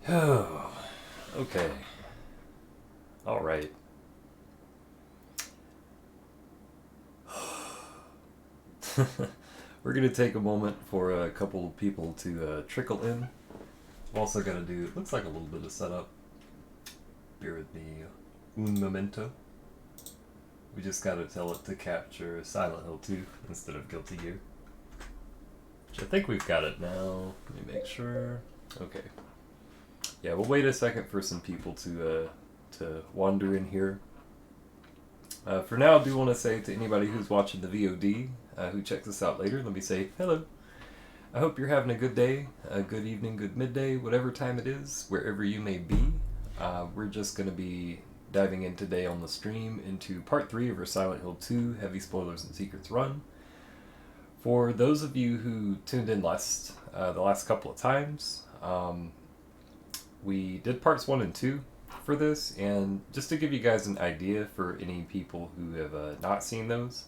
Oh, okay. All right. We're gonna take a moment for a couple of people to trickle in. I've also got to do. It looks like a little bit of setup. Bear with me, un momento. We just got to tell it to capture Silent Hill 2 instead of Guilty Gear. Which I think we've got it now. Let me make sure. Okay. Yeah, we'll wait a second for some people to wander in here. For now, I do want to say to anybody who's watching the VOD, who checks this out later, let me say hello. I hope you're having a good day, a good evening, good midday, whatever time it is, wherever you may be. We're just going to be diving in today on the stream into part 3 of our Silent Hill 2 Heavy Spoilers and Secrets run. For those of you who tuned in the last couple of times, we did parts 1 and 2 for this, and just to give you guys an idea for any people who have not seen those,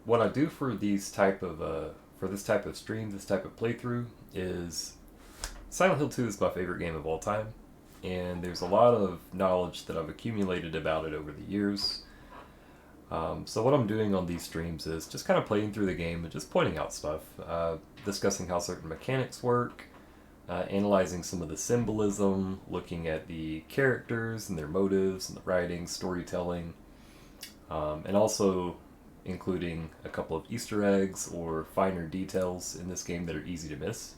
what I do for these type of for this type of stream, this type of playthrough, is Silent Hill 2 is my favorite game of all time, and there's a lot of knowledge that I've accumulated about it over the years. So what I'm doing on these streams is just kind of playing through the game and just pointing out stuff, discussing how certain mechanics work, analyzing some of the symbolism, looking at the characters and their motives and the writing, storytelling, and also including a couple of Easter eggs or finer details in this game that are easy to miss.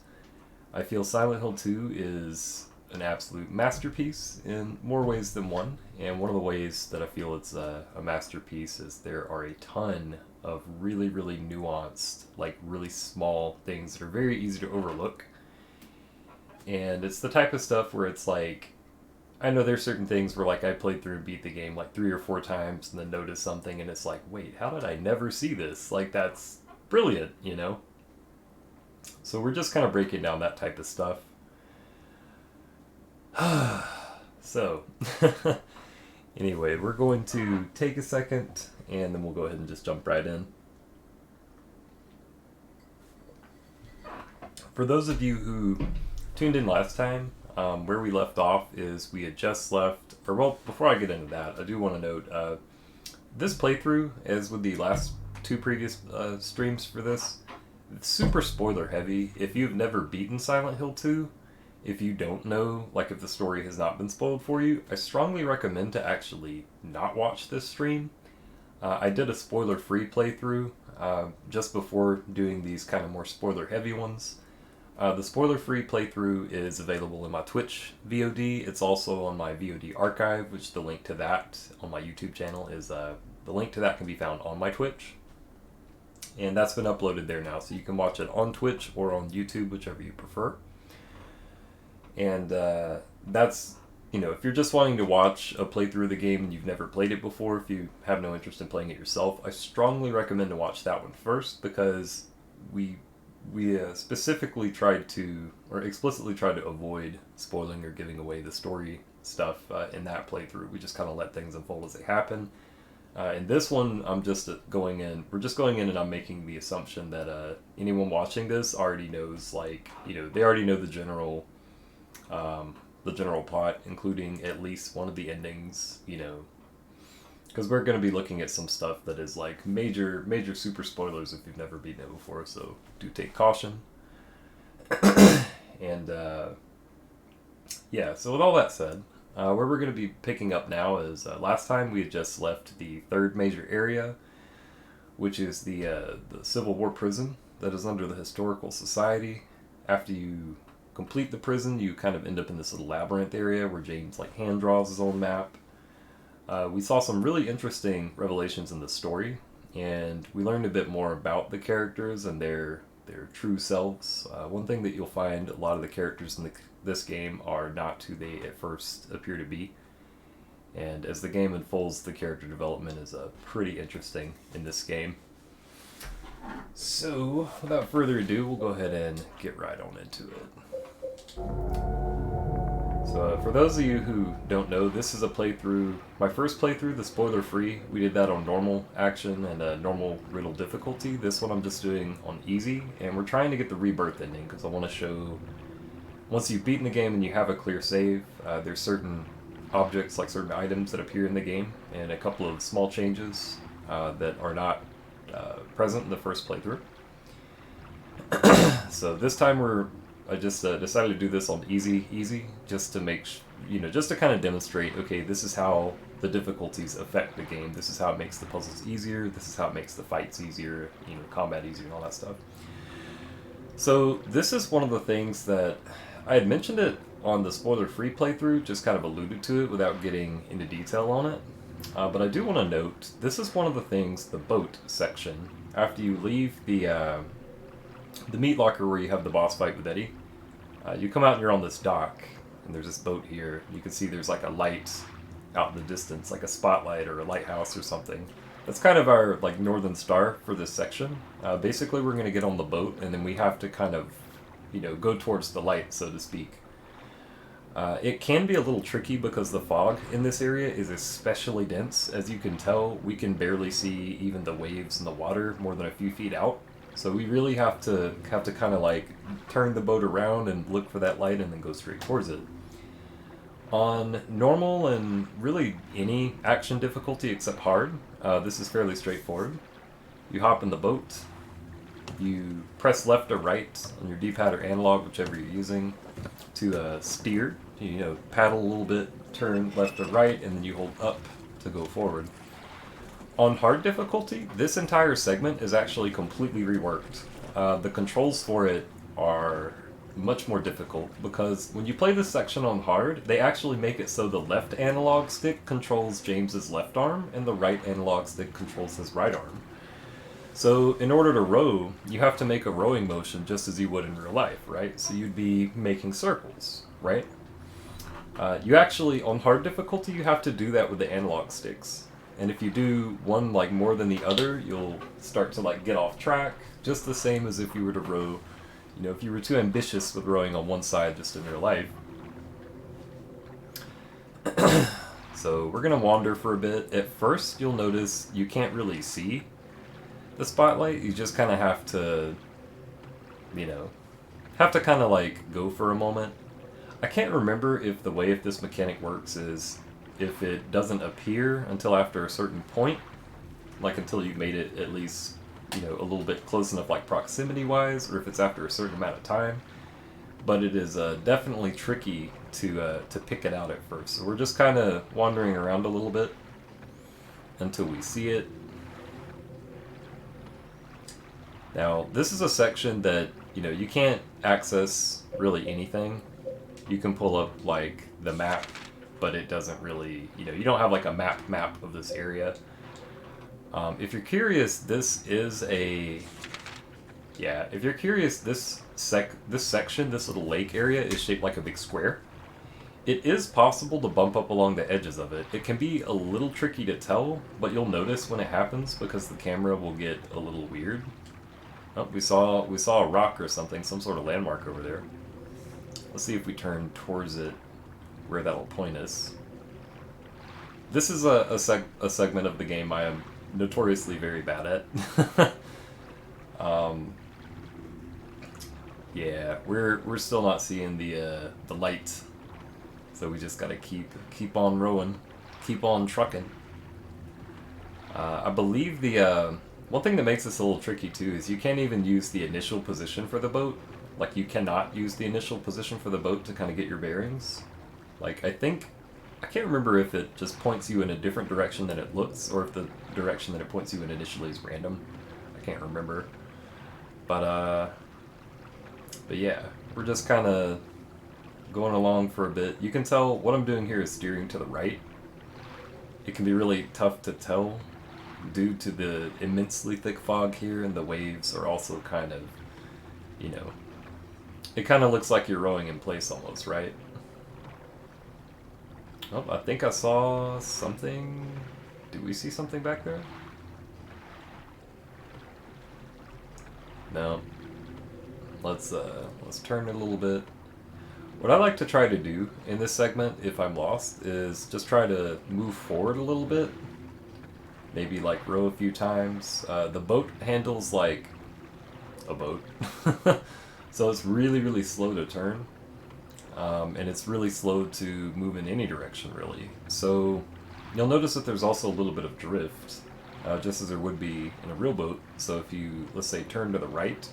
I feel Silent Hill 2 is an absolute masterpiece in more ways than one, and one of the ways that I feel it's a masterpiece is there are a ton of really, really nuanced, like really small things that are very easy to overlook. And it's the type of stuff where it's like, I know there's certain things where like I played through and beat the game like 3 or 4 times and then noticed something and it's like, wait, how did I never see this? Like, that's brilliant, you know? So we're just kind of breaking down that type of stuff. So, anyway, we're going to take a second and then we'll go ahead and just jump right in. For those of you who tuned in last time, where we left off is we had just left, or well, before I get into that, I do want to note, this playthrough, as with the last 2 previous streams for this, it's super spoiler heavy. If you've never beaten Silent Hill 2, if you don't know, like if the story has not been spoiled for you, I strongly recommend to actually not watch this stream. I did a spoiler-free playthrough just before doing these kind of more spoiler-heavy ones. The spoiler-free playthrough is available in my Twitch VOD. It's also on my VOD archive, which the link to that on my YouTube channel is, the link to that can be found on my Twitch. And that's been uploaded there now, so you can watch it on Twitch or on YouTube, whichever you prefer. And that's, you know, if you're just wanting to watch a playthrough of the game and you've never played it before, if you have no interest in playing it yourself, I strongly recommend to watch that one first, because we specifically tried to, or explicitly tried to avoid spoiling or giving away the story stuff in that playthrough. We just kind of let things unfold as they happen. In this one, we're just going in and I'm making the assumption that anyone watching this already knows, like, you know, they already know the general plot, including at least one of the endings, you know, because we're going to be looking at some stuff that is like major super spoilers if you've never beaten it before, so do take caution. And yeah, so with all that said, where we're going to be picking up now is last time we had just left the 3rd major area, which is the Civil War prison that is under the Historical Society. After you complete the prison, you kind of end up in this little labyrinth area where James like hand draws his own map. We saw some really interesting revelations in the story, and we learned a bit more about the characters and their true selves. One thing that you'll find, a lot of the characters in this game are not who they at first appear to be. And as the game unfolds, the character development is pretty interesting in this game. So, without further ado, we'll go ahead and get right on into it. So for those of you who don't know, this is a playthrough, my first playthrough, the spoiler-free. We did that on normal action and normal riddle difficulty. This one I'm just doing on easy, and we're trying to get the rebirth ending because I want to show once you've beaten the game and you have a clear save, there's certain objects, like certain items that appear in the game, and a couple of small changes that are not present in the first playthrough. So this time I just decided to do this on easy, just to make, just to kind of demonstrate, okay, this is how the difficulties affect the game. This is how it makes the puzzles easier. This is how it makes the fights easier, combat easier and all that stuff. So this is one of the things that I had mentioned it on the spoiler-free playthrough, just kind of alluded to it without getting into detail on it. But I do want to note, this is one of the things, the boat section, after you leave the meat locker where you have the boss fight with Eddie, you come out and you're on this dock, and there's this boat here. You can see there's like a light out in the distance, like a spotlight or a lighthouse or something. That's kind of our like northern star for this section. Basically, we're going to get on the boat, and then we have to kind of, go towards the light, so to speak. It can be a little tricky because the fog in this area is especially dense. As you can tell, we can barely see even the waves in the water more than a few feet out. So we really have to kind of like turn the boat around and look for that light and then go straight towards it. On normal and really any action difficulty except hard, this is fairly straightforward. You hop in the boat, you press left or right on your D-pad or analog, whichever you're using, to steer. Paddle a little bit, turn left or right, and then you hold up to go forward. On hard difficulty, this entire segment is actually completely reworked. The controls for it are much more difficult because when you play this section on hard, they actually make it so the left analog stick controls James's left arm and the right analog stick controls his right arm. So in order to row, you have to make a rowing motion just as you would in real life, right? So you'd be making circles, right? You actually, on hard difficulty, you have to do that with the analog sticks. And if you do one like more than the other, you'll start to like get off track, just the same as if you were to row, if you were too ambitious with rowing on one side just in real life. So we're going to wander for a bit. At first, you'll notice you can't really see the spotlight. You just kind of have to, kind of like go for a moment. I can't remember if the way this mechanic works is if it doesn't appear until after a certain point, like until you've made it at least, a little bit close enough like proximity-wise, or if it's after a certain amount of time. But it is definitely tricky to pick it out at first. So we're just kind of wandering around a little bit until we see it. Now, this is a section that, you can't access really anything. You can pull up, like, the map, but it doesn't really, you don't have, like, a map of this area. If you're curious, this is a... Yeah, if you're curious, this section, this little lake area, is shaped like a big square. It is possible to bump up along the edges of it. It can be a little tricky to tell, but you'll notice when it happens because the camera will get a little weird. Oh, we saw a rock or something, some sort of landmark over there. Let's see if we turn towards it, where that'll point us. This is a segment of the game I am notoriously very bad at. Yeah, we're still not seeing the light, so we just gotta keep on rowing, keep on trucking. I believe the one thing that makes this a little tricky too is you can't even use the initial position for the boat. Like, you cannot use the initial position for the boat to kind of get your bearings. Like, I can't remember if it just points you in a different direction than it looks, or if the direction that it points you in initially is random. I can't remember. But yeah, we're just kind of going along for a bit. You can tell what I'm doing here is steering to the right. It can be really tough to tell due to the immensely thick fog here, and the waves are also kind of, it kind of looks like you're rowing in place almost, right? Oh, I think I saw something. Did we see something back there? No. Let's turn it a little bit. What I like to try to do in this segment, if I'm lost, is just try to move forward a little bit. Maybe like row a few times. The boat handles like a boat. So it's really, really slow to turn. and it's really slow to move in any direction, really. So you'll notice that there's also a little bit of drift, just as there would be in a real boat. So if you, let's say, turn to the right,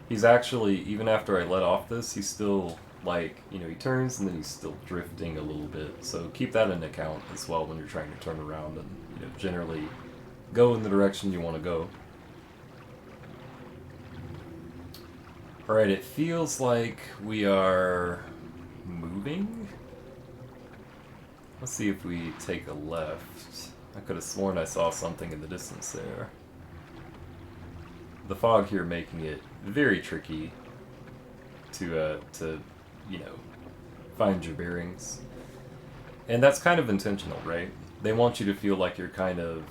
he's actually, even after I let off this, he's still, like, you know, he turns and then he's still drifting a little bit. So keep that in account as well when you're trying to turn around and, you know, generally go in the direction you want to go. Alright, it feels like we are moving. Let's see if we take a left. I could have sworn I saw something in the distance there. The fog here making it very tricky to you know, find your bearings. And that's kind of intentional, right? They want you to feel like you're kind of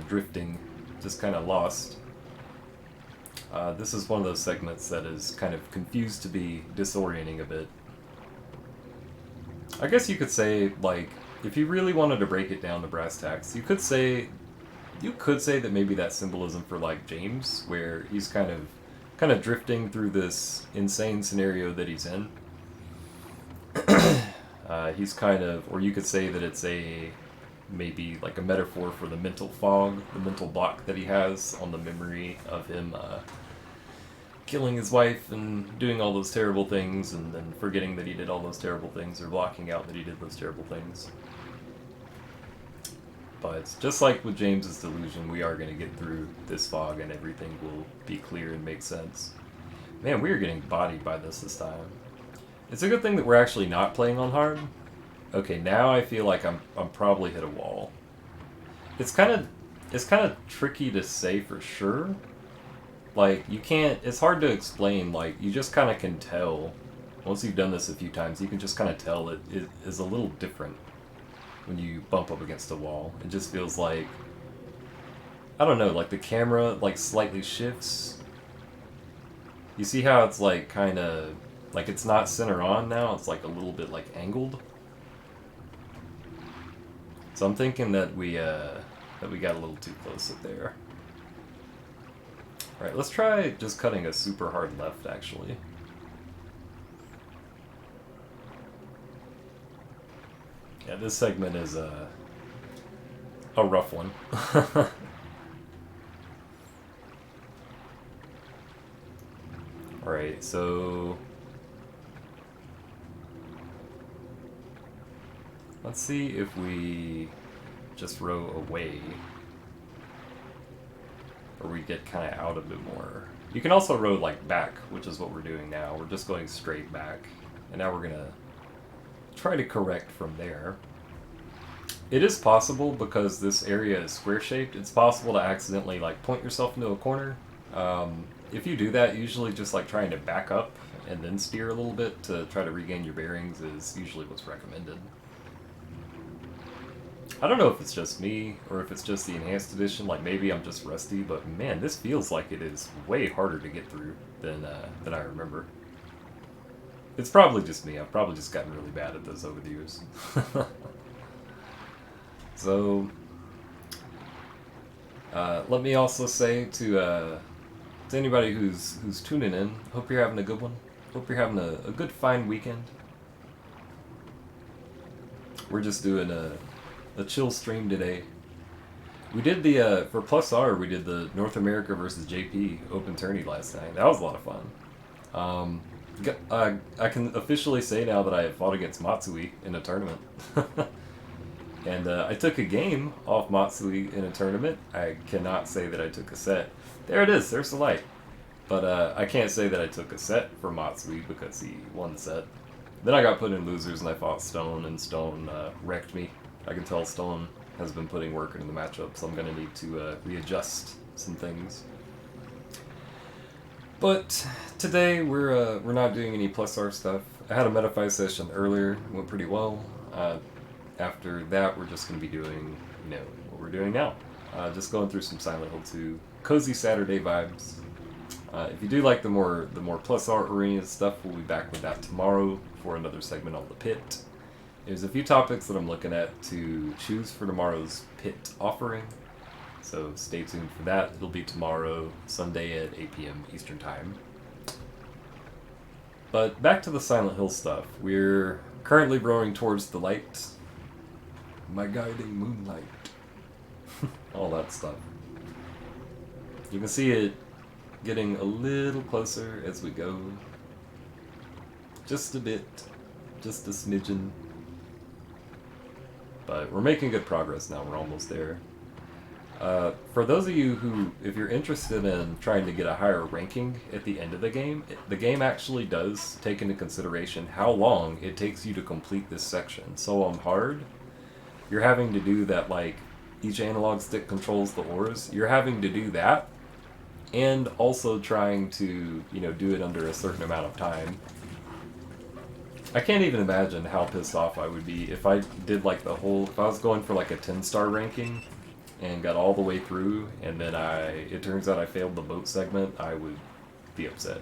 drifting, just kind of lost. This is one of those segments that is kind of confused to be disorienting a bit. I guess you could say, like, if you really wanted to break it down to brass tacks, you could say that maybe that's symbolism for, like, James, where he's kind of drifting through this insane scenario that he's in. He's kind of, or you could say that it's maybe like a metaphor for the mental fog, the mental block that he has on the memory of him killing his wife and doing all those terrible things, and then forgetting that he did all those terrible things, or blocking out that he did those terrible things. But just like with James's delusion, we are going to get through this fog and everything will be clear and make sense. Man, we are getting bodied by this time. It's a good thing that we're actually not playing on hard. Okay, now I feel like I'm probably hit a wall. It's kind of tricky to say for sure. Like, you can't, it's hard to explain, like, you just kind of can tell. Once you've done this a few times, you can just kind of tell it is a little different when you bump up against a wall. It just feels like, I don't know, like the camera, like, slightly shifts. You see how it's, like, kind of, like, it's not center on now, it's, like, a little bit, like, angled. So I'm thinking that we got a little too close up there. Alright, let's try just cutting a super hard left, actually. Yeah, this segment is a rough one. Alright, so let's see if we just row away, or we get kind of out a bit more. You can also row like back, which is what we're doing now. We're just going straight back, and now we're gonna try to correct from there. It is possible, because this area is square-shaped, it's possible to accidentally like point yourself into a corner. If you do that, usually just like trying to back up and then steer a little bit to try to regain your bearings is usually what's recommended. I don't know if it's just me, or if it's just the enhanced edition, like maybe I'm just rusty, but man, this feels like it is way harder to get through than I remember. It's probably just me, I've probably just gotten really bad at this over the years. So, let me also say to anybody who's tuning in, hope you're having a good one. Hope you're having a good, fine weekend. We're just doing a chill stream today. We did the, for Plus R, we did the North America versus JP Open Tourney last night. That was a lot of fun. I can officially say now that I have fought against Matsui in a tournament. And I took a game off Matsui in a tournament. I cannot say that I took a set. There it is, there's the light. But I can't say that I took a set for Matsui because he won the set. Then I got put in losers and I fought Stone, and Stone wrecked me. I can tell Stone has been putting work into the matchup, so I'm going to need to readjust some things. But today we're not doing any Plus R stuff. I had a Metaphy session earlier, it went pretty well. After that, we're just going to be doing, you know, what we're doing now. Just going through some Silent Hill 2 cozy Saturday vibes. If you do like the more Plus R oriented stuff, we'll be back with that tomorrow for another segment on the Pit. There's a few topics that I'm looking at to choose for tomorrow's Pit offering, so stay tuned for that. It'll be tomorrow, Sunday at 8 p.m. Eastern Time. But back to the Silent Hill stuff. We're currently rowing towards the light. My guiding moonlight. All that stuff. You can see it getting a little closer as we go. Just a bit. Just a smidgen. But we're making good progress now. We're almost there. For those of you who, if you're interested in trying to get a higher ranking at the end of the game actually does take into consideration how long it takes you to complete this section. So on hard, you're having to do that, like, each analog stick controls the oars. You're having to do that, and also trying to, do it under a certain amount of time. I can't even imagine how pissed off I would be if I did, like, if I was going for, like, a 10-star ranking, and got all the way through, and then it turns out I failed the boat segment, I would be upset.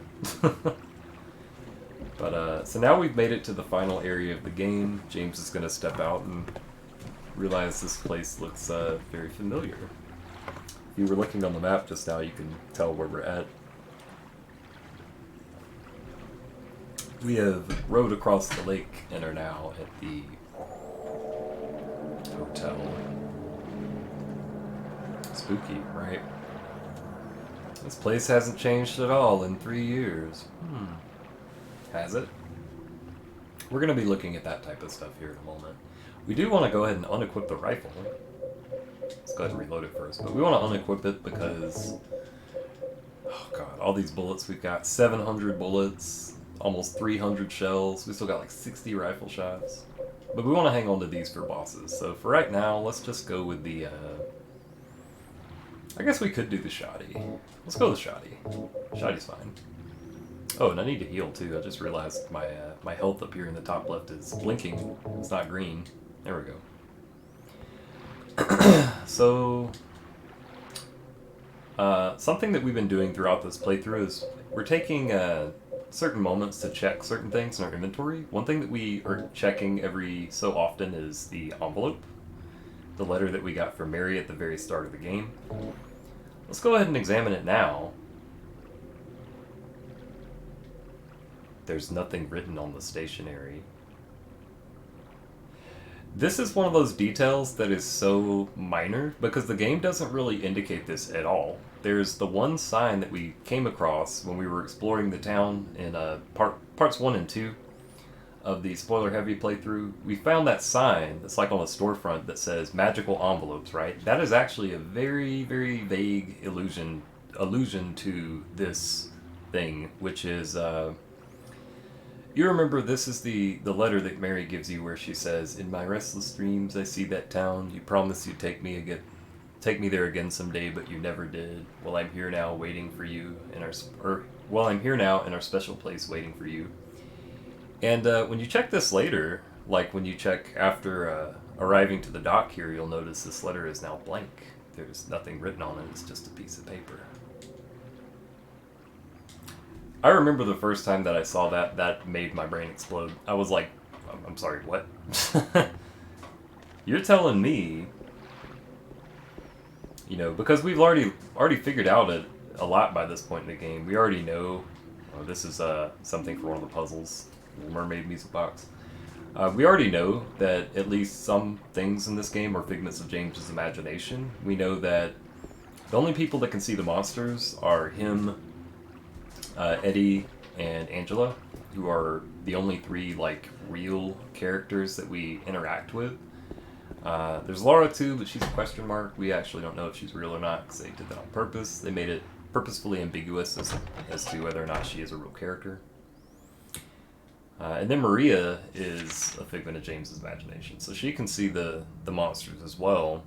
But, so now we've made it to the final area of the game. James is going to step out and realize this place looks very familiar. If you were looking on the map just now, you can tell where we're at. We have rowed across the lake and are now at the hotel. Spooky, right? This place hasn't changed at all in 3 years. Has it? We're going to be looking at that type of stuff here in a moment. We do want to go ahead and unequip the rifle. Let's go ahead and reload it first. But we want to unequip it because... oh god, all these bullets. We've got 700 bullets, almost 300 shells. We still got like 60 rifle shots. But we want to hang on to these for bosses. So for right now, let's just go with the... I guess we could do the shoddy. Let's go with the shoddy. Shoddy's fine. Oh, and I need to heal too. I just realized my my health up here in the top left is blinking. It's not green. There we go. So, something that we've been doing throughout this playthrough is we're taking certain moments to check certain things in our inventory. One thing that we are checking every so often is the envelope. The letter that we got from Mary at the very start of the game. Let's go ahead and examine it now. There's nothing written on the stationery. This is one of those details that is so minor because the game doesn't really indicate this at all. There's the one sign that we came across when we were exploring the town in parts 1 and 2 of the spoiler-heavy playthrough. We found that sign that's like on a storefront that says magical envelopes, right? That is actually a very, very vague allusion to this thing, which is, you remember this is the letter that Mary gives you where she says, "In my restless dreams I see that town. You promised you'd take me there again someday, but you never did. Well, I'm here now waiting for you in our special place waiting for you." And when you check this later, like when you check after arriving to the dock here, you'll notice this letter is now blank. There's nothing written on it, it's just a piece of paper. I remember the first time that I saw that made my brain explode. I was like, I'm sorry, what? You're telling me, because we've already figured out a lot by this point in the game. We already know, this is something for one of the puzzles. Mermaid music box. We already know that at least some things in this game are figments of James's imagination. We know that the only people that can see the monsters are him, Eddie, and Angela, who are the only 3 like real characters that we interact with. There's Laura too, but she's a question mark. We actually don't know if she's real or not because they did that on purpose. They made it purposefully ambiguous as to whether or not she is a real character. And then Maria is a figment of James's imagination, so she can see the monsters as well.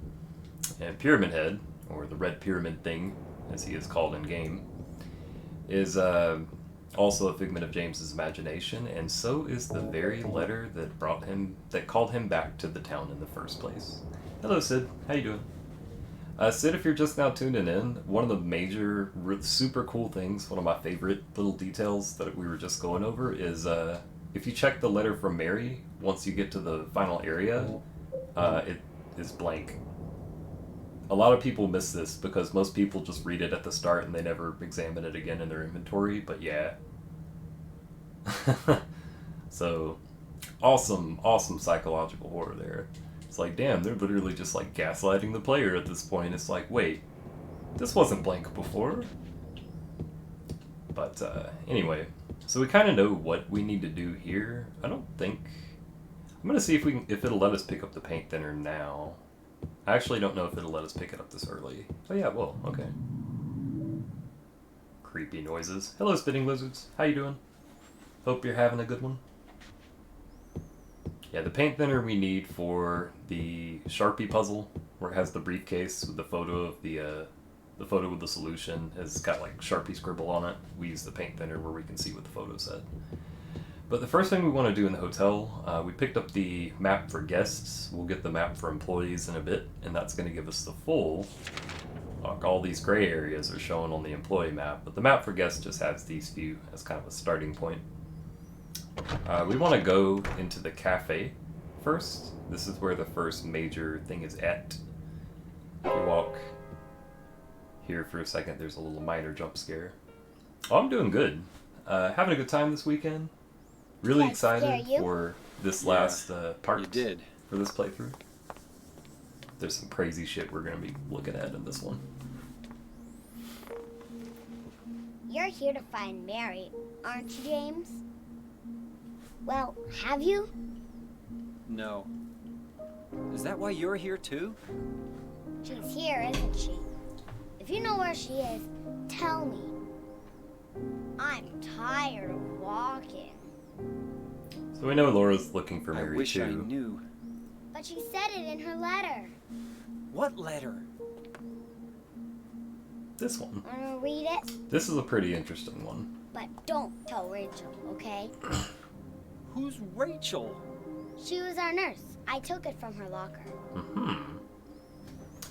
And Pyramid Head, or the Red Pyramid Thing, as he is called in game, is also a figment of James's imagination, and so is the very letter that called him back to the town in the first place. Hello, Sid. How you doing? Sid, if you're just now tuning in, one of the major, super cool things, one of my favorite little details that we were just going over is if you check the letter from Mary, once you get to the final area, it is blank. A lot of people miss this because most people just read it at the start and they never examine it again in their inventory, but yeah. So, awesome psychological horror there. It's like, damn, they're literally just like gaslighting the player at this point. It's like, wait, this wasn't blank before. But anyway, so we kind of know what we need to do here. I don't think I'm gonna see if it'll let us pick up the paint thinner now. I actually don't know if it'll let us pick it up this early. Oh yeah, well, okay. Creepy noises. Hello, spitting lizards. How you doing? Hope you're having a good one. Yeah, the paint thinner we need for the Sharpie puzzle, where it has the briefcase with the photo of the photo with the solution has got like Sharpie scribble on it. We use the paint thinner where we can see what the photo said. But the first thing we want to do in the hotel, we picked up the map for guests. We'll get the map for employees in a bit, and that's going to give us the full. Like all these gray areas are shown on the employee map, but the map for guests just has these few as kind of a starting point. We want to go into the cafe first. This is where the first major thing is at. If we walk here for a second, there's a little minor jump scare. Oh, I'm doing good. Having a good time this weekend. Really excited for this last part for this playthrough. There's some crazy shit we're going to be looking at in this one. You're here to find Mary, aren't you, James? Well, have you? No. Is that why you're here too? She's here, isn't she? If you know where she is, tell me. I'm tired of walking. So we know Laura's looking for Mary I wish too. I knew. But she said it in her letter. What letter? This one. Wanna read it? This is a pretty interesting one. But don't tell Rachel, okay? Who's Rachel? She was our nurse. I took it from her locker.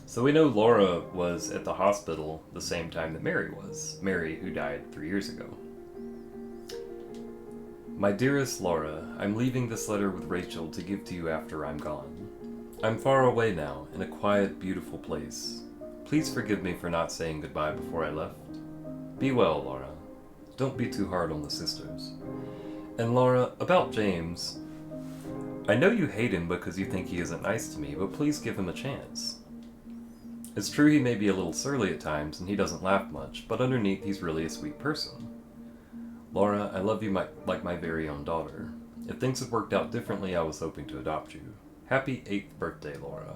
So we know Laura was at the hospital the same time that Mary was. Mary, who died 3 years ago. My dearest Laura, I'm leaving this letter with Rachel to give to you after I'm gone. I'm far away now, in a quiet, beautiful place. Please forgive me for not saying goodbye before I left. Be well, Laura. Don't be too hard on the sisters. And Laura, about James, I know you hate him because you think he isn't nice to me, but please give him a chance. It's true he may be a little surly at times and he doesn't laugh much, but underneath he's really a sweet person. Laura, I love you like my very own daughter. If things had worked out differently, I was hoping to adopt you. Happy 8th birthday, Laura.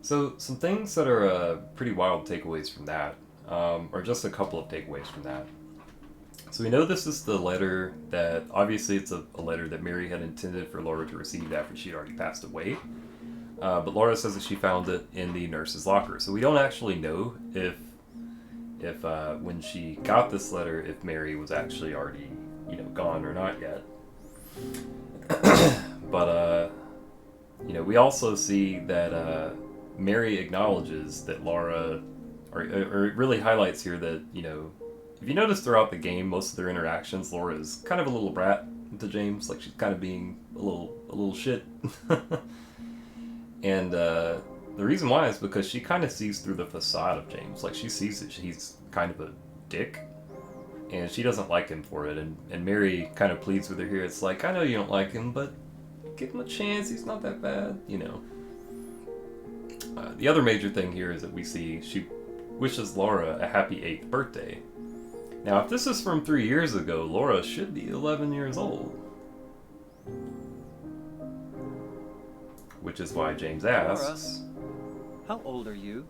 So, some things that are pretty wild takeaways from that, or just a couple of takeaways from that. So we know this is the letter that, obviously it's a letter that Mary had intended for Laura to receive after she'd already passed away. But Laura says that she found it in the nurse's locker. So we don't actually know if when she got this letter, if Mary was actually already, gone or not yet. But, we also see that Mary acknowledges that Laura, or it really highlights here that, if you notice throughout the game, most of their interactions, Laura is kind of a little brat to James, like she's kind of being a little shit. And the reason why is because she kind of sees through the facade of James. Like she sees that he's kind of a dick, and she doesn't like him for it. And Mary kind of pleads with her here. It's like, I know you don't like him, but give him a chance. He's not that bad, The other major thing here is that we see she wishes Laura a happy 8th birthday. Now, if this is from 3 years ago, Laura should be 11 years old. Which is why James asks... Laura, how old are you?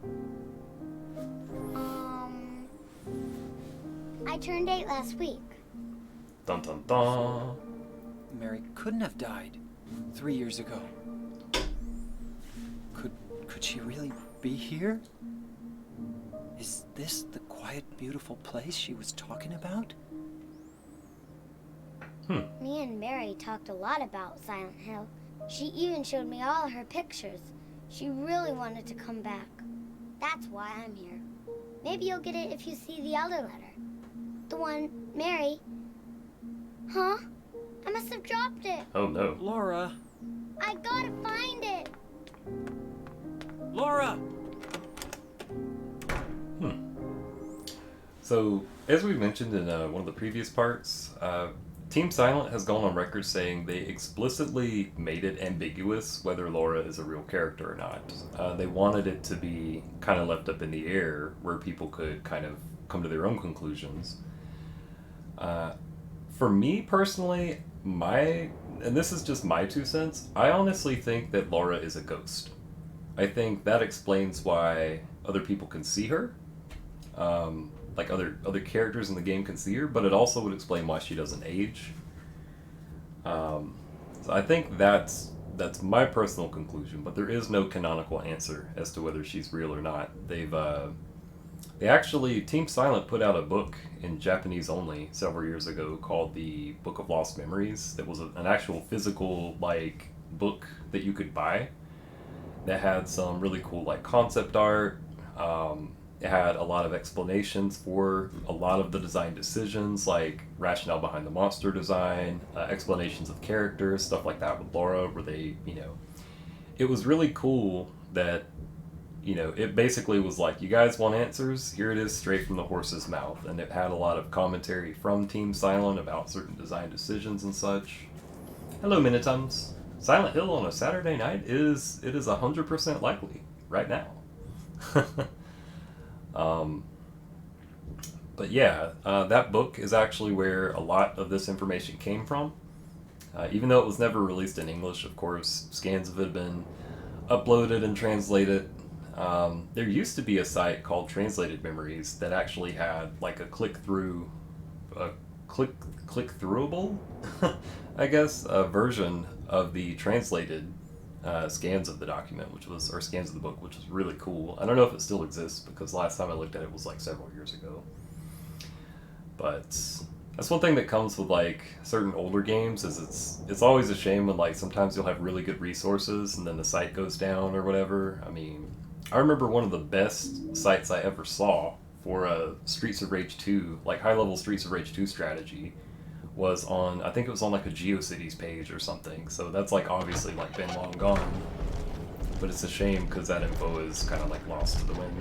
I turned 8 last week. Dun dun dun. Mary couldn't have died 3 years ago. Could she really be here? Is this the quiet, beautiful place she was talking about? Me and Mary talked a lot about Silent Hill. She even showed me all her pictures. She really wanted to come back. That's why I'm here. Maybe you'll get it if you see the other letter. The one Mary... Huh? I must have dropped it. Oh no. Laura! I gotta find it. Laura! So, as we mentioned in one of the previous parts, Team Silent has gone on record saying they explicitly made it ambiguous whether Laura is a real character or not. They wanted it to be kind of left up in the air where people could kind of come to their own conclusions. For me personally, and this is just my 2 cents, I honestly think that Laura is a ghost. I think that explains why other people can see her. Like other characters in the game can see her, but it also would explain why she doesn't age. So I think that's my personal conclusion, but there is no canonical answer as to whether she's real or not. They actually, Team Silent put out a book in Japanese only several years ago called the Book of Lost Memories. That was an actual physical like book that you could buy that had some really cool like concept art. It had a lot of explanations for a lot of the design decisions, like rationale behind the monster design, explanations of characters, stuff like that with Laura, where they, it was really cool that, it basically was like, you guys want answers? Here it is straight from the horse's mouth. And it had a lot of commentary from Team Silent about certain design decisions and such. Hello, Minitums. Silent Hill on a Saturday night it is 100% likely right now. But yeah, that book is actually where a lot of this information came from. Even though it was never released in English, of course, scans of it have been uploaded and translated. There used to be a site called Translated Memories that actually had like a click-throughable, I guess, version of the translated scans of the document, or scans of the book, which was really cool. I don't know if it still exists because last time I looked at it was like several years ago. But that's one thing that comes with like certain older games is it's always a shame when like sometimes you'll have really good resources and then the site goes down or whatever. I mean, I remember one of the best sites I ever saw for a Streets of Rage 2, like high-level Streets of Rage 2 strategy, was on, I think it was on like a GeoCities page or something, so that's like obviously like been long gone, but it's a shame because that info is kind of like lost to the wind.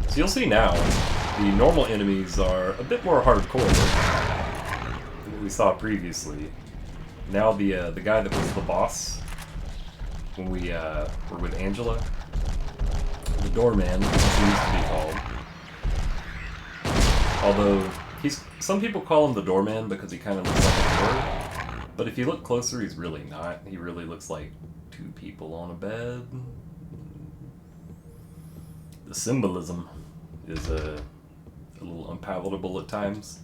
So you'll see now, the normal enemies are a bit more hardcore than what we saw previously. Now the guy that was the boss when we were with Angela, the doorman, as he used to be called, although some people call him the doorman because he kind of looks like a door, but if you look closer, he's really not. He really looks like two people on a bed. The symbolism is a little unpalatable at times.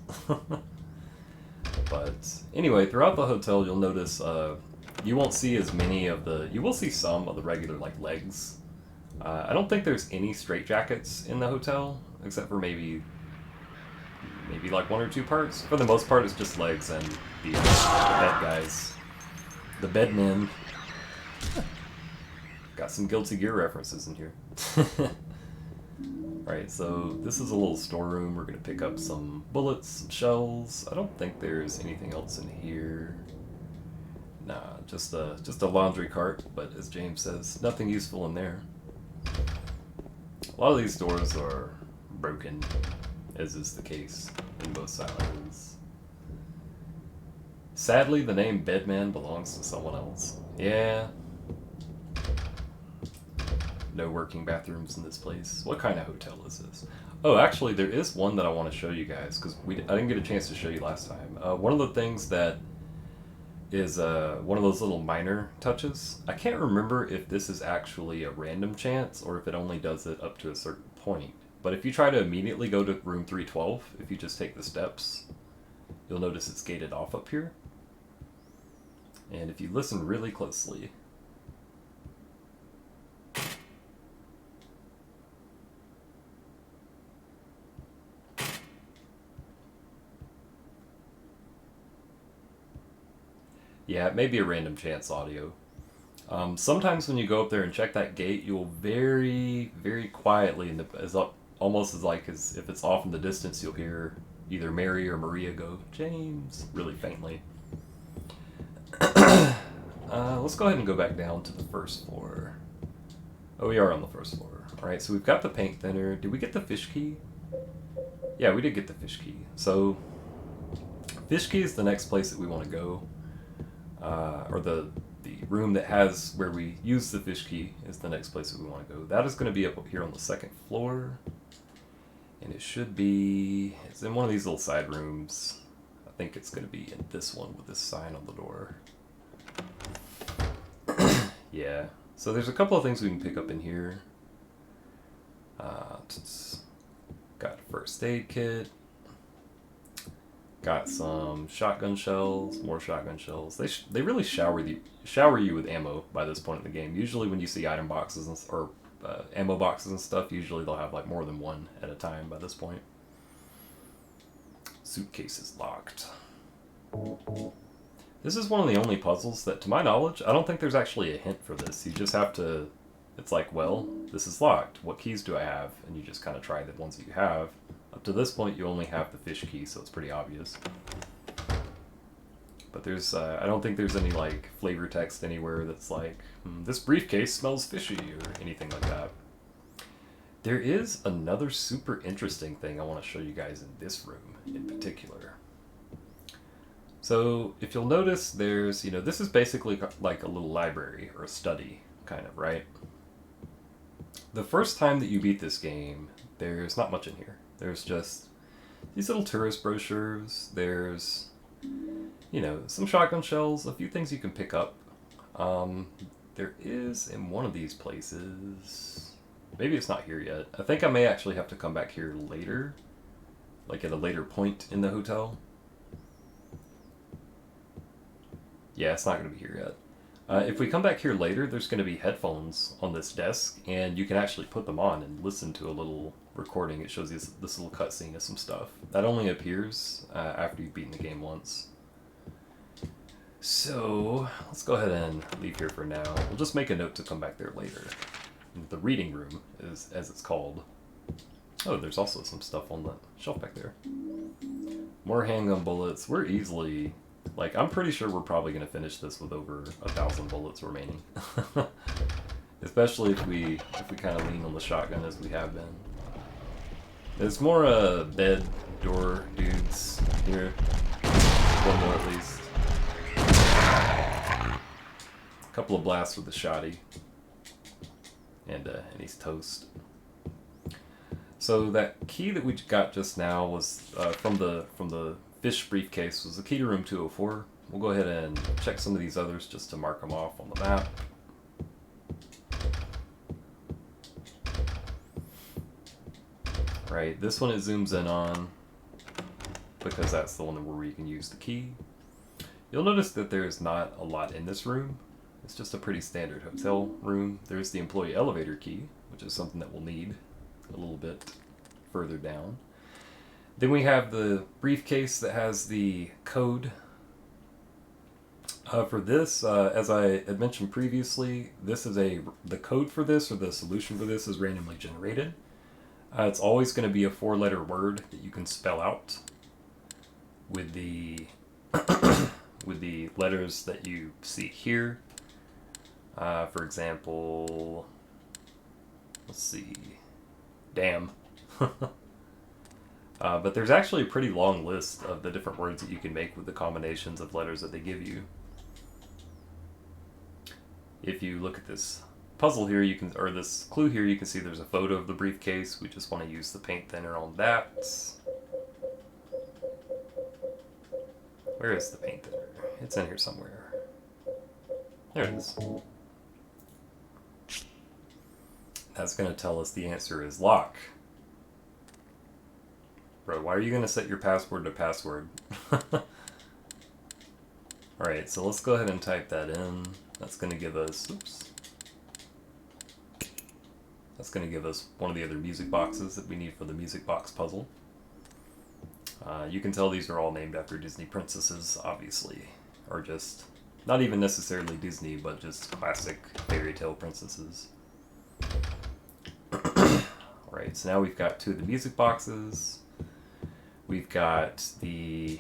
But anyway, throughout the hotel, you'll notice you won't see as many of you will see some of the regular like legs. I don't think there's any straitjackets in the hotel, except for maybe like one or two parts. For the most part, it's just legs and the bed guys. The bed men. Got some Guilty Gear references in here. Right, so this is a little storeroom. We're going to pick up some bullets, some shells. I don't think there's anything else in here. Nah, just a laundry cart, but as James says, nothing useful in there. A lot of these doors are broken, as is the case in most Silent Hills. Sadly, the name Bedman belongs to someone else. Yeah. No working bathrooms in this place. What kind of hotel is this? Oh, actually, there is one that I want to show you guys, because I didn't get a chance to show you last time. One of the things that is one of those little minor touches. I can't remember if this is actually a random chance, or if it only does it up to a certain point. But if you try to immediately go to room 312, if you just take the steps, you'll notice it's gated off up here. And if you listen really closely, yeah, it may be a random chance audio. Sometimes when you go up there and check that gate, you'll very, very quietly, almost as if it's off in the distance, you'll hear either Mary or Maria go, "James," really faintly. Let's go ahead and go back down to the first floor. Oh, we are on the first floor. Alright, so we've got the paint thinner. Did we get the fish key? Yeah, we did get the fish key. So, Fish Key is the next place that we want to go. Or the room that has where we use the fish key is the next place that we want to go. That is going to be up here on the second floor. And it should be... It's in one of these little side rooms. I think it's going to be in this one with this sign on the door. Yeah. So there's a couple of things we can pick up in here. Got a first aid kit. Got some shotgun shells, more shotgun shells. They really shower you with ammo by this point in the game. Usually when you see item boxes or ammo boxes and stuff, usually they'll have like more than one at a time by this point. Suitcase is locked. This is one of the only puzzles that, to my knowledge, I don't think there's actually a hint for this. You just have to... It's like, well, this is locked. What keys do I have? And you just kind of try the ones that you have. Up to this point, you only have the fish key, so it's pretty obvious. But there's, I don't think there's any, like, flavor text anywhere that's like, this briefcase smells fishy, or anything like that. There is another super interesting thing I want to show you guys in this room, in particular. So, if you'll notice, there's, this is basically like a little library, or a study, kind of, right? The first time that you beat this game, there's not much in here. There's just these little tourist brochures. There's, some shotgun shells, a few things you can pick up. There is in one of these places, maybe it's not here yet. I think I may actually have to come back here later, like at a later point in the hotel. Yeah, it's not going to be here yet. If we come back here later, there's going to be headphones on this desk, and you can actually put them on and listen to a little recording. It shows you this little cutscene of some stuff. That only appears after you've beaten the game once. So, let's go ahead and leave here for now. We'll just make a note to come back there later. The reading room, is as it's called. Oh, there's also some stuff on the shelf back there. More handgun bullets. We're easily... Like, I'm pretty sure we're probably going to finish this with over 1,000 bullets remaining. Especially if we kind of lean on the shotgun as we have been. There's more bed door dudes here. One more at least. A couple of blasts with the shotty. And he's toast. So that key that we got just now was from the fish briefcase, was the key to room 204. We'll go ahead and check some of these others just to mark them off on the map. Right, this one it zooms in on because that's the one where you can use the key. You'll notice that there's not a lot in this room. It's just a pretty standard hotel room. There's the employee elevator key, which is something that we'll need a little bit further down. Then we have the briefcase that has the code. For this, as I had mentioned previously, this is the code for this, or the solution for this, is randomly generated. It's always going to be a 4-letter word that you can spell out with the with the letters that you see here. For example, let's see, damn. But there's actually a pretty long list of the different words that you can make with the combinations of letters that they give you. If you look at this puzzle here, or this clue here, you can see there's a photo of the briefcase. We just want to use the paint thinner on that. Where is the paint thinner? It's in here somewhere. There it is. That's going to tell us the answer is lock. Bro, why are you going to set your password to password? Alright, so let's go ahead and type that in. That's going to give us... Oops. That's going to give us one of the other music boxes that we need for the music box puzzle. You can tell these are all named after Disney princesses, obviously. Or just... Not even necessarily Disney, but just classic fairy tale princesses. Alright, so now we've got 2 of the music boxes. We've got the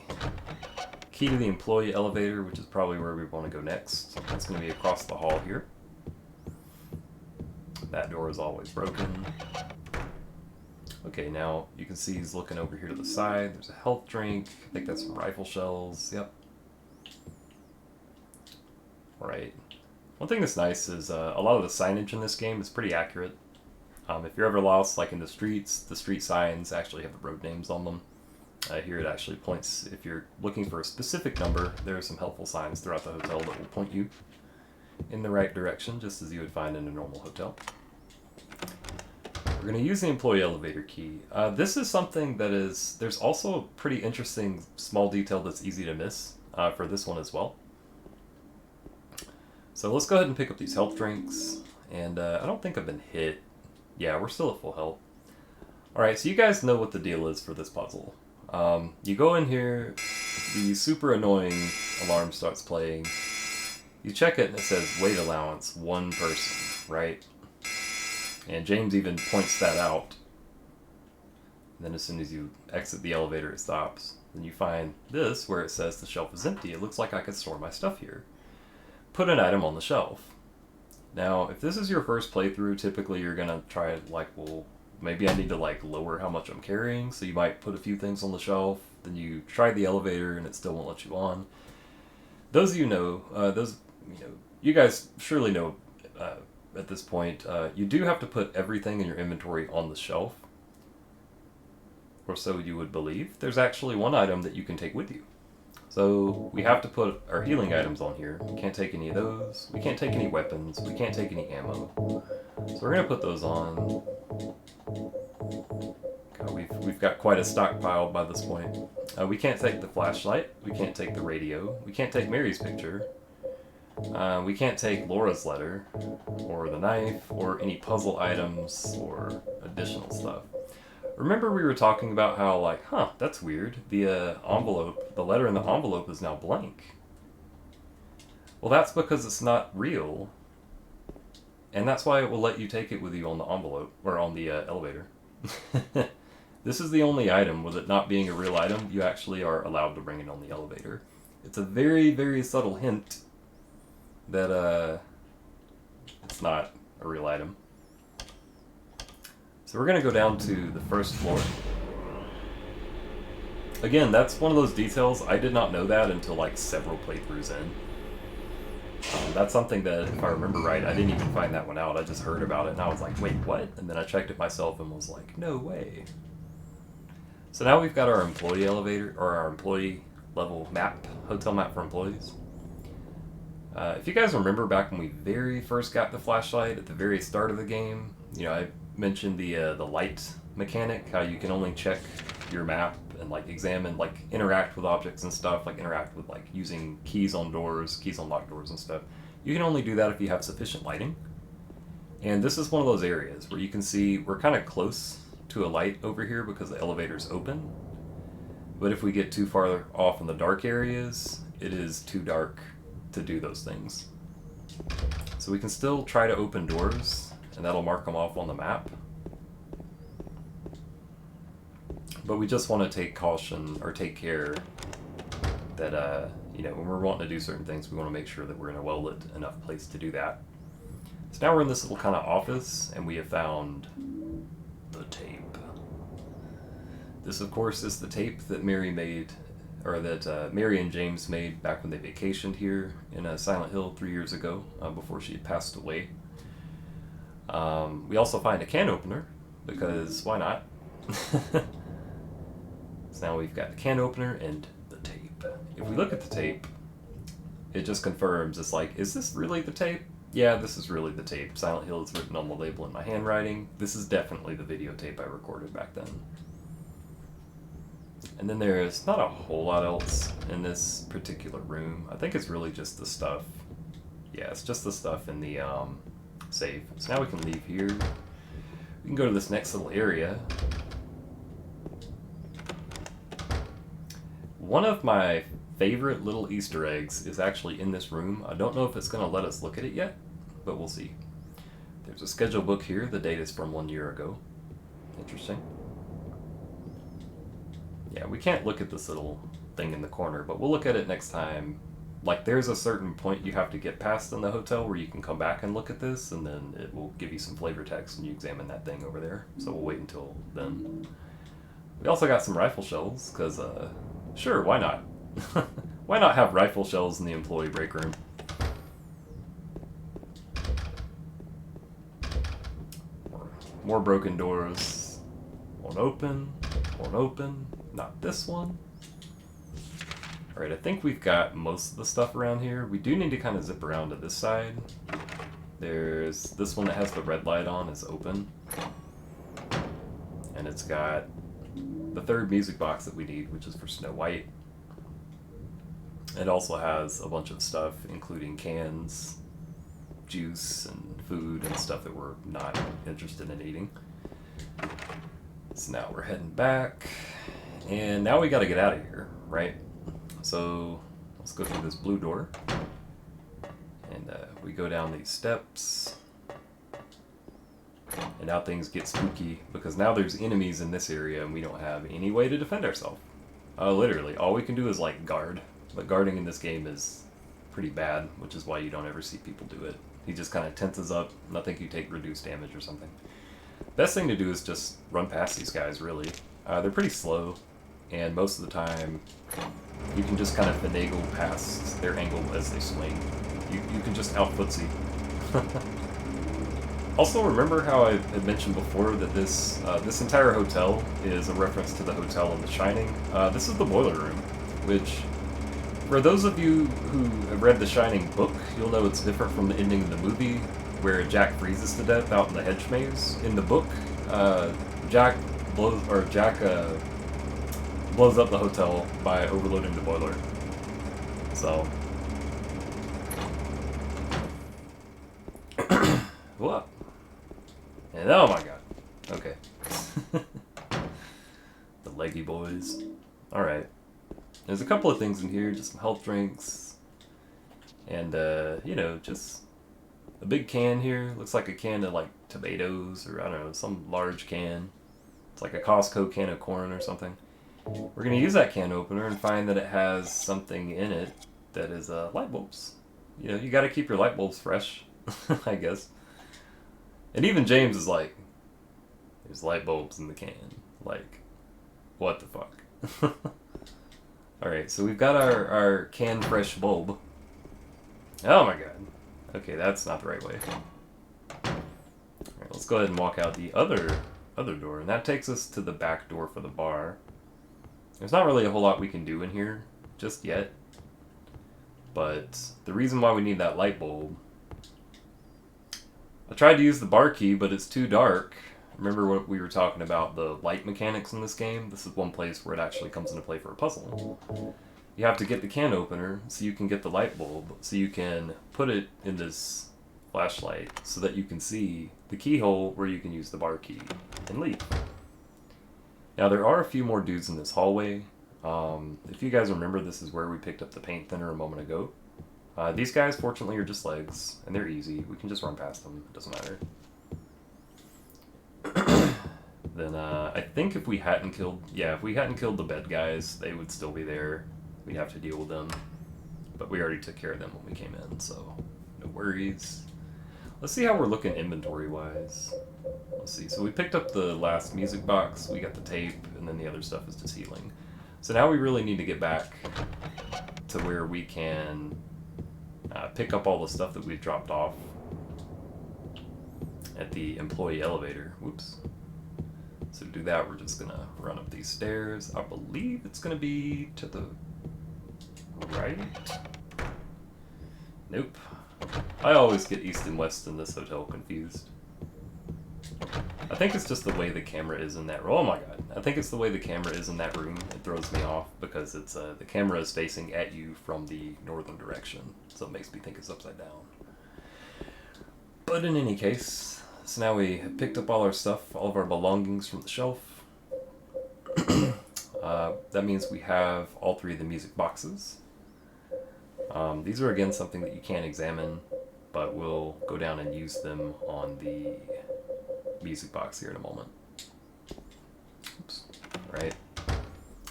key to the employee elevator, which is probably where we want to go next. That's going to be across the hall here. That door is always broken. Okay, now you can see he's looking over here to the side. There's a health drink. I think that's some rifle shells. Yep. Alright. One thing that's nice is a lot of the signage in this game is pretty accurate. If you're ever lost, like in the street signs actually have the road names on them. Here it actually points, if you're looking for a specific number, there are some helpful signs throughout the hotel that will point you in the right direction, just as you would find in a normal hotel. We're going to use the employee elevator key. This is something that is, there's also a pretty interesting small detail that's easy to miss for this one as well. So let's go ahead and pick up these health drinks, and I don't think I've been hit. Yeah, we're still at full health. Alright, so you guys know what the deal is for this puzzle. You go in here, the super annoying alarm starts playing. You check it and it says weight allowance, 1 person, right? And James even points that out. And then as soon as you exit the elevator, it stops. Then you find this where it says the shelf is empty. It looks like I could store my stuff here. Put an item on the shelf. Now, if this is your first playthrough, typically you're gonna try like, well, maybe I need to like lower how much I'm carrying, so you might put a few things on the shelf. Then you try the elevator and it still won't let you on. Those of you know, you guys surely know at this point, you do have to put everything in your inventory on the shelf, or so you would believe. There's actually one item that you can take with you. So we have to put our healing items on here. We can't take any of those. We can't take any weapons. We can't take any ammo. So we're gonna put those on. God, we've got quite a stockpile by this point. We can't take the flashlight. We can't take the radio. We can't take Mary's picture. We can't take Laura's letter, or the knife, or any puzzle items, or additional stuff. Remember we were talking about how, like, that's weird. The envelope, the letter in the envelope is now blank. Well, that's because it's not real. And that's why it will let you take it with you on the envelope, or on the elevator. This is the only item, with it not being a real item, you actually are allowed to bring it on the elevator. It's a very, very subtle hint that it's not a real item. So we're going to go down to the first floor. Again, that's one of those details. I did not know that until like several playthroughs in. That's something that, if I remember right, I didn't even find that one out. I just heard about it and I was like, wait, what? And then I checked it myself and was like, no way. So now we've got our employee elevator, or our employee level map, hotel map for employees. If you guys remember back when we very first got the flashlight at the very start of the game, I mentioned the light mechanic, how you can only check your map and like examine, like interact with objects and stuff, like interact with like using keys on doors, keys on locked doors and stuff. You can only do that if you have sufficient lighting. And this is one of those areas where you can see we're kind of close to a light over here because the elevator's open. But if we get too far off in the dark areas, it is too dark to do those things. So we can still try to open doors, and that'll mark them off on the map. But we just want to take caution, or take care that, when we're wanting to do certain things, we want to make sure that we're in a well-lit enough place to do that. So now we're in this little kind of office, and we have found the tape. This, of course, is the tape that Mary made, or that Mary and James made back when they vacationed here in Silent Hill 3 years ago, before she had passed away. We also find a can opener, because why not? So now we've got the can opener and the tape. If we look at the tape, it just confirms, it's like, is this really the tape? Yeah, this is really the tape. Silent Hill is written on the label in my handwriting. This is definitely the videotape I recorded back then. And then there's not a whole lot else in this particular room. I think it's really just the stuff. Yeah, it's just the stuff in the safe. So now we can leave here. We can go to this next little area. One of my favorite little Easter eggs is actually in this room. I don't know if it's going to let us look at it yet, but we'll see. There's a schedule book here. The date is from 1 year ago. Interesting. Yeah, we can't look at this little thing in the corner, but we'll look at it next time like there's a certain point you have to get past in the hotel where you can come back and look at this, and then it will give you some flavor text when you examine that thing over there. So we'll wait until then. We also got some rifle shells, because, sure, why not? Why not have rifle shells in the employee break room? More broken doors. Won't open. Won't open. Not this one. Alright, I think we've got most of the stuff around here. We do need to kind of zip around to this side. There's this one that has the red light on is open. And it's got the third music box that we need, which is for Snow White. It also has a bunch of stuff, including cans, juice, and food, and stuff that we're not interested in eating. So now we're heading back. And now we gotta get out of here, right? So let's go through this blue door. And we go down these steps. And now things get spooky, because now there's enemies in this area and we don't have any way to defend ourselves. Literally, all we can do is like guard. But guarding in this game is pretty bad, which is why you don't ever see people do it. He just kind of tenses up, and I think you take reduced damage or something. Best thing to do is just run past these guys, really. They're pretty slow, and most of the time you can just kind of finagle past their angle as they swing. You can just out-footsie. Also, remember how I had mentioned before that this entire hotel is a reference to the hotel in The Shining? This is the boiler room, which, for those of you who have read the Shining book, you'll know it's different from the ending of the movie, where Jack freezes to death out in the hedge maze. In the book, Jack blows up the hotel by overloading the boiler. So, what? And oh my god. Okay. The leggy boys. Alright. There's a couple of things in here, just some health drinks. And, you know, just a big can here. Looks like a can of, like, tomatoes, or I don't know, some large can. It's like a Costco can of corn or something. We're going to use that can opener and find that it has something in it that is, light bulbs. You know, you got to keep your light bulbs fresh, I guess. And even James is like, there's light bulbs in the can. Like, what the fuck? Alright, so we've got our can fresh bulb. Oh my god. Okay, that's not the right way. Alright, let's go ahead and walk out the other door, and that takes us to the back door for the bar. There's not really a whole lot we can do in here just yet. But the reason why we need that light bulb, I tried to use the bar key, but it's too dark. Remember what we were talking about, the light mechanics in this game? This is one place where it actually comes into play for a puzzle. You have to get the can opener so you can get the light bulb, so you can put it in this flashlight so that you can see the keyhole where you can use the bar key and leave. Now there are a few more dudes in this hallway. If you guys remember, this is where we picked up the paint thinner a moment ago. These guys, fortunately, are just legs, and they're easy. We can just run past them. It doesn't matter. Then, I think if we hadn't killed... Yeah, if we hadn't killed the bed guys, they would still be there. We'd have to deal with them. But we already took care of them when we came in, so no worries. Let's see how we're looking inventory-wise. Let's see. So we picked up the last music box, we got the tape, and then the other stuff is just healing. So now we really need to get back to where we can pick up all the stuff that we've dropped off at the employee elevator. Whoops. So to do that, we're just gonna run up these stairs. I believe it's gonna be to the right? Nope. I always get east and west in this hotel confused. I think it's just the way the camera is in that room. Oh my god. I think it's the way the camera is in that room. It throws me off because it's the camera is facing at you from the northern direction. So it makes me think it's upside down. But in any case, so now we have picked up all our stuff, all of our belongings from the shelf. That means we have all three of the music boxes. These are again something that you can't examine, but we'll go down and use them on the music box here in a moment. Oops. Right.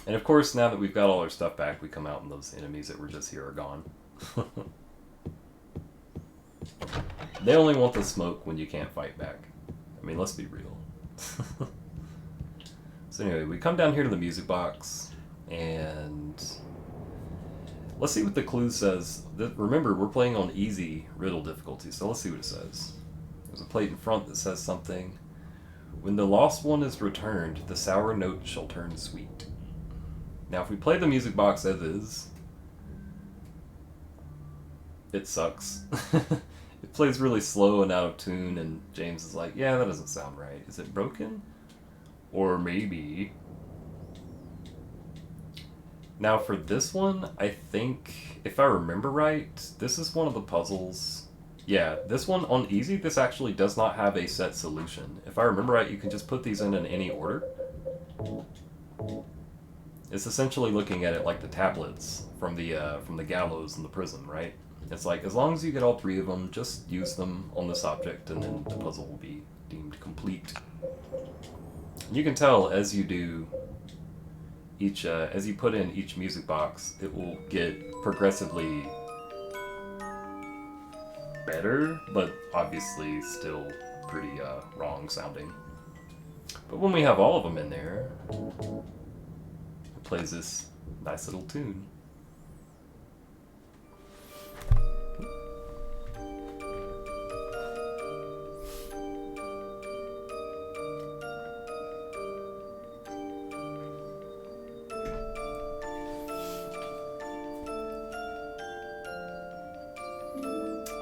And of course, now that we've got all our stuff back, we come out and those enemies that were just here are gone. They only want the smoke when you can't fight back. I mean, let's be real. So anyway, we come down here to the music box, and let's see what the clue says. Remember, we're playing on easy riddle difficulty, so let's see what it says. There's a plate in front that says something. When the lost one is returned, the sour note shall turn sweet. Now, if we play the music box as is, it sucks. It plays really slow and out of tune, and James is like, yeah, that doesn't sound right. Is it broken? Or maybe... Now for this one, I think, if I remember right, this is one of the puzzles. Yeah, this one on easy, this actually does not have a set solution. If I remember right, you can just put these in any order. It's essentially looking at it like the tablets from the gallows in the prison, right? It's like, as long as you get all three of them, just use them on this object, and then the puzzle will be deemed complete. You can tell as you do each, as you put in each music box, it will get progressively better, but obviously still pretty wrong sounding. But when we have all of them in there, it plays this nice little tune.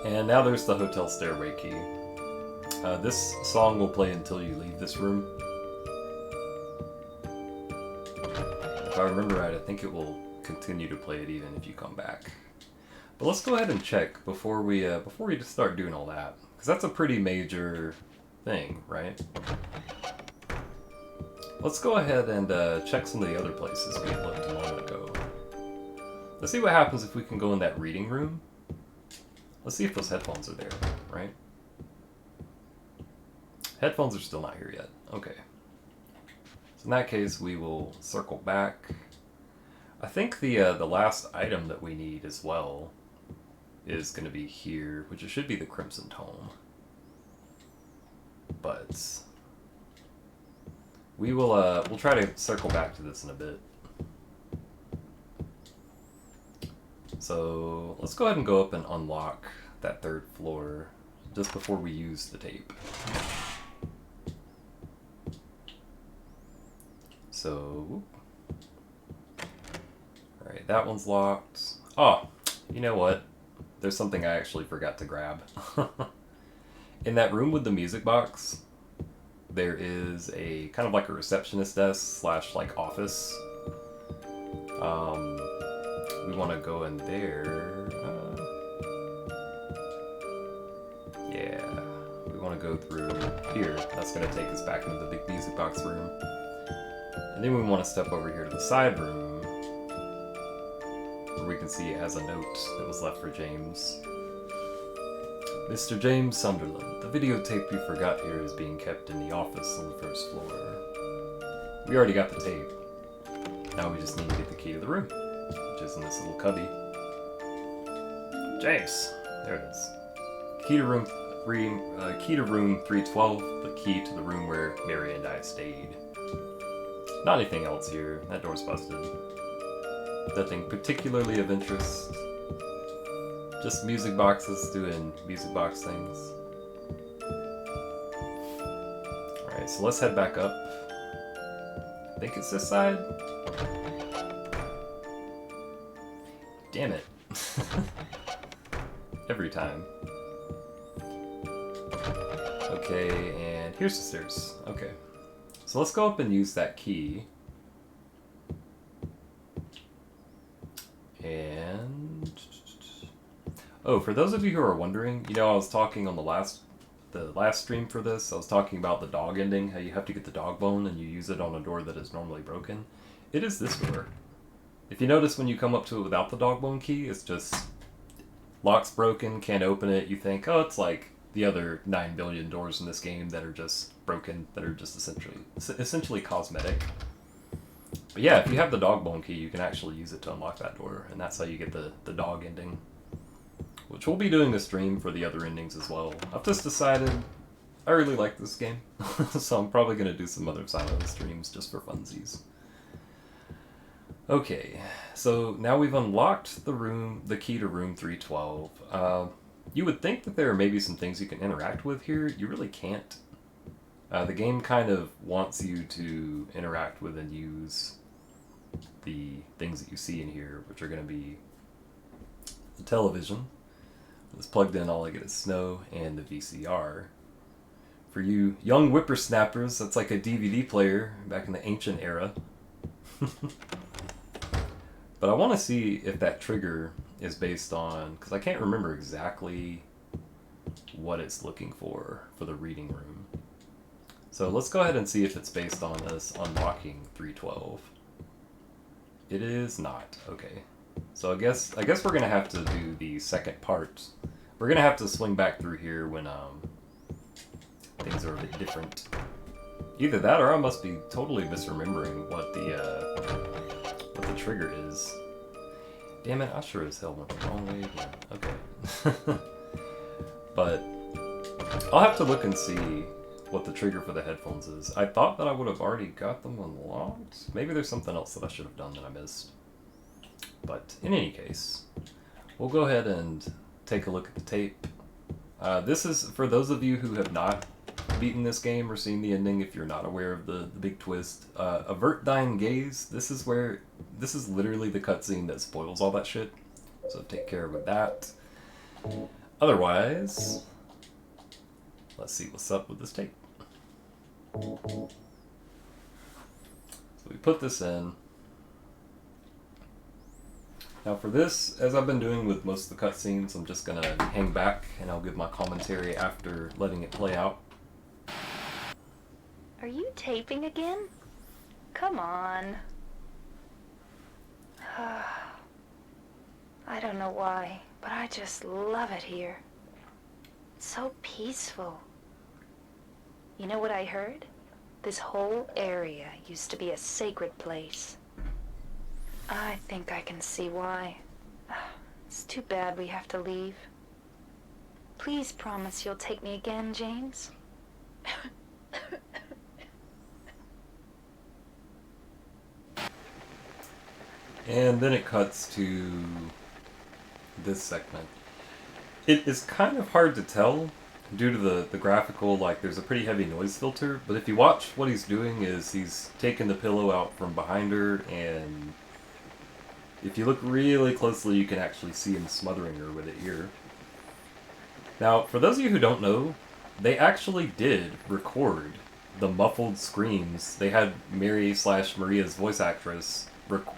And now there's the hotel stairway key. This song will play until you leave this room. If I remember right, I think it will continue to play it even if you come back. But let's go ahead and check before we just start doing all that, because that's a pretty major thing, right? Let's go ahead and check some of the other places we had looked a moment ago. Let's see what happens if we can go in that reading room. Let's see if those headphones are there, right? Headphones are still not here yet. Okay. So in that case, we will circle back. I think the last item that we need as well is going to be here, which it should be the Crimson Tome. But we will we'll try to circle back to this in a bit. So let's go ahead and go up and unlock that third floor just before we use the tape. So, alright, that one's locked. Oh, you know what? There's something I actually forgot to grab. In that room with the music box, there is a kind of like a receptionist desk slash like office. We want to go in there. Yeah, we want to go through here. That's going to take us back into the big music box room. And then we want to step over here to the side room, where we can see it has a note that was left for James. Mr. James Sunderland, the videotape you forgot here is being kept in the office on the first floor. We already got the tape. Now we just need to get the key to the room, which is in this little cubby. James! There it is. Key to room 312, the key to the room where Mary and I stayed. Not anything else here. That door's busted. Nothing particularly of interest. Just music boxes doing music box things. Alright, so let's head back up. I think it's this side. Damn it. Every time. Okay, and here's the stairs. Okay. So let's go up and use that key. And... oh, for those of you who are wondering, you know, I was talking on the last stream for this, I was talking about the dog ending, how you have to get the dog bone and you use it on a door that is normally broken. It is this door. If you notice when you come up to it without the dog bone key, it's just lock's broken, can't open it, you think, oh, it's like the other 9 billion doors in this game that are just broken, that are just essentially cosmetic. But yeah, if you have the dog bone key, you can actually use it to unlock that door, and that's how you get the dog ending. which we'll be doing a stream for the other endings as well. I've just decided I really like this game, so I'm probably going to do some other Silent Hill streams just for funsies. Okay, so now we've unlocked the key to room 312. You would think that there are maybe some things you can interact with here. You really can't. The game kind of wants you to interact with and use the things that you see in here, which are going to be the television. It's plugged in, all I get is snow, and the VCR. For you young whippersnappers, that's like a DVD player back in the ancient era. But I want to see if that trigger is based on, because I can't remember exactly what it's looking for the reading room. So let's go ahead and see if it's based on us unlocking 312. It is not. Okay. So I guess we're gonna have to do the second part. We're gonna have to swing back through here when things are a bit different. Either that, or I must be totally misremembering what the trigger is. Damn it! I sure as hell went the wrong way again. Okay. But I'll have to look and see what the trigger for the headphones is. I thought that I would have already got them unlocked. Maybe there's something else that I should have done that I missed. But in any case, we'll go ahead and take a look at the tape. This is for those of you who have not beaten this game or seen the ending, if you're not aware of the big twist. Avert thine gaze. This is literally the cutscene that spoils all that shit. So take care with that. Otherwise, let's see what's up with this tape. So we put this in. Now for this, as I've been doing with most of the cutscenes, I'm just gonna hang back and I'll give my commentary after letting it play out. Are you taping again? Come on. I don't know why, but I just love it here. It's so peaceful. You know what I heard? This whole area used to be a sacred place. I think I can see why. It's too bad we have to leave. Please promise you'll take me again, James. And then it cuts to this segment. It is kind of hard to tell due to the graphical, like there's a pretty heavy noise filter, but if you watch what he's doing is he's taking the pillow out from behind her, and if you look really closely you can actually see him smothering her with it here. Now, for those of you who don't know, they actually did record the muffled screams. They had Mary/Maria's voice actress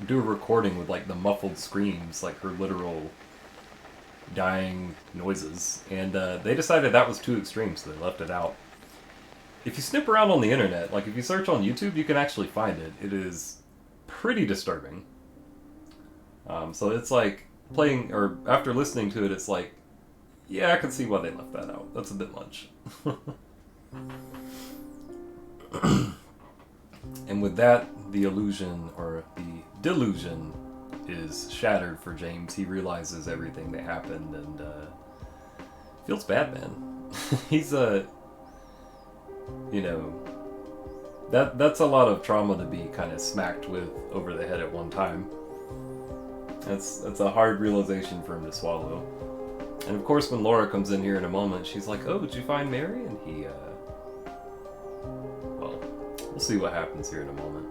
do a recording with like the muffled screams, like her literal dying noises, and they decided that was too extreme, so they left it out. If you snip around on the internet, like if you search on YouTube, you can actually find it. It is pretty disturbing. So it's like playing, or after listening to it, it's like, yeah, I can see why they left that out. That's a bit much. And with that, the illusion, or the delusion, is shattered for James. He realizes everything that happened and feels bad, man. He's that's a lot of trauma to be kind of smacked with over the head at one time. That's a hard realization for him to swallow. And of course, when Laura comes in here in a moment, she's like, "Oh, did you find Mary?" And he, well, we'll see what happens here in a moment.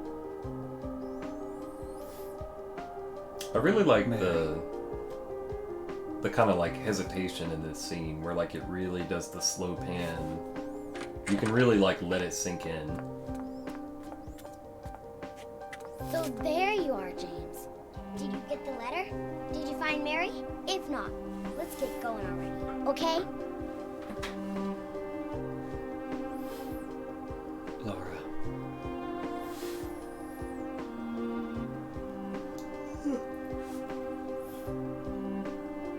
I really like the kind of like hesitation in this scene, where like it really does the slow pan. You can really like let it sink in. So there you are, James. Did you get the letter? Did you find Mary? If not, let's get going already, okay? Laura.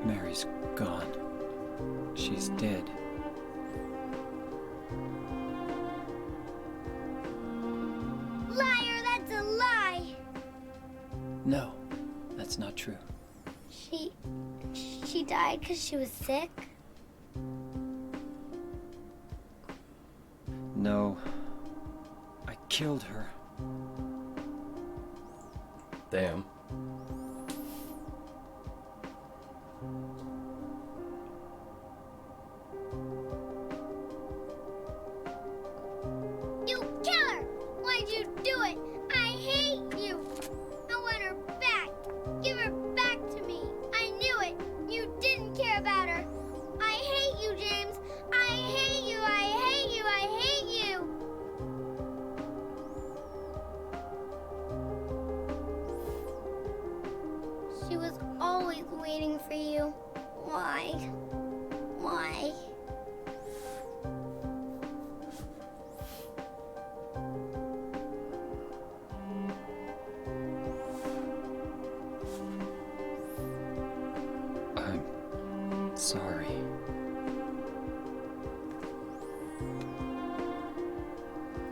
Mary's gone. She's dead. Liar, that's a lie! No, that's not true. She she died because she was sick? No. I killed her. Damn. You killer! Why'd you do it? I hate you! I want her back! Give her back to me! I knew it! You didn't care about her! I hate you, James! I hate you! I hate you! I hate you! She was always waiting for you. Why? Why? I'm sorry.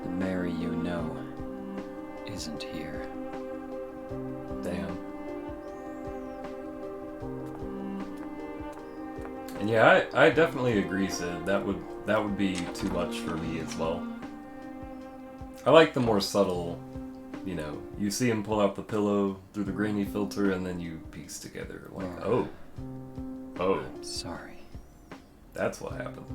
The Mary you know isn't here. Damn. And yeah, I definitely agree, Sid. That would be too much for me as well. I like the more subtle, you know, you see him pull out the pillow through the grainy filter and then you piece together like, oh, I'm sorry. that's what happened.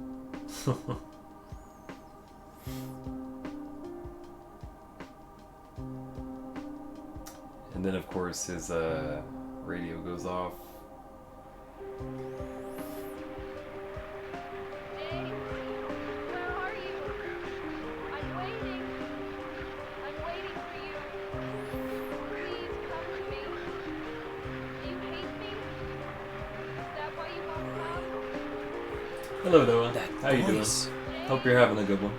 And then of course his radio goes off. James, where are you? I'm waiting. I'm waiting for you. Please come to me. Do you hate me? Is that why you won't come? Hello, Noah. That How you doing? voice. Hope you're having a good one.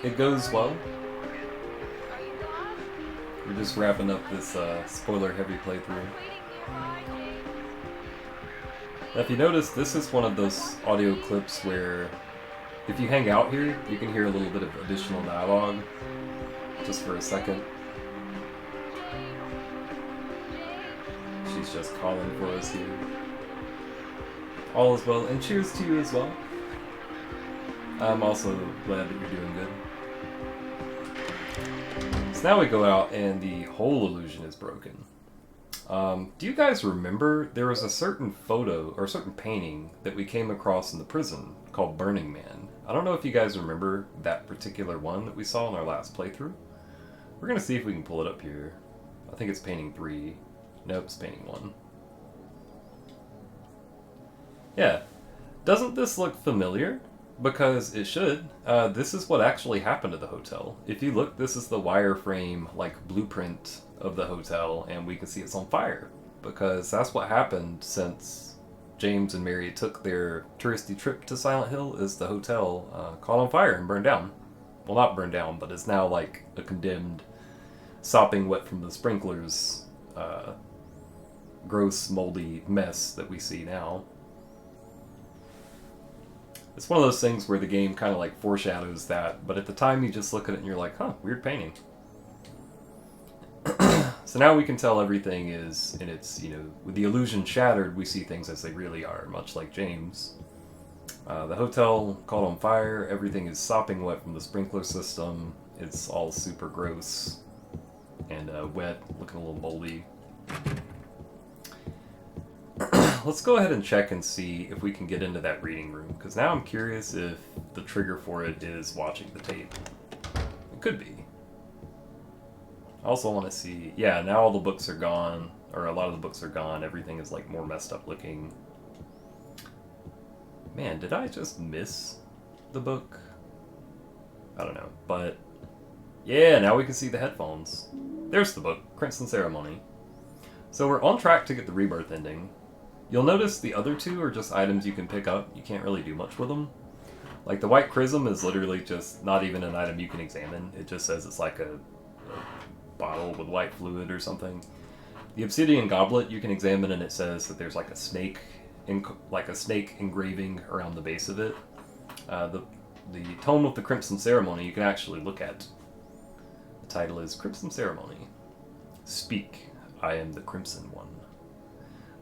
It goes well. Are you gone? We're just wrapping up this spoiler-heavy playthrough. Waiting nearby, James. Now, if you notice, this is one of those audio clips where if you hang out here, you can hear a little bit of additional dialogue just for a second. She's just calling for us here. All is well, and cheers to you as well. I'm also glad that you're doing good. So now we go out and the whole illusion is broken. Do you guys remember there was a certain photo or a certain painting that we came across in the prison called Burning Man? I don't know if you guys remember that particular one that we saw in our last playthrough. We're going to see if we can pull it up here. I think it's painting 3. Nope, it's painting 1. Yeah. Doesn't this look familiar? Because it should. This is what actually happened to the hotel. If you look, this is the wireframe, like, blueprint of the hotel, and we can see it's on fire. Because that's what happened since James and Mary took their touristy trip to Silent Hill, is the hotel caught on fire and burned down. Well, not burned down, but it's now like a condemned, sopping wet from the sprinklers, gross, moldy mess that we see now. It's one of those things where the game kind of like foreshadows that, but at the time you just look at it and you're like, huh, weird painting. So now we can tell everything is in its, you know, with the illusion shattered, we see things as they really are, much like James. The hotel caught on fire, everything is sopping wet from the sprinkler system, it's all super gross and wet, looking a little moldy. Let's go ahead and check and see if we can get into that reading room, because now I'm curious if the trigger for it is watching the tape. It could be. I also want to see, yeah, now all the books are gone, or a lot of the books are gone, everything is like more messed up looking. Man, did I just miss the book? I don't know, but yeah, now we can see the headphones. There's the book, Crimson Ceremony. So we're on track to get the rebirth ending. You'll notice the other two are just items you can pick up. You can't really do much with them. Like the white chrism is literally just not even an item you can examine. It just says it's like a bottle with white fluid or something. The obsidian goblet you can examine, and it says that there's like a snake, engraving around the base of it. The tome of the Crimson Ceremony you can actually look at. The title is Crimson Ceremony. Speak, I am the Crimson One.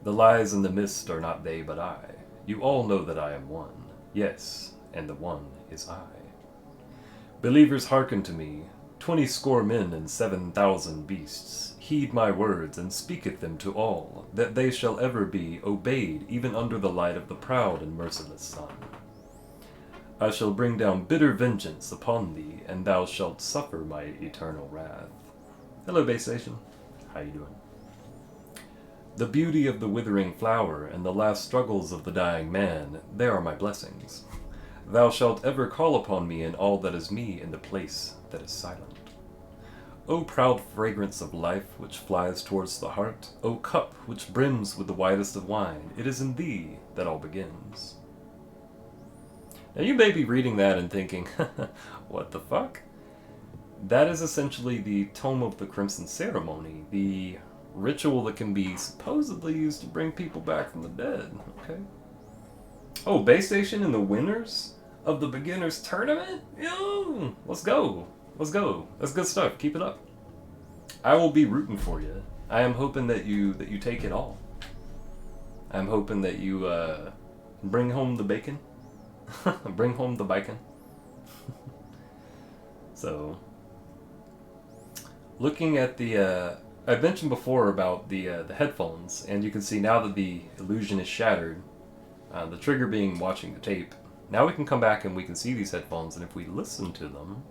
The lies in the mist are not they but I. You all know that I am one. Yes, and the one is I. Believers hearken to me, 20 men and 7,000 beasts. Heed my words, and speaketh them to all, that they shall ever be obeyed even under the light of the proud and merciless sun. I shall bring down bitter vengeance upon thee, and thou shalt suffer my eternal wrath. Hello, base station. How you doing? The beauty of the withering flower and the last struggles of the dying man, they are my blessings. Thou shalt ever call upon me in all that is me in the place that is silent. O proud fragrance of life which flies towards the heart, O cup which brims with the widest of wine, it is in thee that all begins. Now you may be reading that and thinking, what the fuck? That is essentially the Tome of the Crimson Ceremony, the ritual that can be supposedly used to bring people back from the dead. Okay. Oh, base station in the winners of the beginners tournament? Yo, let's go. Let's go. That's good stuff. Keep it up. I will be rooting for you. I am hoping that you take it all. I'm hoping that you bring home the bacon. Bring home the bacon. So, looking at the I mentioned before about the headphones, and you can see now that the illusion is shattered, the trigger being watching the tape. Now we can come back and we can see these headphones, and if we listen to them,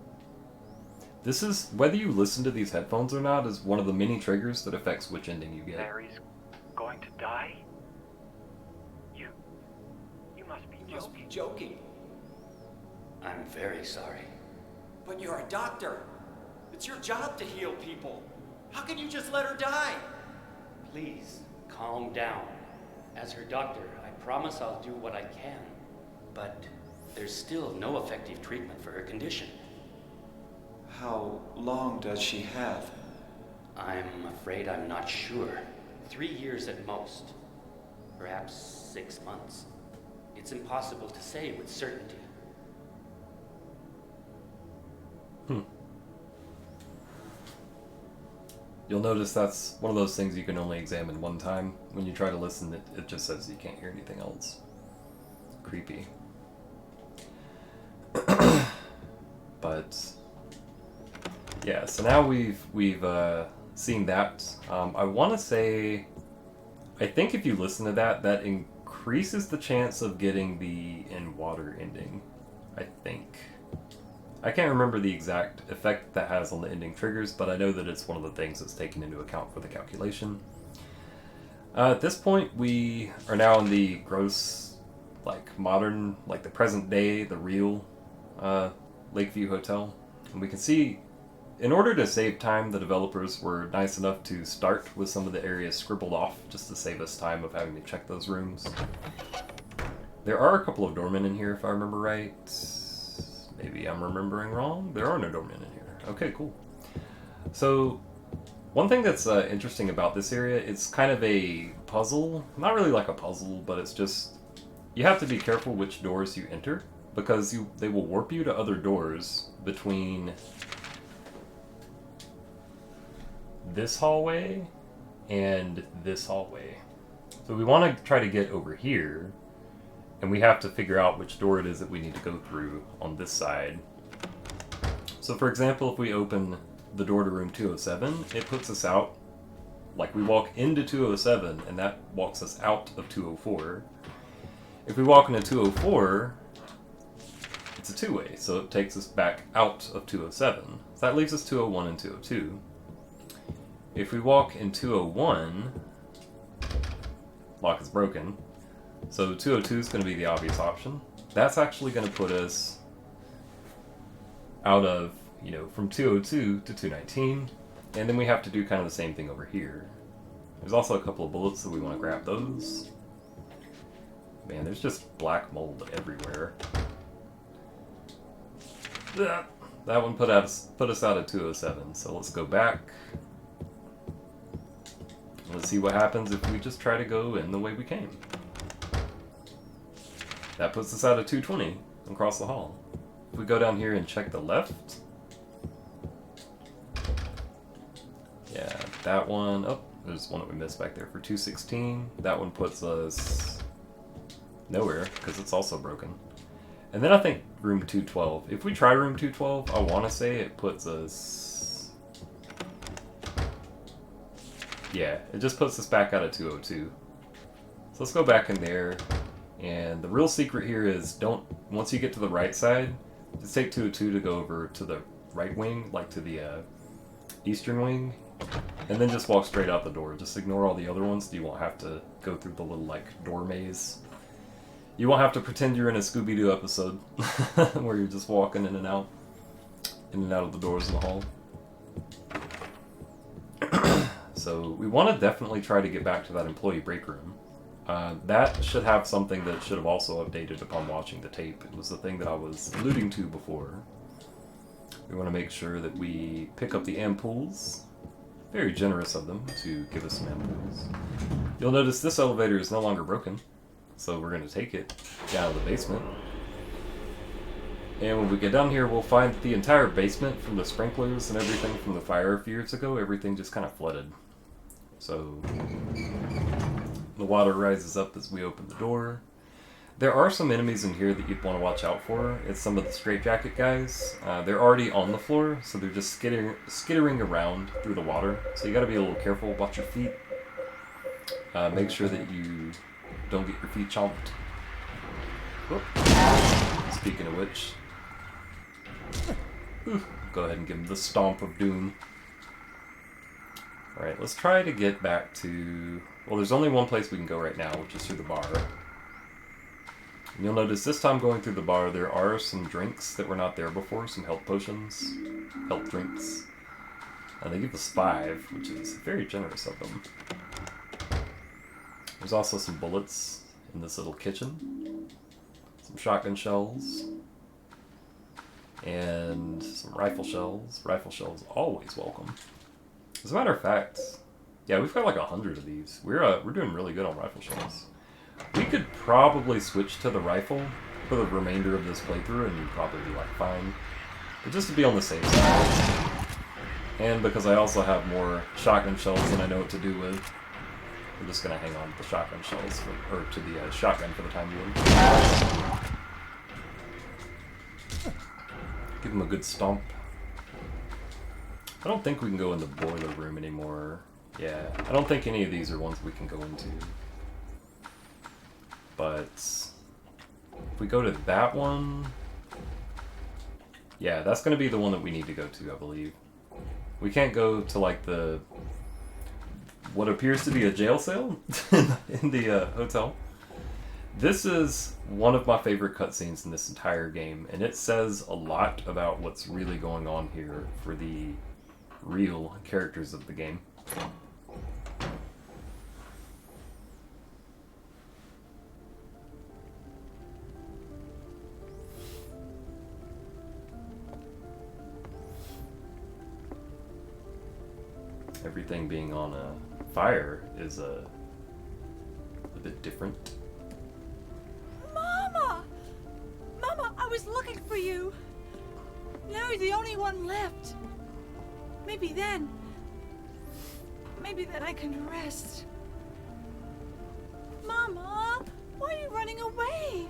this is, whether you listen to these headphones or not, is one of the many triggers that affects which ending you get. Mary's going to die? You must be You must be joking. joking. I'm very sorry. But you're a doctor. It's your job to heal people. How can you just let her die? Please, calm down. As her doctor, I promise I'll do what I can. But there's still no effective treatment for her condition. How long does she have? I'm afraid I'm not sure. 3 years at most. Perhaps 6 months. It's impossible to say with certainty. You'll notice that's one of those things you can only examine one time. When you try to listen, it just says you can't hear anything else. Creepy. But yeah, so now we've seen that. I want to say, I think if you listen to that, that increases the chance of getting the in water ending. I think. I can't remember the exact effect that has on the ending triggers, but I know that it's one of the things that's taken into account for the calculation. At this point, we are now in the gross, like, modern, like the present day, the real Lakeview Hotel. And we can see, in order to save time, the developers were nice enough to start with some of the areas scribbled off, just to save us time of having to check those rooms. There are a couple of doormen in here, if I remember right. Maybe I'm remembering wrong. There are no doormen in here. Okay, cool. So, one thing that's interesting about this area, it's kind of a puzzle. Not really like a puzzle, but it's just, you have to be careful which doors you enter, because they will warp you to other doors between this hallway and this hallway. So we want to try to get over here, and we have to figure out which door it is that we need to go through on this side. So for example, if we open the door to room 207, it puts us out, like we walk into 207, and that walks us out of 204. If we walk into 204, it's a two-way, so it takes us back out of 207. So that leaves us 201 and 202. If we walk in 201, lock is broken. So 202 is going to be the obvious option. That's actually going to put us out of, from 202 to 219. And then we have to do kind of the same thing over here. There's also a couple of bullets, so we want to grab those. Man, there's just black mold everywhere. That one put us out of 207, so let's go back. Let's see what happens if we just try to go in the way we came. That puts us out of 220 across the hall. If we go down here and check the left. Yeah, that one. Oh, There's one that we missed back there for 216. That one puts us nowhere because it's also broken. And then I think room 212. If we try room 212, I want to say it puts us... Yeah, it just puts us back out at 202. So let's go back in there. And the real secret here is once you get to the right side, just take 202 to go over to the right wing, like to the eastern wing, and then just walk straight out the door. Just ignore all the other ones so you won't have to go through the little like door maze. You won't have to pretend you're in a Scooby-Doo episode where you're just walking in and out of the doors in the hall. So we want to definitely try to get back to that employee break room. That should have something that should have also updated upon watching the tape. It was the thing that I was alluding to before. We want to make sure that we pick up the ampoules. Very generous of them to give us some ampoules. You'll notice this elevator is no longer broken, so we're going to take it down to the basement. And when we get down here, we'll find the entire basement, from the sprinklers and everything from the fire a few years ago, everything just kind of flooded. So the water rises up as we open the door. There are some enemies in here that you'd want to watch out for. It's some of the straitjacket guys. They're already on the floor, so they're just skittering around through the water. So you got to be a little careful. Watch your feet. Make sure that you don't get your feet chomped. Whoop. Speaking of which, go ahead and give him the stomp of doom. Alright, let's try to get back to... Well, there's only one place we can go right now, which is through the bar. And you'll notice this time going through the bar, there are some drinks that were not there before, some health potions, health drinks. And they give us 5, which is very generous of them. There's also some bullets in this little kitchen, some shotgun shells, and some rifle shells. Rifle shells always welcome. As a matter of fact, yeah, we've got like 100 of these. We're doing really good on rifle shells. We could probably switch to the rifle for the remainder of this playthrough and you'd probably be like fine. But just to be on the safe side, and because I also have more shotgun shells than I know what to do with, we're just gonna hang on to the shotgun shells or to the shotgun for the time being. Give him a good stomp. I don't think we can go in the boiler room anymore. Yeah, I don't think any of these are ones we can go into. But if we go to that one, yeah, that's going to be the one that we need to go to, I believe. We can't go to like what appears to be a jail cell in the hotel. This is one of my favorite cutscenes in this entire game, and it says a lot about what's really going on here for the real characters of the game. Everything being on a fire is a bit different. Mama! Mama, I was looking for you. Now you're the only one left. Maybe then I can rest. Mama, why are you running away?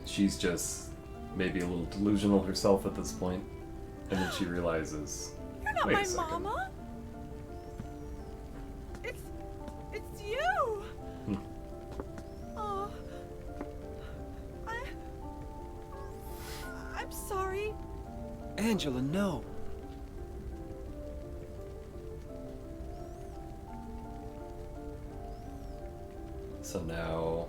She's just maybe a little delusional herself at this point, and then she realizes, You're not wait my a second. mama. It's you. Oh, I'm sorry. Angela, no. So now,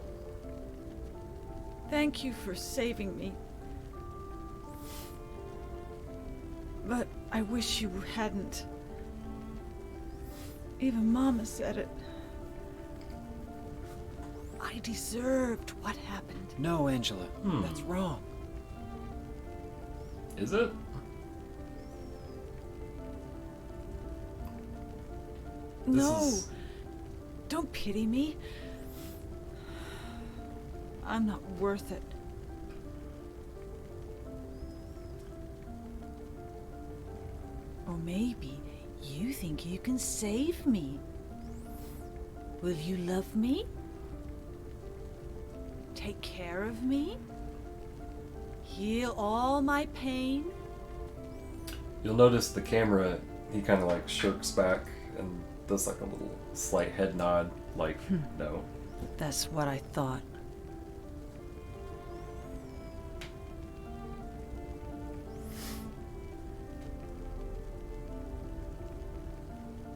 Thank you for saving me. But I wish you hadn't. Even Mama said it. I deserved what happened. No, Angela. That's wrong. is it? No. Don't pity me. I'm not worth it. Or maybe you think you can save me. Will you love me? Take care of me? Heal all my pain? You'll notice the camera, he kind of like shirks back and does like a little slight head nod, like, no. That's what I thought.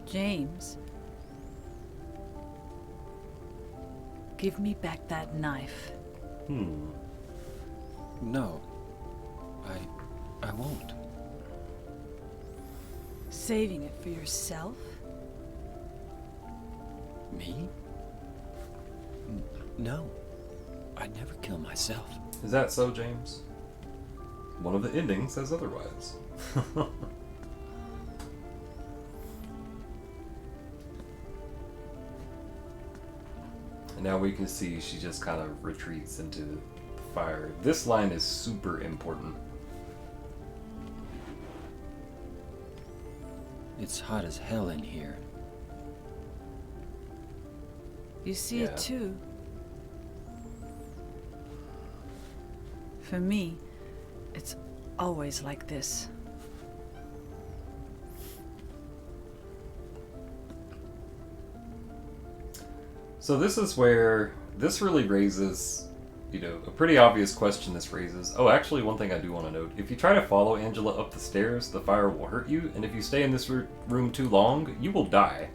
James, give me back that knife. No. I won't. Saving it for yourself? Me? No. I'd never kill myself. Is that so, James? One of the endings says otherwise. And now we can see she just kind of retreats into the fire. This line is super important. It's hot as hell in here. You see Yeah. it too. For me, it's always like this. So this is where this really raises, you know, a pretty obvious question this raises. Oh, actually, one thing I do want to note. If you try to follow Angela up the stairs, the fire will hurt you, and if you stay in this room too long, you will die.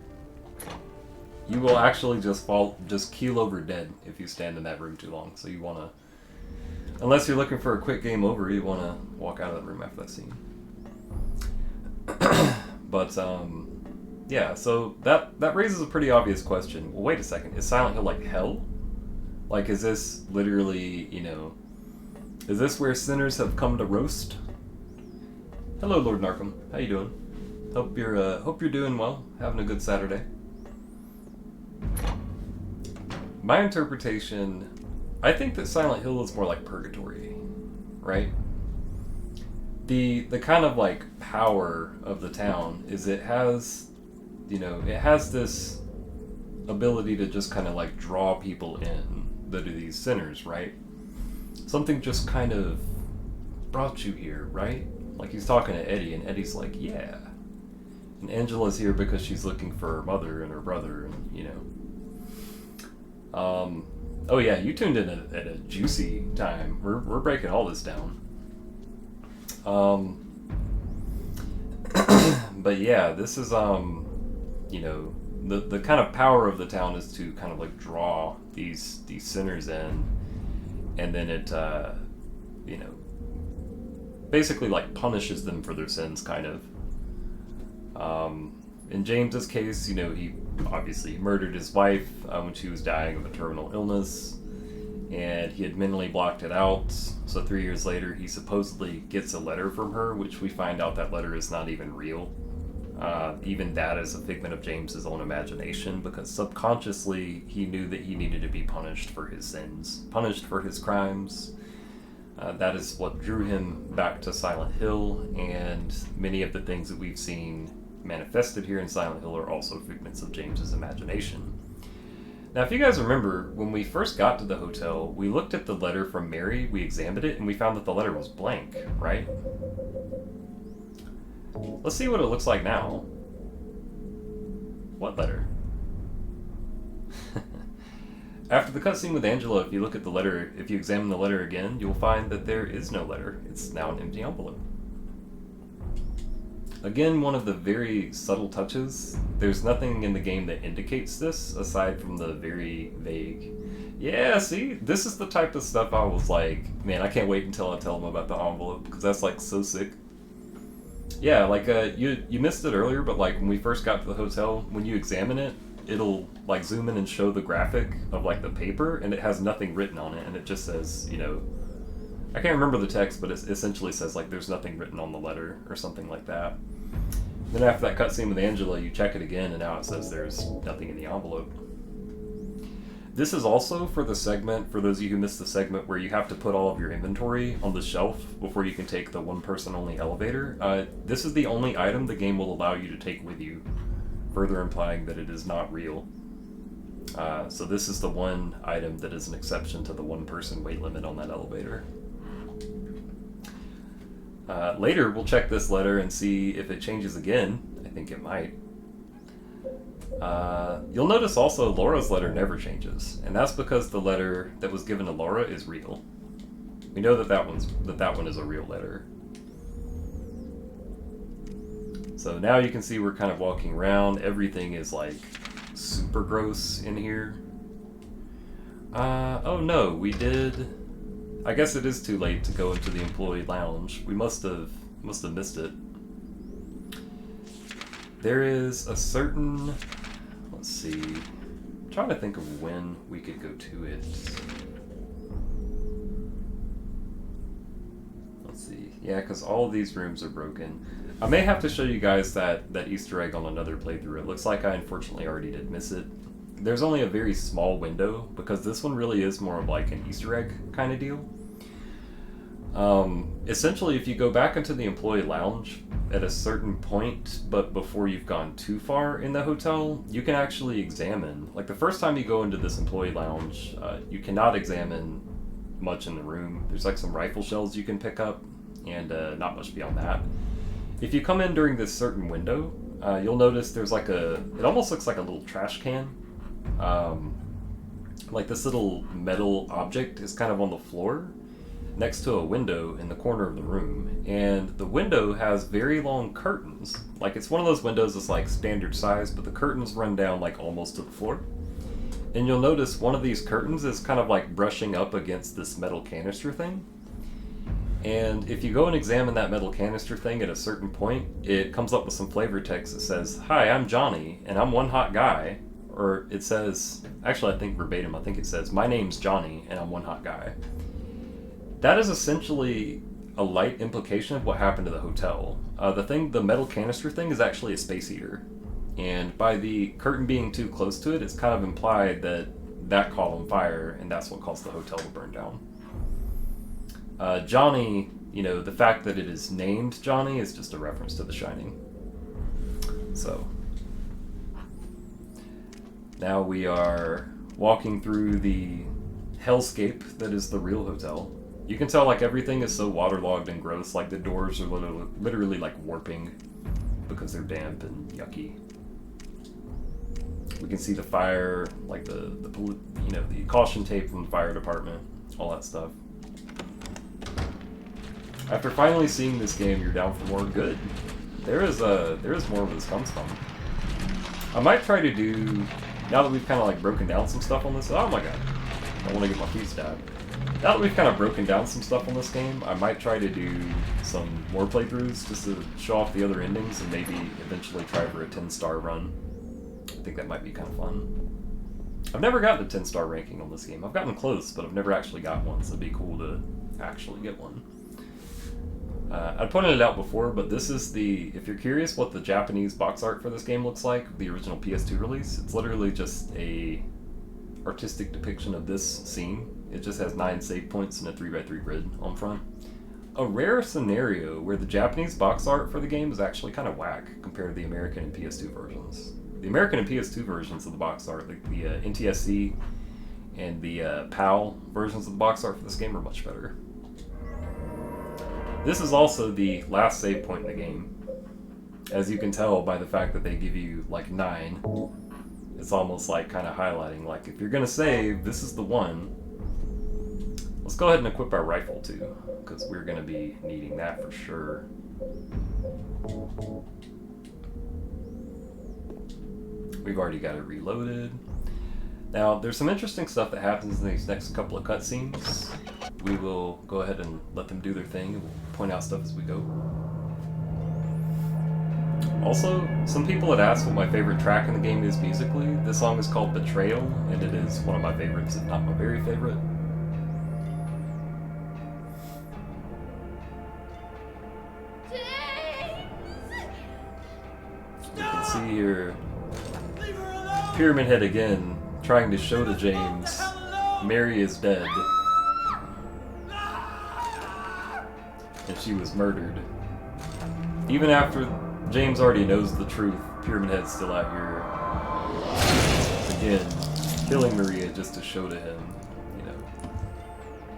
You will actually just keel over dead if you stand in that room too long. So you want to, unless you're looking for a quick game over, you want to walk out of that room after that scene. But, yeah, so that raises a pretty obvious question. Well, wait a second. Is Silent Hill like hell? Like, is this literally, you know, is this where sinners have come to roast? Hello, Lord Narcom. How you doing? Hope you're doing well. Having a good Saturday. My interpretation, I think that Silent Hill is more like purgatory, right? The kind of like power of the town is it has, you know, it has this ability to just kind of like draw people in that are these sinners, right? Something just kind of brought you here, right? Like he's talking to Eddie, and Eddie's like, yeah. And Angela's here because she's looking for her mother and her brother, and you know. Oh yeah, you tuned in at a juicy time. We're breaking all this down. But yeah, this is you know, the kind of power of the town is to kind of like draw these sinners in, and then it you know, basically like punishes them for their sins, kind of. In James's case, you know, he obviously murdered his wife when she was dying of a terminal illness, and he had mentally blocked it out. So 3 years later, he supposedly gets a letter from her, which we find out that letter is not even real. Even that is a figment of James's own imagination, because subconsciously he knew that he needed to be punished for his sins, punished for his crimes. That is what drew him back to Silent Hill, and many of the things that we've seen manifested here in Silent Hill are also figments of James's imagination. Now, if you guys remember, when we first got to the hotel, we looked at the letter from Mary, we examined it, and we found that the letter was blank, right? Let's see what it looks like now. What letter? After the cutscene with Angela, if you look at the letter, if you examine the letter again, you'll find that there is no letter. It's now an empty envelope. Again, one of the very subtle touches. There's nothing in the game that indicates this, aside from the very vague... Yeah, see? This is the type of stuff I was like, man, I can't wait until I tell them about the envelope, because that's, like, so sick. Yeah, like, you missed it earlier, but, like, when we first got to the hotel, when you examine it, it'll, like, zoom in and show the graphic of, like, the paper, and it has nothing written on it, and it just says, you know... I can't remember the text, but it essentially says, like, there's nothing written on the letter, or something like that. Then after that cutscene with Angela, you check it again, and now it says there's nothing in the envelope. This is also for the segment, for those of you who missed the segment, where you have to put all of your inventory on the shelf before you can take the one-person-only elevator. This is the only item the game will allow you to take with you, further implying that it is not real. So this is the one item that is an exception to the one-person weight limit on that elevator. Later, we'll check this letter and see if it changes again. I think it might. You'll notice also Laura's letter never changes, and that's because the letter that was given to Laura is real. We know that that one is a real letter. So now you can see we're kind of walking around. Everything is like super gross in here. Oh no, we did. I guess it is too late to go into the employee lounge. We must have missed it. There is a certain. Let's see. I'm trying to think of when we could go to it. Let's see. Yeah, because all of these rooms are broken. I may have to show you guys that Easter egg on another playthrough. It looks like I unfortunately already did miss it. There's only a very small window, because this one really is more of like an Easter egg kind of deal. Essentially, if you go back into the employee lounge at a certain point, but before you've gone too far in the hotel, you can actually examine. Like the first time you go into this employee lounge, you cannot examine much in the room. There's like some rifle shells you can pick up, and not much beyond that. If you come in during this certain window, you'll notice there's like it almost looks like a little trash can. Like this little metal object is kind of on the floor next to a window in the corner of the room, and the window has very long curtains. Like it's one of those windows that's like standard size, but the curtains run down like almost to the floor. And you'll notice one of these curtains is kind of like brushing up against this metal canister thing. And if you go and examine that metal canister thing at a certain point, it comes up with some flavor text that says, "Hi, I'm Johnny, and I'm one hot guy." Or it says, actually I think verbatim, I think it says, "My name's Johnny, and I'm one hot guy." That is essentially a light implication of what happened to the hotel. The metal canister thing is actually a space heater. And by the curtain being too close to it, it's kind of implied that that caught on fire, and that's what caused the hotel to burn down. Johnny, the fact that it is named Johnny is just a reference to The Shining. So, now we are walking through the hellscape that is the real hotel. You can tell like everything is so waterlogged and gross, like the doors are literally like warping because they're damp and yucky. We can see the fire, like the caution tape from the fire department, all that stuff. After finally seeing this game, you're down for more. Good. There is more where this comes from. I might try to do, now that we've kind of like broken down some stuff on this. Oh my god, I want to get my feet stabbed. Now that we've kind of broken down some stuff on this game, I might try to do some more playthroughs just to show off the other endings and maybe eventually try for a 10-star run. I think that might be kind of fun. I've never gotten a 10-star ranking on this game. I've gotten close, but I've never actually got one, so it'd be cool to actually get one. I pointed it out before, but this is if you're curious what the Japanese box art for this game looks like, the original PS2 release, it's literally just a artistic depiction of this scene. It just has 9 save points and a 3x3 grid on front. A rare scenario where the Japanese box art for the game is actually kind of whack compared to the American and PS2 versions. The American and PS2 versions of the box art, like the NTSC and the PAL versions of the box art for this game, are much better. This is also the last save point in the game. As you can tell by the fact that they give you like 9, it's almost like kind of highlighting, like if you're gonna save, this is the one. Let's go ahead and equip our rifle too, because we're gonna be needing that for sure. We've already got it reloaded. Now, there's some interesting stuff that happens in these next couple of cutscenes. We will go ahead and let them do their thing, and we'll point out stuff as we go. Also, some people had asked what my favorite track in the game is musically. This song is called Betrayal, and it is one of my favorites, if not my very favorite. You can see here Pyramid Head again, trying to show to James Mary is dead. And she was murdered. Even after James already knows the truth, Pyramid Head's still out here again killing Maria just to show to him, you know,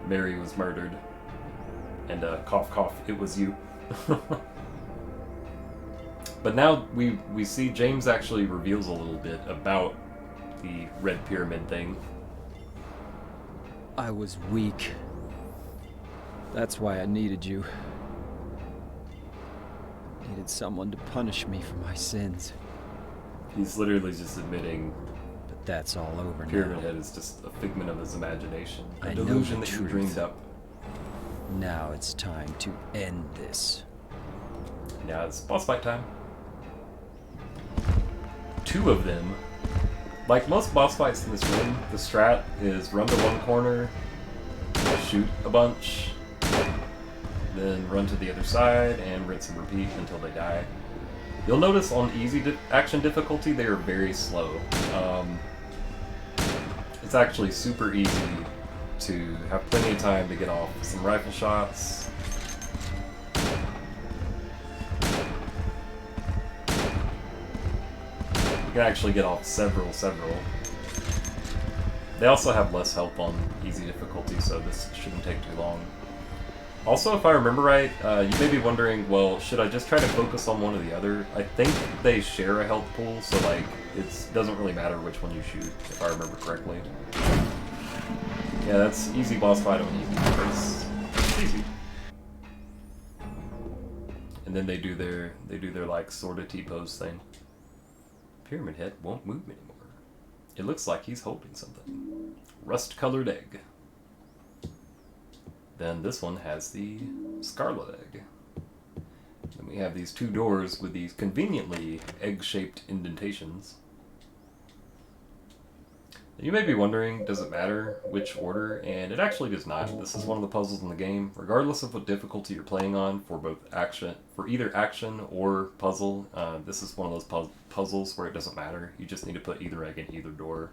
Mary was murdered. And cough, cough, it was you. But now we see James actually reveals a little bit about the Red Pyramid thing. I was weak. That's why I needed you. Needed someone to punish me for my sins. He's literally just admitting But that's all over Pyramid now. Head is just a figment of his imagination. A I know delusion the that he truth. dreamed up. Now it's time to end this. Now it's boss fight time. 2 of them. Like most boss fights in this room, the strat is run to one corner, shoot a bunch, then run to the other side, and rinse and repeat until they die. You'll notice on easy action difficulty, they are very slow. It's actually super easy to have plenty of time to get off some rifle shots. You can actually get off several. They also have less health on easy difficulty, so this shouldn't take too long. Also, if I remember right, you may be wondering, well, should I just try to focus on one or the other? I think they share a health pool, so like, it doesn't really matter which one you shoot, if I remember correctly. Yeah, that's easy boss fight on easy first. It's easy. And then they do their like sorta T-pose thing. Pyramid Head won't move anymore. It looks like he's holding something. Rust-colored egg. Then this one has the scarlet egg. Then we have these 2 doors with these conveniently egg-shaped indentations. You may be wondering, does it matter which order? And it actually does not. This is one of the puzzles in the game. Regardless of what difficulty you're playing on, for either action or puzzle, this is one of those puzzles where it doesn't matter. You just need to put either egg in either door.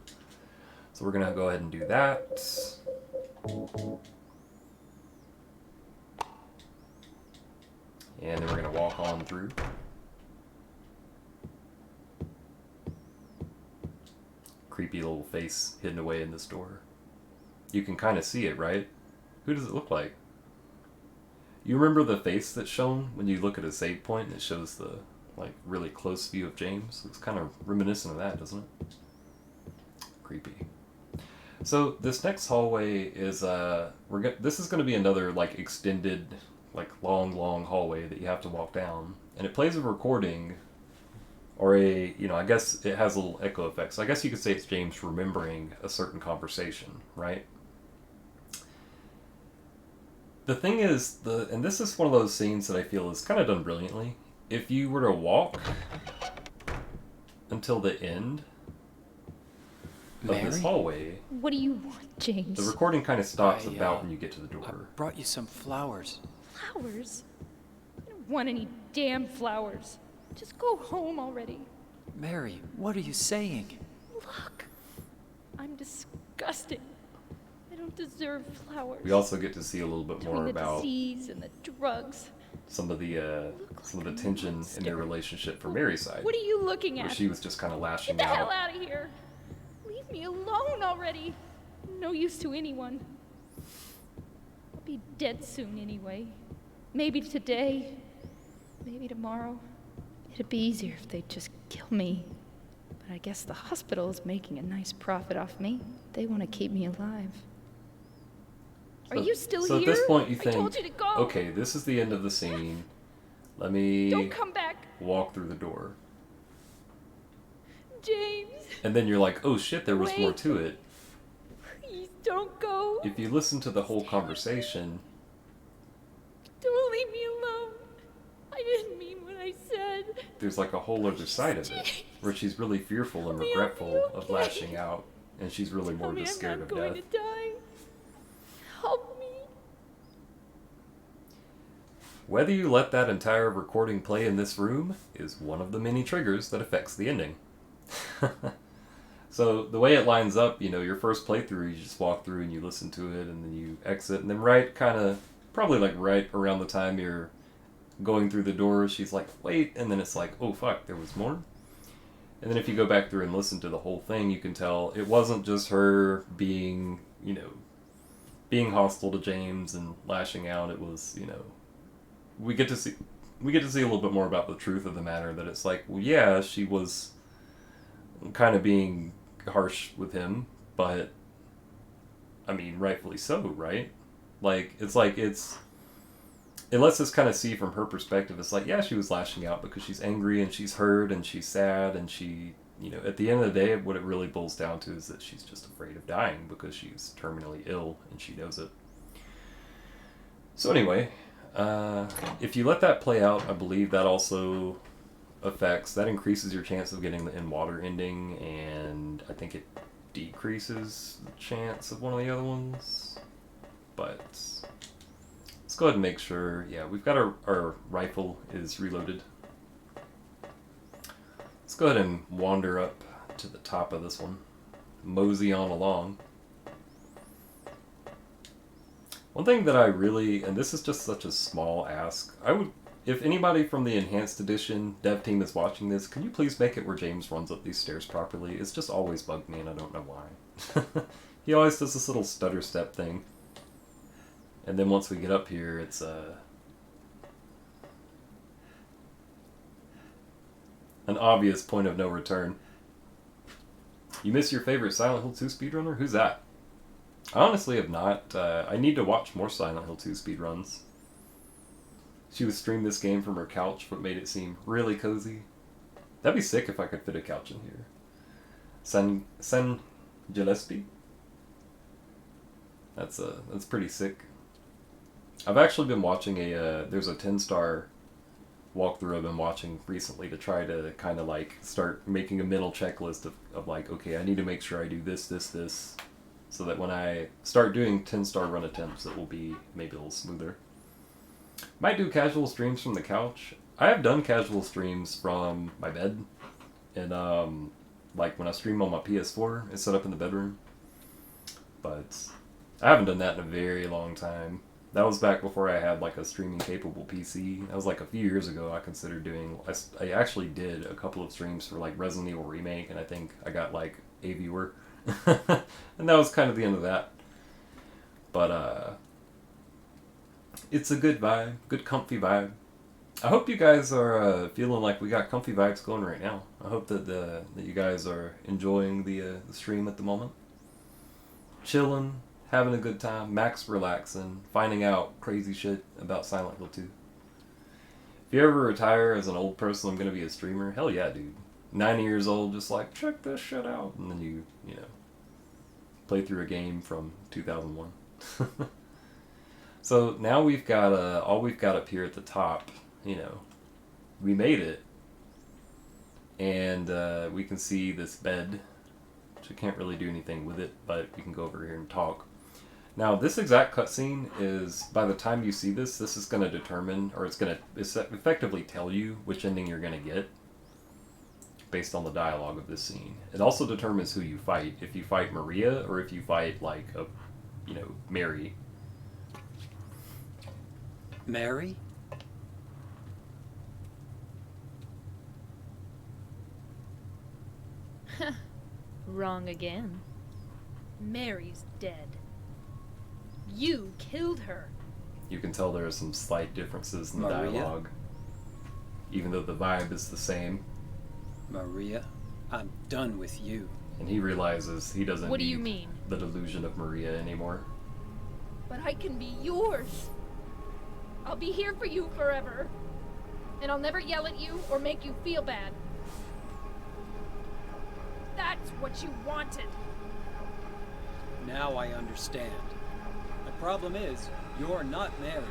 So we're gonna go ahead and do that. And then we're gonna walk on through. Creepy little face hidden away in this door. You can kind of see it, right? Who does it look like? You remember the face that's shown when you look at a save point and it shows the like really close view of James? Looks kind of reminiscent of that, doesn't it? Creepy. So this next hallway is this is going to be another like extended, like long hallway that you have to walk down, and it plays a recording. Or I guess it has a little echo effect. So I guess you could say it's James remembering a certain conversation, right? The thing is, and this is one of those scenes that I feel is kind of done brilliantly. If you were to walk until the end of this hallway, What do you want, James? the recording kind of stops about when you get to the I door. brought you some flowers. Flowers? I don't want any damn flowers. Just go home already. Mary, what are you saying? Look, I'm disgusting. I don't deserve flowers. We also get to see a little bit Between more the about disease and the drugs. some of the tension in their relationship from Mary's side, What are you looking where at? she was just kind of lashing Get the out. hell out of here! Leave me alone already. No use to anyone. I'll be dead soon anyway. Maybe today. Maybe tomorrow. It'd be easier if they'd just kill me. But I guess the hospital is making a nice profit off me. They want to keep me alive. Are you still so here? at this point you I think, told you to go. okay, this is the end of the scene. Let me Don't come back, walk through the door. James. And then you're like, oh shit, there was more Wait. to it. Please don't go. If you listen to the whole conversation, Don't leave me alone. I didn't mean what I said. there's like a whole other side of it, where she's really fearful and regretful of lashing out, and she's really more Tell me just I'm scared not of going death. to die. Help me. Whether you let that entire recording play in this room is one of the many triggers that affects the ending. So the way it lines up, your first playthrough, you just walk through and you listen to it, and then you exit, and then probably right around the time you're going through the door, she's like, wait, and then it's like, oh fuck, there was more. And then if you go back through and listen to the whole thing, you can tell it wasn't just her being, being hostile to James and lashing out. It was, we get to see a little bit more about the truth of the matter, that it's like, well, yeah, she was kind of being harsh with him, but I mean, rightfully so, right? It lets us kind of see from her perspective. It's like, yeah, she was lashing out because she's angry and she's hurt and she's sad, and she, at the end of the day, what it really boils down to is that she's just afraid of dying because she's terminally ill and she knows it. So anyway, if you let that play out, I believe that also that increases your chance of getting the in-water ending, and I think it decreases the chance of one of the other ones. But let's go ahead and make sure, yeah, we've got our rifle is reloaded. Let's go ahead and wander up to the top of this one. Mosey on along. One thing that I really, and this is just such a small ask, if anybody from the Enhanced Edition dev team is watching this, can you please make it where James runs up these stairs properly? It's just always bugged me and I don't know why. He always does this little stutter step thing. And then once we get up here, it's an obvious point of no return. You miss your favorite Silent Hill 2 speedrunner? Who's that? I honestly have not. I need to watch more Silent Hill 2 speedruns. She would stream this game from her couch, what made it seem really cozy. That'd be sick if I could fit a couch in here. San Gillespie? That's pretty sick. I've actually been watching there's a 10-star walkthrough I've been watching recently to try to kind of like start making a mental checklist of like, okay, I need to make sure I do this, so that when I start doing 10-star run attempts, it will be maybe a little smoother. Might do casual streams from the couch. I have done casual streams from my bed, and like when I stream on my PS4, it's set up in the bedroom. But I haven't done that in a very long time. That was back before I had like a streaming capable PC. That was like a few years ago. I considered doing. I actually did a couple of streams for like Resident Evil Remake, and I think I got like a viewer, and that was kind of the end of that. But it's a good vibe, good comfy vibe. I hope you guys are feeling like we got comfy vibes going right now. I hope that that you guys are enjoying the stream at the moment, chilling, having a good time, max relaxing, finding out crazy shit about Silent Hill 2. If you ever retire as an old person, I'm gonna be a streamer. Hell yeah, dude. 90 years old, just like check this shit out, and then you play through a game from 2001. So now we've got all we've got up here at the top. We made it, and we can see this bed, which I can't really do anything with it, but we can go over here and talk. Now, this exact cutscene is, by the time you see this is going to determine, or it's going to effectively tell you which ending you're going to get based on the dialogue of this scene. It also determines who you fight. If you fight Maria, or if you fight, like, Mary. Mary? Wrong again. Mary's dead. You killed her. You can tell there are some slight differences in the Maria? dialogue, even though the vibe is the same. Maria, I'm done with you. And he realizes he doesn't What do you need mean? the delusion of Maria anymore. But I can be yours. I'll be here for you forever. And I'll never yell at you or make you feel bad. That's what you wanted. Now I understand. The problem is, you're not married.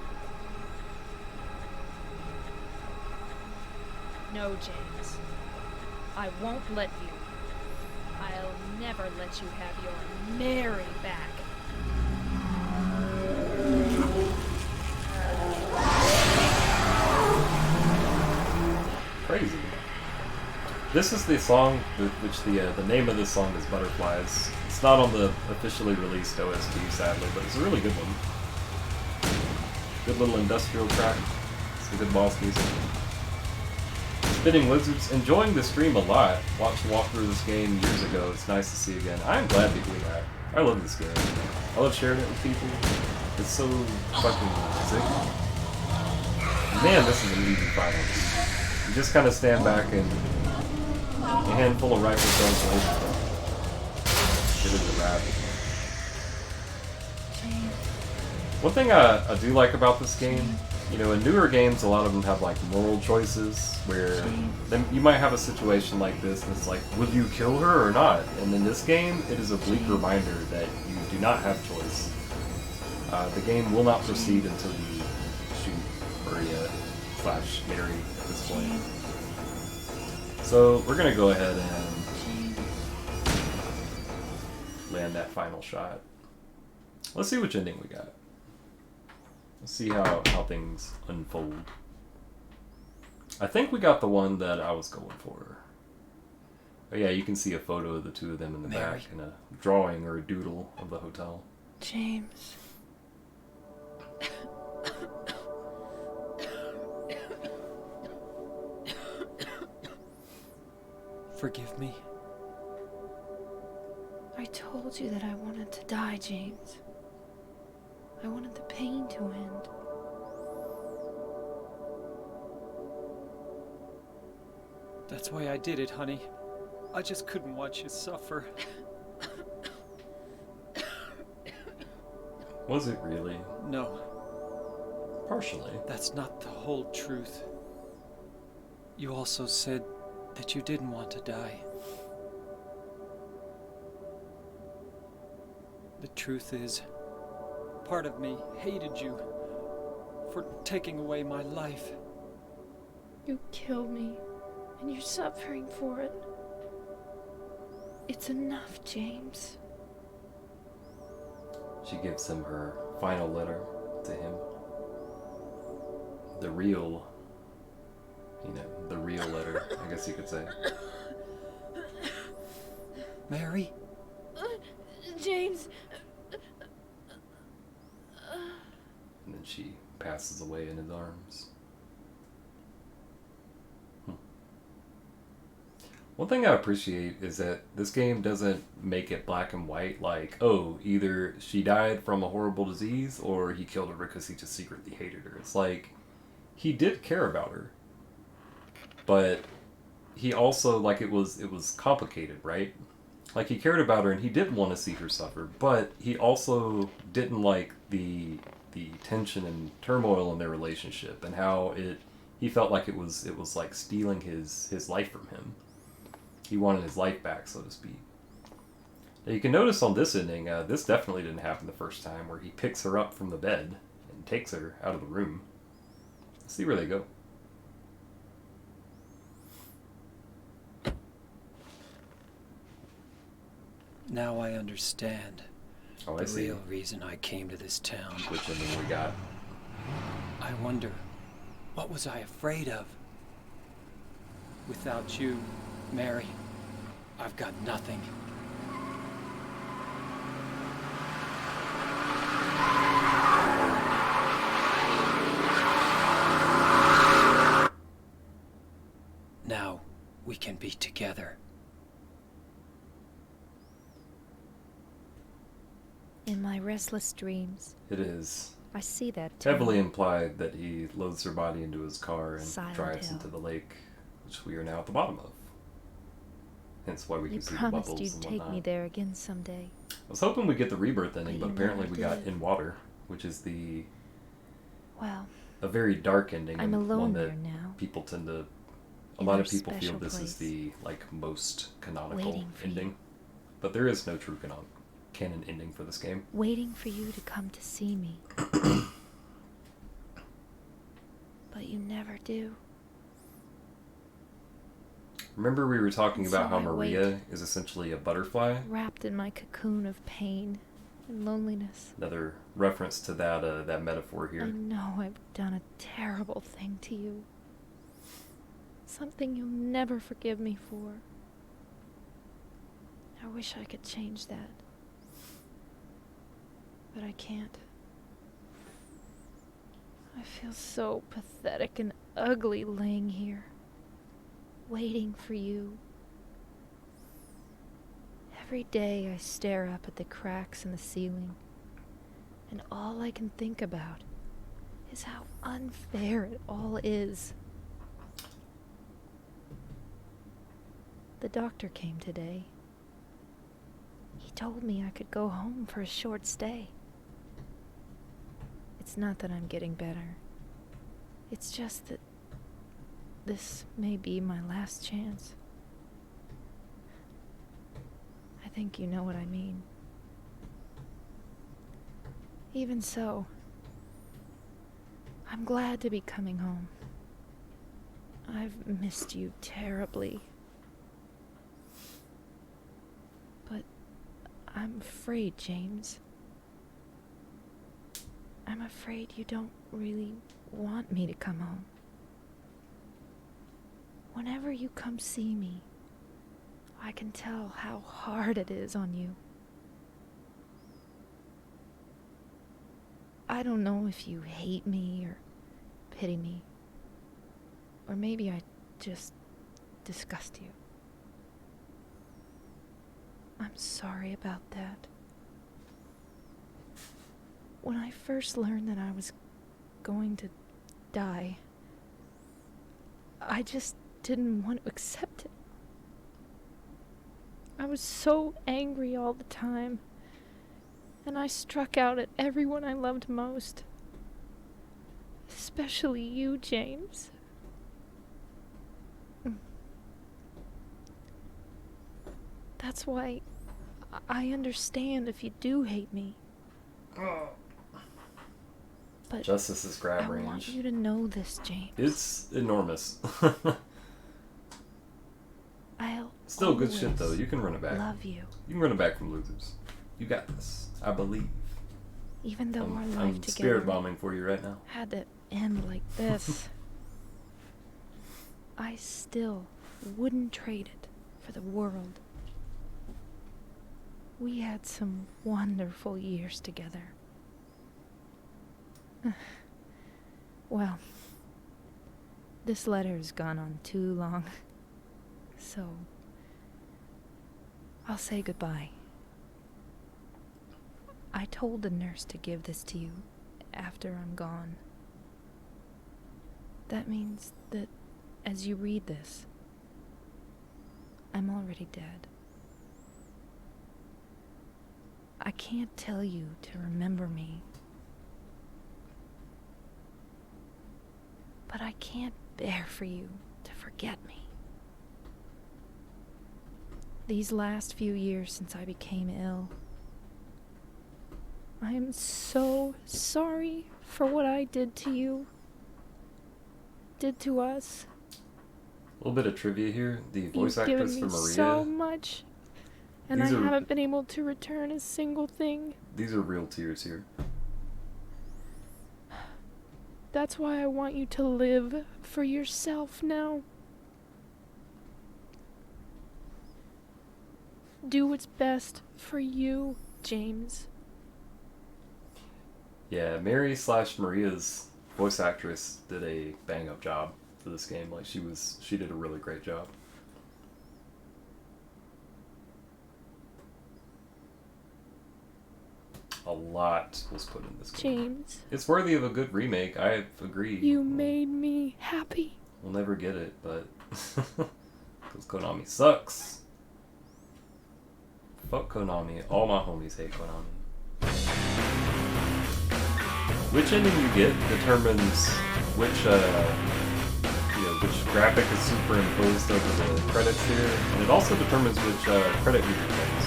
No, James. I won't let you. I'll never let you have your Mary back. Crazy. This is the song, which the name of this song is Butterflies. It's not on the officially released OST, sadly, but it's a really good one. Good little industrial track. Some good boss music. Spitting Wizards, enjoying the stream a lot. Watched a walkthrough of this game years ago. It's nice to see again. I'm glad to hear that. I love this game. I love sharing it with people. It's so fucking sick. Man, this is an easy final. You just kind of stand back and a handful of rifle shells away from them. It is a wrap. One thing I do like about this game, you know, in newer games, a lot of them have like moral choices where then you might have a situation like this and it's like, will you kill her or not? And in this game, it is a bleak reminder that you do not have choice. The game will not proceed until you shoot Maria / Mary at this point. So we're gonna go ahead and land that final shot. Let's see which ending we got. Let's see how things unfold. I think we got the one that I was going for. Oh yeah, you can see a photo of the two of them in the back and a drawing or a doodle of the hotel. James. Forgive me. I told you that I wanted to die, James. I wanted the pain to end. That's why I did it, honey. I just couldn't watch you suffer. Was it really? No. Partially. That's not the whole truth. You also said that you didn't want to die. The truth is, part of me hated you for taking away my life. You killed me, and you're suffering for it. It's enough, James. She gives him her final letter to him. The real, the real letter, I guess you could say. Mary? James. And then she passes away in his arms. One thing I appreciate is that this game doesn't make it black and white, like, oh, either she died from a horrible disease or he killed her because he just secretly hated her. It's like, he did care about her, but he also, like, it was complicated, right? Like, he cared about her and he didn't want to see her suffer, but he also didn't like the tension and turmoil in their relationship and how he felt like it was like stealing his life from him. He wanted his life back, so to speak. Now you can notice on this ending, this definitely didn't happen the first time, where he picks her up from the bed and takes her out of the room. Let's see where they go. Now I understand Oh, I the see. real reason I came to this town. Which ending we got? I wonder, what was I afraid of? Without you, Mary, I've got nothing. Now we can be together. In my restless dreams, It is I see that heavily town. implied that he loads her body into his car and Silent drives Hill. into the lake, which we are now at the bottom of. Hence why we You can see the promised bubbles you'd and take whatnot. me there again someday. I was hoping we'd get the rebirth ending, But but you apparently never we got did. In Water, which is Well, a very dark ending, I'm and alone one there that now. people tend to. A In lot our of people feel special this is place. the most canonical Waiting for ending, you. but there is no true canon ending for this game. Waiting for you to come to see me. But you never do. Remember we were talking And about so how I wait. Maria is essentially a butterfly? Wrapped in my cocoon of pain and loneliness. Another reference to that metaphor I here. know I've done a terrible thing to you. Something you'll never forgive me for. I wish I could change that. But I can't. I feel so pathetic and ugly laying here. waiting for you. Every day I stare up at the cracks in the ceiling, and all I can think about is how unfair it all is. The doctor came today. He told me I could go home for a short stay. It's not that I'm getting better. It's just that this may be my last chance. I think you know what I mean. Even so, I'm glad to be coming home. I've missed you terribly. But I'm afraid, James. I'm afraid you don't really want me to come home. Whenever you come see me, I can tell how hard it is on you. I don't know if you hate me or pity me, or maybe I just disgust you. I'm sorry about that. When I first learned that I was going to die, I just didn't want to accept it. I was so angry all the time, and I struck out at everyone I loved most. Especially you, James. That's why I understand if you do hate me. But Justice's grab I range. want you to know this, James. It's enormous. I'll Still good shit though. You can run it back. love you. You can run it back from losers. You got this. I believe. Even though our life I'm together spirit bombing for you right now. had to end like this, I still wouldn't trade it for the world. We had some wonderful years together. Well, this letter has gone on too long, so I'll say goodbye. I told the nurse to give this to you after I'm gone. That means that as you read this, I'm already dead. I can't tell you to remember me, but I can't bear for you to forget me. These last few years since I became ill, I am so sorry for what I did to you, did to us. A little bit of trivia here. The voice You've given actress for me Maria. so much, and I These are- haven't been able to return a single thing. These are real tears here. That's why I want you to live for yourself now. Do what's best for you, James. Yeah, Mary/Maria's voice actress did a bang up job for this game. Like she did a really great job. A lot was put in this game. James, It's worthy of a good remake. I agree. you made me happy. We'll never get it, but because Konami sucks. Fuck Konami. All my homies hate Konami. Which ending you get determines which which graphic is superimposed over the credits here, and it also determines which credit music plays.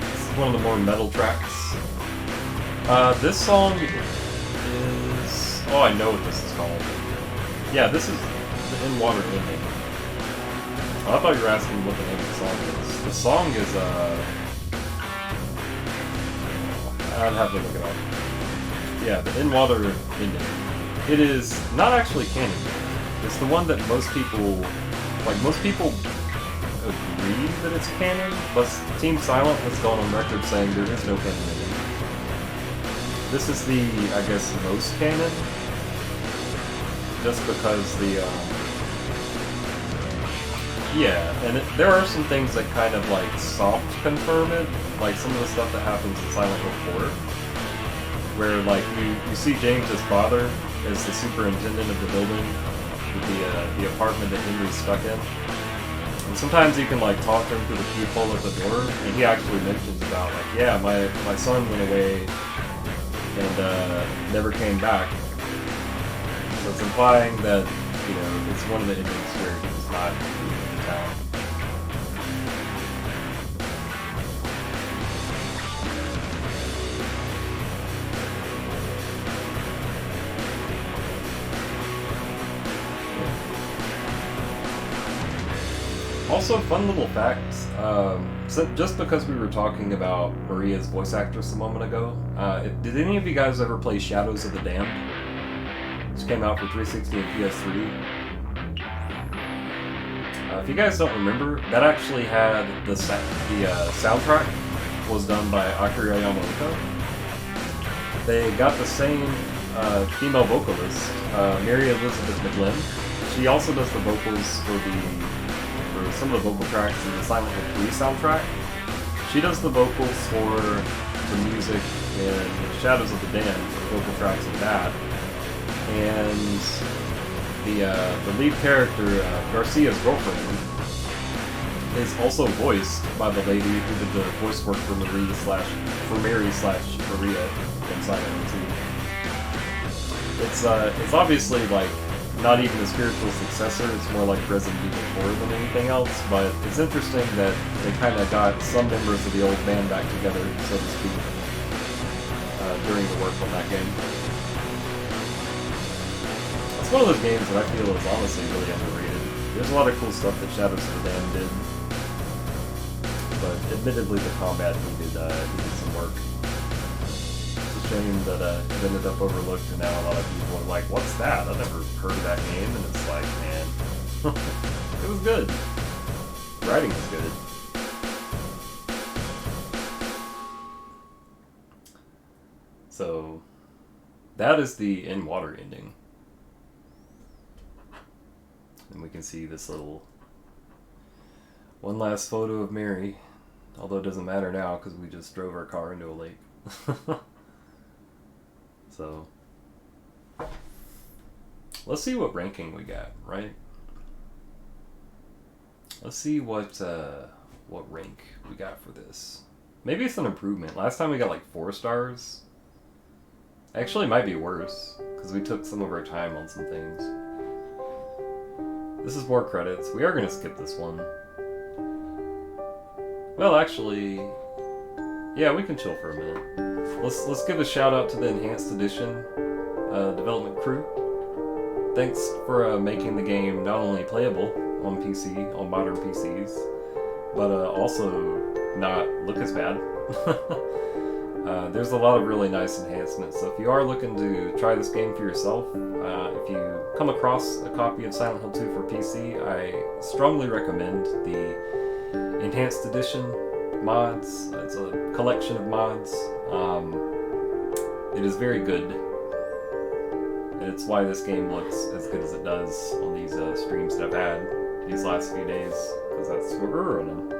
This is one of the more metal tracks. This song is... Oh, I know what this is called. Yeah, this is the In Water ending. Oh, I thought you were asking what the name of the song is. The song is, I'd have to look it up. Yeah, the In Water ending. It is not actually canon. It's the one that most people agree that it's canon, but Team Silent has gone on record saying there is no canon ending. This is the, I guess, most canon, just because Yeah, and there are some things that kind of like soft confirm it, like some of the stuff that happens in Silent Hill 4, where like you see James's father as the superintendent of the building with the apartment that Henry's stuck in. And sometimes you can like talk to him through the peephole at the door, and he actually mentions about like, yeah, my son went away and never came back. So it's implying that, you know, it's one of the endings where he was not in town. Also, fun little facts. So just because we were talking about Maria's voice actress a moment ago, did any of you guys ever play Shadows of the Damned? Which came out for 360 and PS3. If you guys don't remember, that actually had the soundtrack was done by Akira Yamamoto. They got the same female vocalist, Mary Elizabeth McGlynn. She also does the vocals for some of the vocal tracks in the Silent Hill 3 soundtrack. She does the vocals for the music in Shadows of the Damned, the vocal tracks of that. And the lead character, Garcia's girlfriend, is also voiced by the lady who did the voice work for Mary slash Maria in Silent Hill 2. It's obviously like not even a spiritual successor, it's more like Resident Evil 4 than anything else, but it's interesting that they kind of got some members of the old band back together, so to speak, during the work on that game. It's one of those games that I feel is honestly really underrated. There's a lot of cool stuff that Shadows of the Damned did, but admittedly the combat needed some work. Shame that it ended up overlooked, and now a lot of people are like, what's that? I've never heard of that game, and it's like, man, it was good. The writing was good. So, that is the in-water ending. And we can see this little one last photo of Mary, although it doesn't matter now because we just drove our car into a lake. So, let's see what ranking we got, right? Let's see what rank we got for this. Maybe it's an improvement. Last time we got like 4 stars. Actually, it might be worse, because we took some of our time on some things. This is more credits. We are going to skip this one. Well, actually, yeah, we can chill for a minute. Let's give a shout out to the Enhanced Edition development crew. Thanks for making the game not only playable on PC, on modern PCs, but also not look as bad. There's a lot of really nice enhancements, so if you are looking to try this game for yourself, if you come across a copy of Silent Hill 2 for PC, I strongly recommend the Enhanced Edition mods. It's a collection of mods. It is very good, and it's why this game looks as good as it does on these streams that I've had these last few days, because that's what we're running.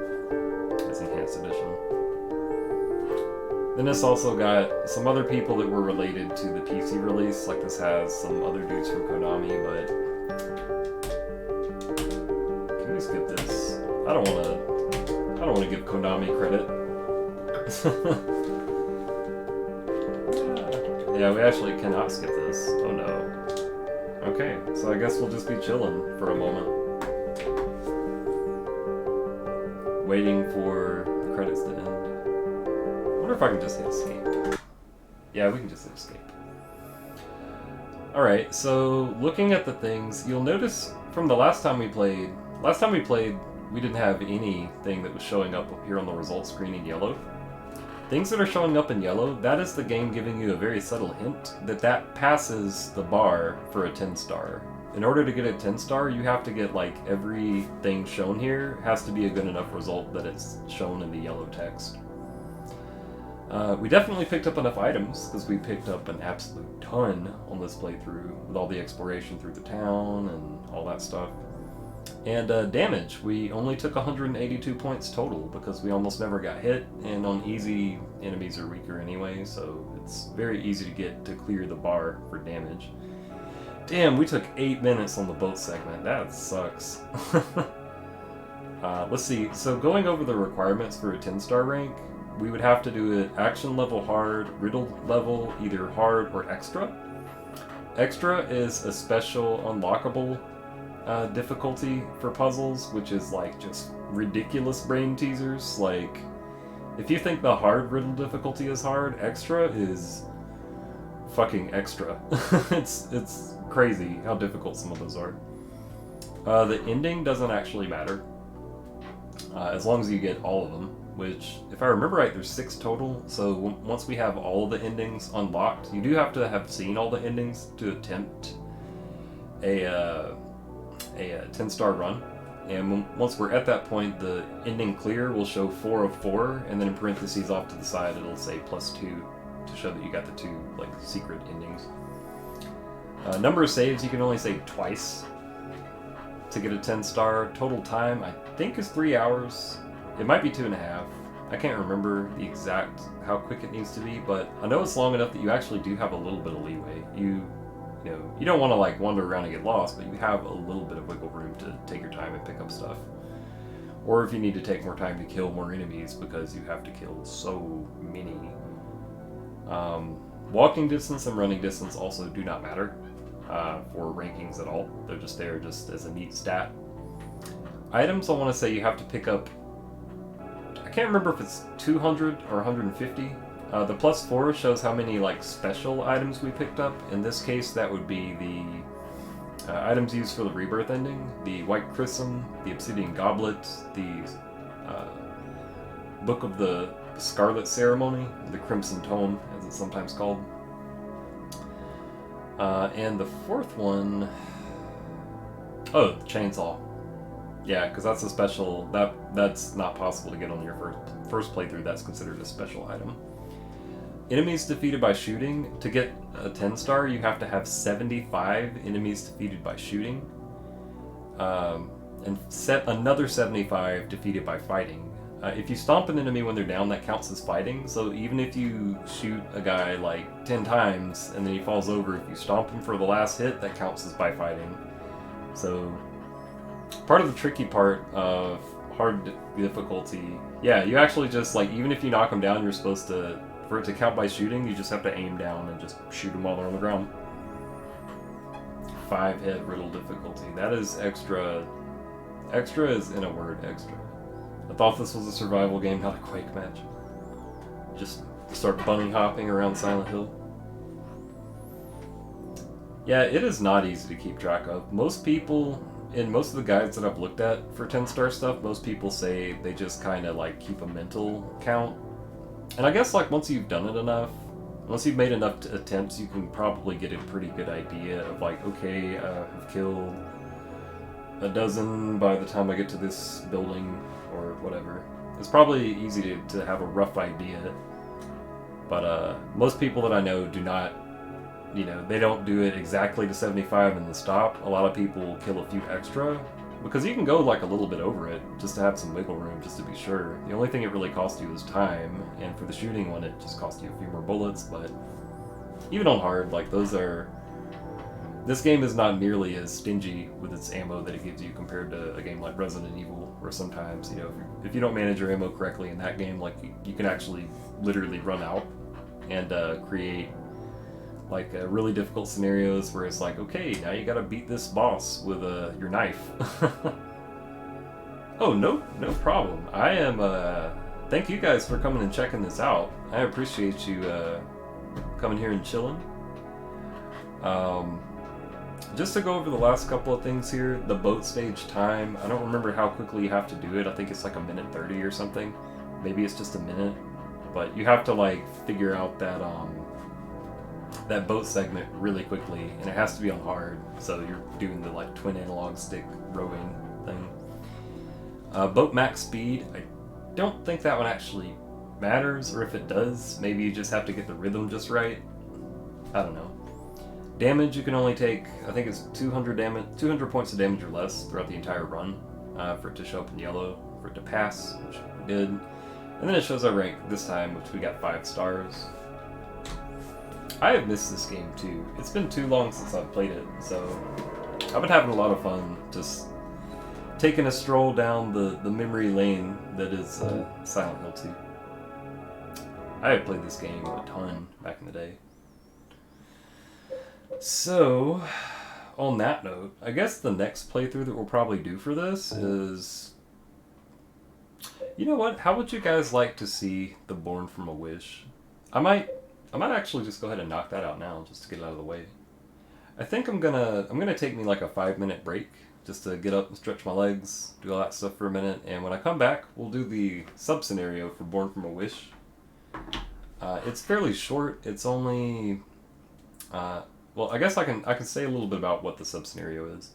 It's Enhanced Edition. Then this also got some other people that were related to the PC release, like this has some other dudes from Konami, but can we skip this? I don't want to give Konami credit. Yeah, we actually cannot skip this. Oh no. Okay, so I guess we'll just be chilling for a moment. Waiting for the credits to end. I wonder if I can just hit escape. Yeah, we can just hit escape. Alright, so looking at the things, you'll notice from the last time we played, we didn't have anything that was showing up here on the results screen in yellow. Things that are showing up in yellow, that is the game giving you a very subtle hint that passes the bar for a 10-star. In order to get a 10-star, you have to get like everything shown here has to be a good enough result that it's shown in the yellow text. We definitely picked up enough items, because we picked up an absolute ton on this playthrough, with all the exploration through the town and all that stuff. And damage, we only took 182 points total because we almost never got hit, and on easy, enemies are weaker anyway, so it's very easy to get to clear the bar for damage. Damn, we took 8 minutes on the boat segment. That sucks. Let's see, so going over the requirements for a 10-star rank, we would have to do it action level hard, riddle level either hard or extra. Extra is a special unlockable difficulty for puzzles, which is like just ridiculous brain teasers. Like, if you think the hard riddle difficulty is hard, extra is fucking extra. It's crazy how difficult some of those are. The ending doesn't actually matter, as long as you get all of them, which, if I remember right, there's 6 total, so once we have all of the endings unlocked, you do have to have seen all the endings to attempt a 10-star run, and once we're at that point, the ending clear will show 4 of 4, and then in parentheses off to the side it'll say +2 to show that you got the 2 like secret endings. Number of saves, you can only save twice to get a 10-star. Total time, I think, is 3 hours. It might be 2.5. I can't remember the exact how quick it needs to be, but I know it's long enough that you actually do have a little bit of leeway. You don't want to like wander around and get lost, but you have a little bit of wiggle room to take your time and pick up stuff. Or if you need to take more time to kill more enemies because you have to kill so many. Walking distance and running distance also do not matter for rankings at all. They're just there just as a neat stat. Items, I want to say you have to pick up, I can't remember if it's 200 or 150. The +4 shows how many like special items we picked up. In this case, that would be the items used for the rebirth ending: the White Chrism, the Obsidian Goblet, the Book of the Scarlet Ceremony, the Crimson Tome, as it's sometimes called. And the 4th one, oh, the Chainsaw. Yeah, because that's a special, that's not possible to get on your first playthrough. That's considered a special item. Enemies defeated by shooting. To get a 10-star, you have to have 75 enemies defeated by shooting, and set another 75 defeated by fighting. If you stomp an enemy when they're down, that counts as fighting, so even if you shoot a guy like 10 times and then he falls over, if you stomp him for the last hit, that counts as by fighting. So, part of the tricky part of hard difficulty, yeah, you actually just, like, even if you knock him down, you're supposed to, for it to count by shooting, you just have to aim down and just shoot them while they're on the ground. 5-hit riddle difficulty. That is extra. Extra is, in a word, extra. I thought this was a survival game, not a Quake match. Just start bunny hopping around Silent Hill. Yeah, it is not easy to keep track of. Most people, in most of the guides that I've looked at for 10-star stuff, most people say they just kind of like keep a mental count. And I guess like once you've done it enough, once you've made enough attempts, you can probably get a pretty good idea of like, okay, I've killed a dozen by the time I get to this building, or whatever. It's probably easy to have a rough idea, but most people that I know do not, they don't do it exactly to 75 and then stop. A lot of people kill a few extra, because you can go like a little bit over it, just to have some wiggle room, just to be sure. The only thing it really costs you is time, and for the shooting one, it just costs you a few more bullets, but even on hard, like this game is not nearly as stingy with its ammo that it gives you compared to a game like Resident Evil, where sometimes, if you don't manage your ammo correctly in that game, like you can actually literally run out and create like really difficult scenarios where it's like, okay, now you gotta beat this boss with your knife. Oh, no problem. I am, thank you guys for coming and checking this out. I appreciate you coming here and chilling. Just to go over the last couple of things here, the boat stage time, I don't remember how quickly you have to do it. I think it's like 1:30 or something. Maybe it's just a minute. But you have to like figure out that that boat segment really quickly, and it has to be on hard, so you're doing the like twin analog stick rowing thing. Boat max speed, I don't think that one actually matters, or if it does, maybe you just have to get the rhythm just right. I don't know. Damage, you can only take, I think it's 200 points of damage or less throughout the entire run for it to show up in yellow, for it to pass, which we did. And then it shows our rank this time, which we got 5 stars. I have missed this game too. It's been too long since I've played it, so I've been having a lot of fun just taking a stroll down the memory lane that is Silent Hill 2. I have played this game a ton back in the day. So, on that note, I guess the next playthrough that we'll probably do for this is... You know what? How would you guys like to see the Born from a Wish? I might actually just go ahead and knock that out now, just to get it out of the way. I think I'm gonna take me like a 5-minute break, just to get up and stretch my legs, do all that stuff for a minute, and when I come back, we'll do the sub-scenario for Born from a Wish. It's fairly short. It's only... well, I guess I can say a little bit about what the sub-scenario is.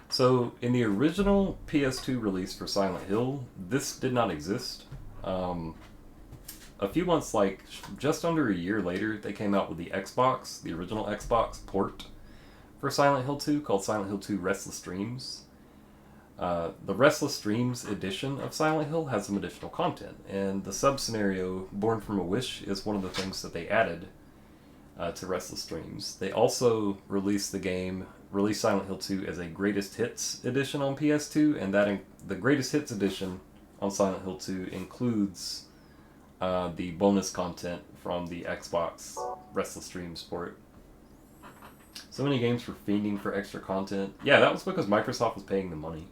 So, in the original PS2 release for Silent Hill, this did not exist. A few months, like just under a year later, they came out with the Xbox, the original Xbox port for Silent Hill 2 called Silent Hill 2 Restless Dreams. The Restless Dreams edition of Silent Hill has some additional content, and the sub-scenario, Born from a Wish, is one of the things that they added to Restless Dreams. They also released Silent Hill 2 as a Greatest Hits edition on PS2, and the Greatest Hits edition on Silent Hill 2 includes the bonus content from the Xbox Restless Dreams port. So many games were fiending for extra content. Yeah, that was because Microsoft was paying the money.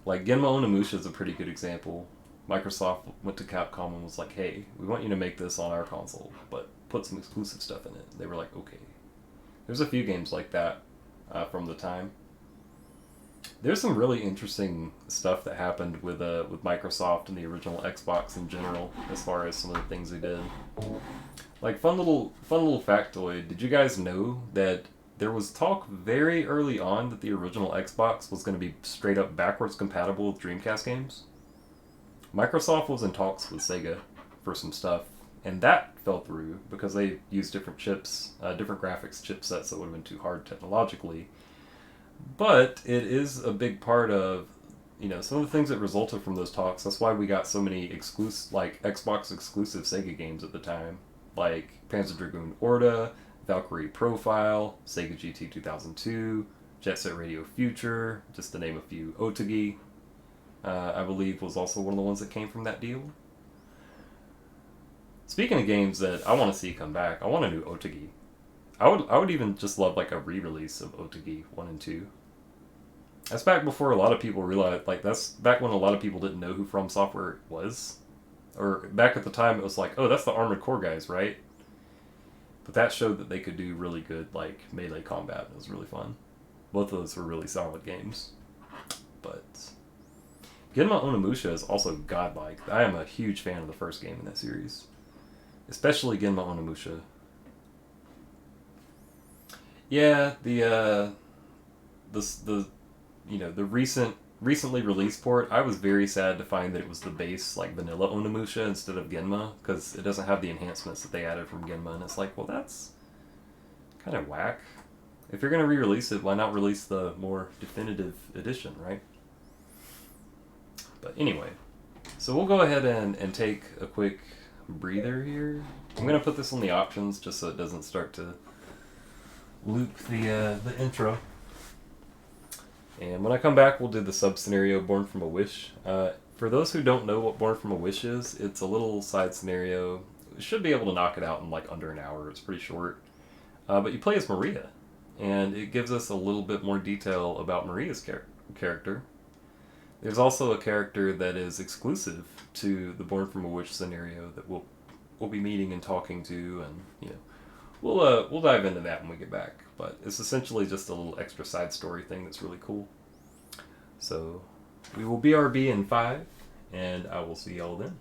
Like, Genma Onimusha is a pretty good example. Microsoft went to Capcom and was like, hey, we want you to make this on our console, but put some exclusive stuff in it. They were like, okay. There's a few games like that from the time. There's some really interesting stuff that happened with Microsoft and the original Xbox in general, as far as some of the things they did. Like, fun little factoid. Did you guys know that there was talk very early on that the original Xbox was going to be straight up backwards compatible with Dreamcast games? Microsoft was in talks with Sega for some stuff, and that fell through because they used different chips, different graphics chipsets that would have been too hard technologically. But it is a big part of, some of the things that resulted from those talks. That's why we got so many Xbox exclusive Sega games at the time, like Panzer Dragoon Orta, Valkyrie Profile, Sega GT 2002, Jet Set Radio Future, just to name a few. Otogi, I believe, was also one of the ones that came from that deal. Speaking of games that I want to see come back, I want a new Otogi. I would even just love like a re-release of Otogi 1 and 2. That's back before a lot of people realized, that's back when a lot of people didn't know who From Software was. Or back at the time it was like, oh, that's the Armored Core guys, right? But that showed that they could do really good melee combat. It was really fun. Both of those were really solid games. But Genma Onimusha is also godlike. I am a huge fan of the first game in that series. Especially Genma Onimusha. Yeah, the recently released port, I was very sad to find that it was the base, vanilla Onimusha instead of Genma, because it doesn't have the enhancements that they added from Genma, and it's like, well, that's kind of whack. If you're going to re-release it, why not release the more definitive edition, right? But anyway, so we'll go ahead and take a quick breather here. I'm going to put this on the options just so it doesn't start to loop the intro. And when I come back, we'll do the sub-scenario Born from a Wish. For those who don't know what Born from a Wish is, it's a little side scenario. You should be able to knock it out in under an hour. It's pretty short. But you play as Maria, and it gives us a little bit more detail about Maria's character. There's also a character that is exclusive to the Born from a Wish scenario that we'll be meeting and talking to, and we'll dive into that when we get back. But it's essentially just a little extra side story thing that's really cool. So we will BRB in 5, and I will see y'all then.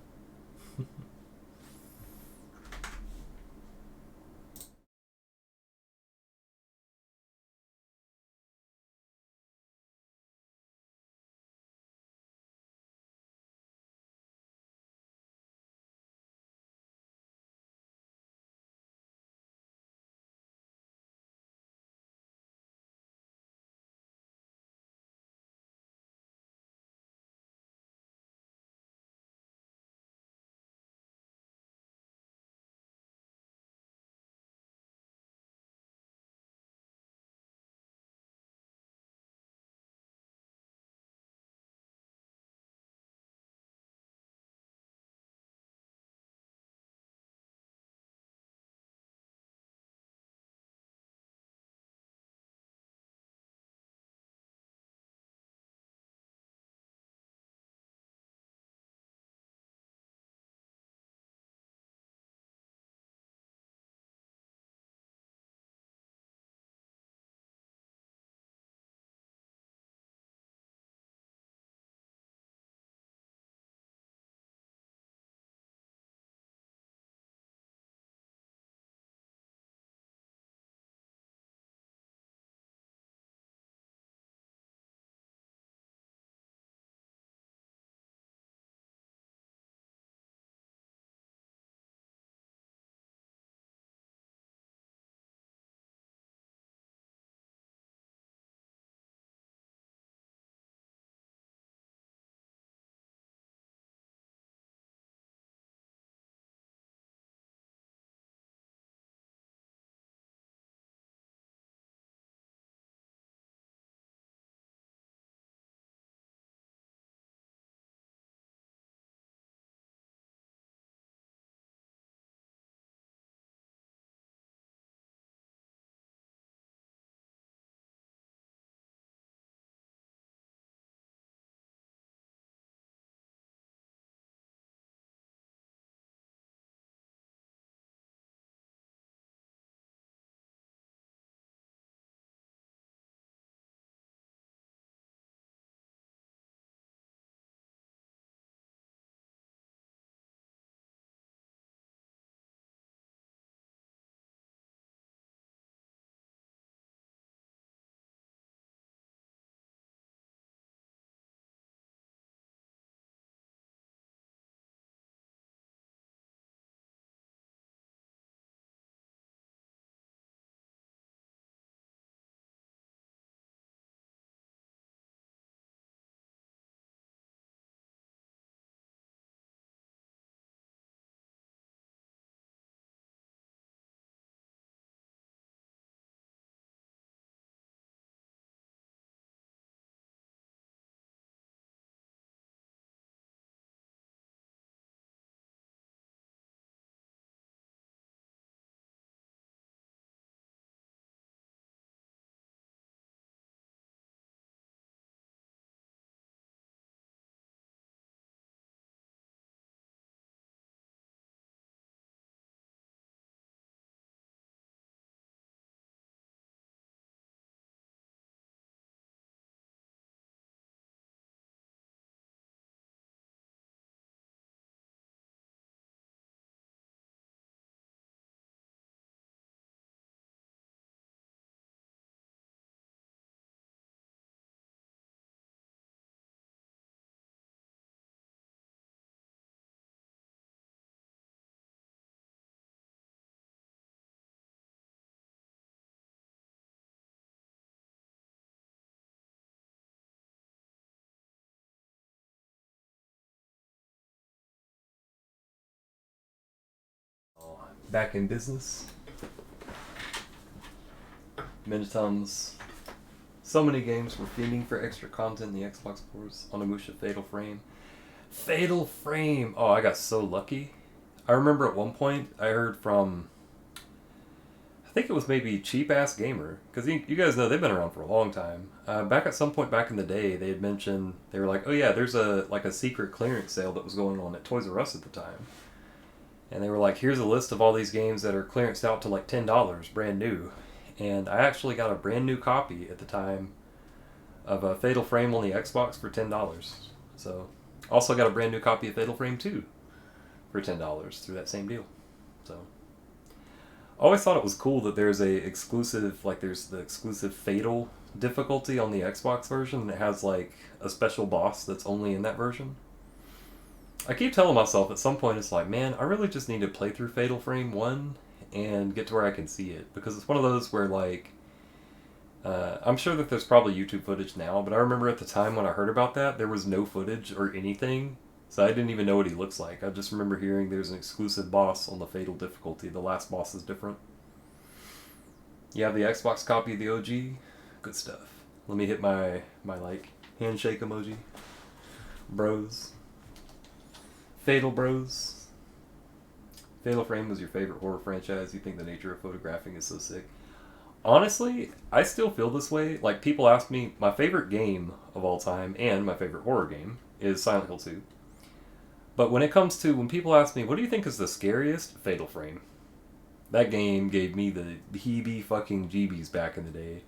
back in business. Minitums. So many games were fiending for extra content in the Xbox ports. Onimusha Fatal Frame. Fatal Frame! Oh, I got so lucky. I remember at one point I heard from, I think it was maybe Cheap Ass Gamer, because you guys know they've been around for a long time. Back at some point back in the day, they had mentioned, they were like, oh yeah, there's a secret clearance sale that was going on at Toys R Us at the time. And they were like, here's a list of all these games that are clearanced out to like $10, brand new. And I actually got a brand new copy at the time of Fatal Frame on the Xbox for $10. So, also got a brand new copy of Fatal Frame 2 for $10 through that same deal. So, I always thought it was cool that there's there's the exclusive Fatal difficulty on the Xbox version, and it has like a special boss that's only in that version. I keep telling myself at some point it's like, man, I really just need to play through Fatal Frame 1 and get to where I can see it, because it's one of those where like I'm sure that there's probably YouTube footage now, but I remember at the time when I heard about that there was no footage or anything, so I didn't even know what he looks like. I just remember hearing there's an exclusive boss on the Fatal difficulty. The last boss is different. You have the Xbox copy of the OG? Good stuff. Let me hit my like handshake emoji. Bros. Fatal bros. Fatal Frame was your favorite horror franchise. You think the nature of photographing is so sick. Honestly, I still feel this way. Like, people ask me, my favorite game of all time and my favorite horror game is Silent Hill 2. But when it comes to, when people ask me, what do you think is the scariest? Fatal Frame. That game gave me the heebie-fucking-jeebies back in the day.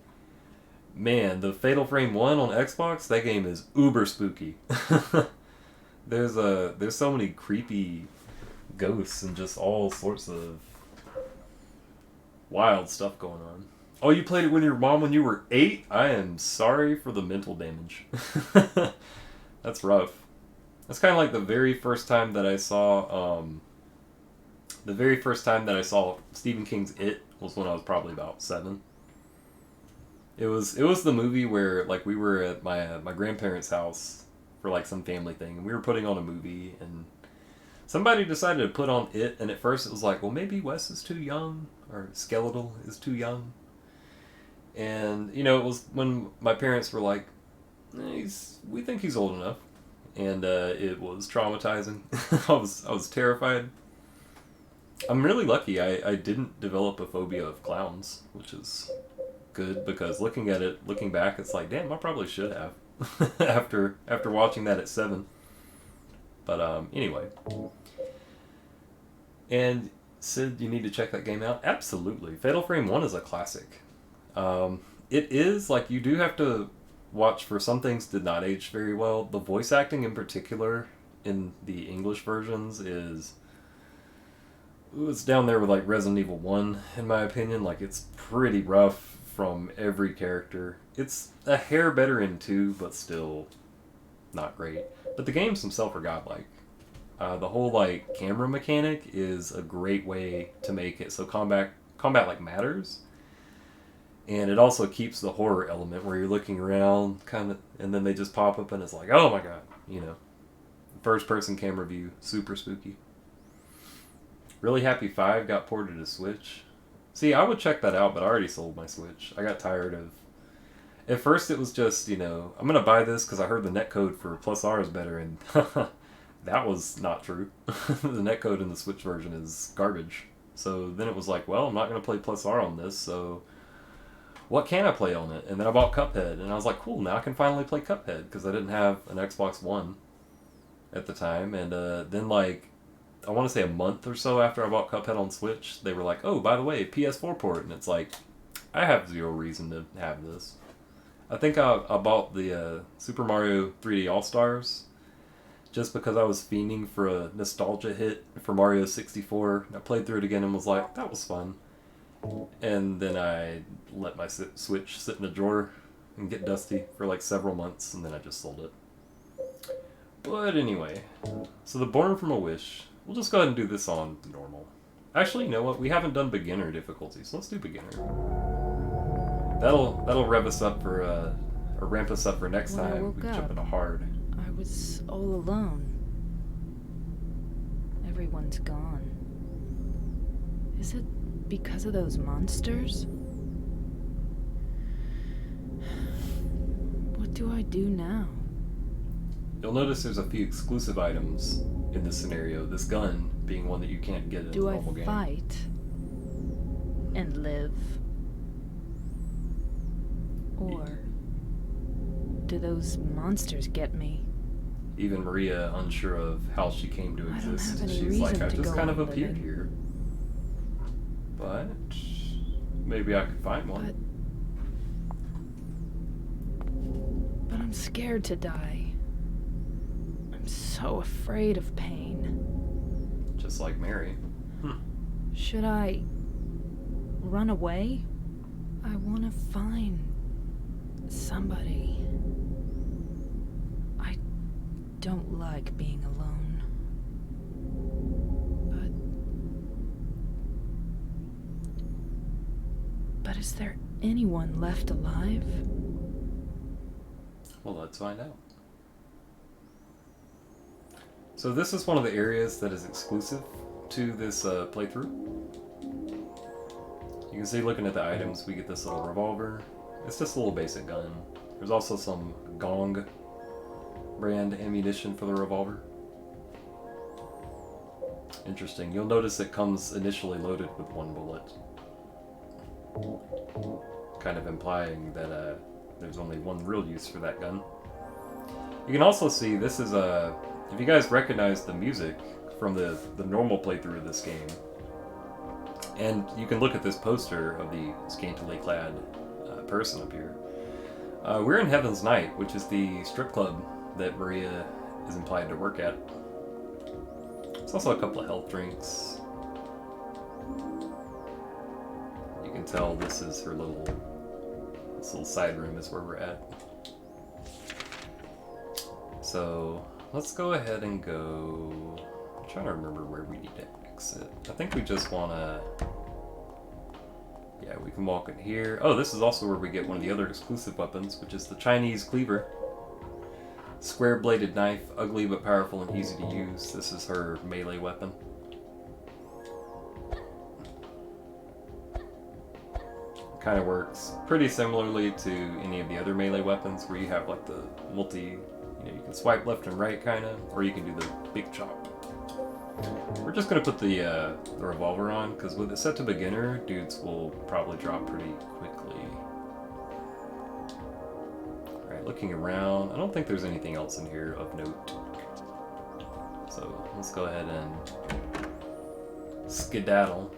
Man, the Fatal Frame 1 on Xbox, that game is uber spooky. There's so many creepy ghosts and just all sorts of wild stuff going on. Oh, you played it with your mom when you were 8? I am sorry for the mental damage. That's rough. That's kind of like the very first time that I saw Stephen King's It was when I was probably about 7. It was the movie where like we were at my grandparents' house for like some family thing, and we were putting on a movie, and somebody decided to put on It, and at first it was like, well, maybe Wes is too young, or Skeletal is too young. And, you know, it was when my parents were like, we think he's old enough. And it was traumatizing. I was terrified. I'm really lucky I didn't develop a phobia of clowns, which is good, because looking back, it's like, damn, I probably should have. after watching that at 7. But anyway. And Sid, you need to check that game out? Absolutely. Fatal Frame 1 is a classic. It is, like, you do have to watch for some things did not age very well. The voice acting in particular in the English versions it's down there with, like, Resident Evil 1, in my opinion. Like, it's pretty rough from every character. It's a hair better in 2, but still not great. But the games themselves are godlike. The whole like camera mechanic is a great way to make it so combat like matters, and it also keeps the horror element where you're looking around kind of, and then they just pop up and it's like, oh my god, you know, first person camera view, super spooky. Really happy 5 got ported to Switch. See, I would check that out, but I already sold my Switch. I got tired of. At first, it was just, you know, I'm gonna buy this because I heard the netcode for Plus R is better, and that was not true. The netcode in the Switch version is garbage. So then it was like, well, I'm not going to play Plus R on this, so what can I play on it? And then I bought Cuphead, and I was like, cool, now I can finally play Cuphead, because I didn't have an Xbox One at the time. And then, like, I want to say a month or so after I bought Cuphead on Switch, they were like, oh, by the way, PS4 port. And it's like, I have zero reason to have this. I think I bought the Super Mario 3D All-Stars just because I was fiending for a nostalgia hit for Mario 64. I played through it again and was like, that was fun. And then I let my Switch sit in a drawer and get dusty for like several months, and then I just sold it. But anyway, so the Born from a Wish, we'll just go ahead and do this on normal. Actually, you know what? We haven't done beginner difficulty, so let's do beginner. That'll rev us up for or ramp us up for next When I time. woke We can up, jump into hard. I was all alone. Everyone's gone. Is it because of those monsters? What do I do now? You'll notice there's a few exclusive items in this scenario, this gun being one that you can't get in the Do I normal game. fight and live? Or do those monsters get me? Even Maria, unsure of how she came to I don't exist, have any she's like, reason I to just go kind of on appeared living. here. But maybe I could find one. But I'm scared to die. I'm so afraid of pain. Just like Mary. Should I run away? I want to find somebody. I don't like being alone. But is there anyone left alive? Well, let's find out. So this is one of the areas that is exclusive to this playthrough. You can see, looking at the items, we get this little revolver. It's just a little basic gun. There's also some Gong brand ammunition for the revolver. Interesting. You'll notice it comes initially loaded with 1 bullet. Kind of implying that there's only one real use for that gun. You can also see this is if you guys recognize the music from the normal playthrough of this game, and you can look at this poster of the scantily clad person up here. We're in Heaven's Night, which is the strip club that Maria is implied to work at. There's also a couple of health drinks. You can tell this is her little side room is where we're at. So let's go ahead and go. I'm trying to remember where we need to exit. I think we just want to. Yeah, we can walk in here. Oh, this is also where we get one of the other exclusive weapons, which is the Chinese cleaver. Square-bladed knife, ugly but powerful and easy to use. This is her melee weapon. Kind of works pretty similarly to any of the other melee weapons, where you have like the you can swipe left and right kind of, or you can do the big chop. We're just going to put the revolver on, because with it set to beginner, dudes will probably drop pretty quickly. Alright, looking around, I don't think there's anything else in here of note. So let's go ahead and skedaddle.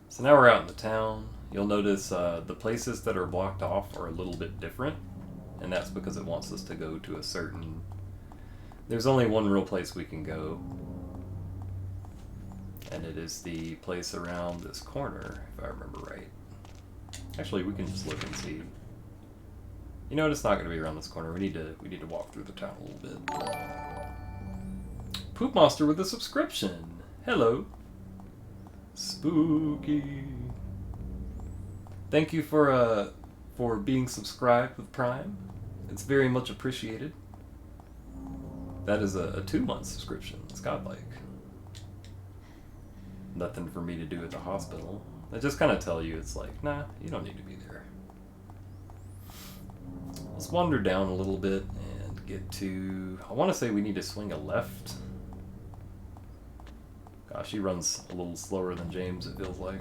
So now we're out in the town. You'll notice the places that are blocked off are a little bit different, and that's because it wants us to go to a certain... There's only one real place we can go, and it is the place around this corner, if I remember right. Actually, we can just look and see. You know what? It's not going to be around this corner. We need to walk through the town a little bit. Poop Monster with a subscription. Hello. Spooky. Thank you for being subscribed with Prime. It's very much appreciated. That is a 2-month subscription. It's godlike. Nothing for me to do at the hospital. They just kind of tell you, it's like, nah, you don't need to be there. Let's wander down a little bit and get to... I want to say we need to swing a left. Gosh, he runs a little slower than James, it feels like.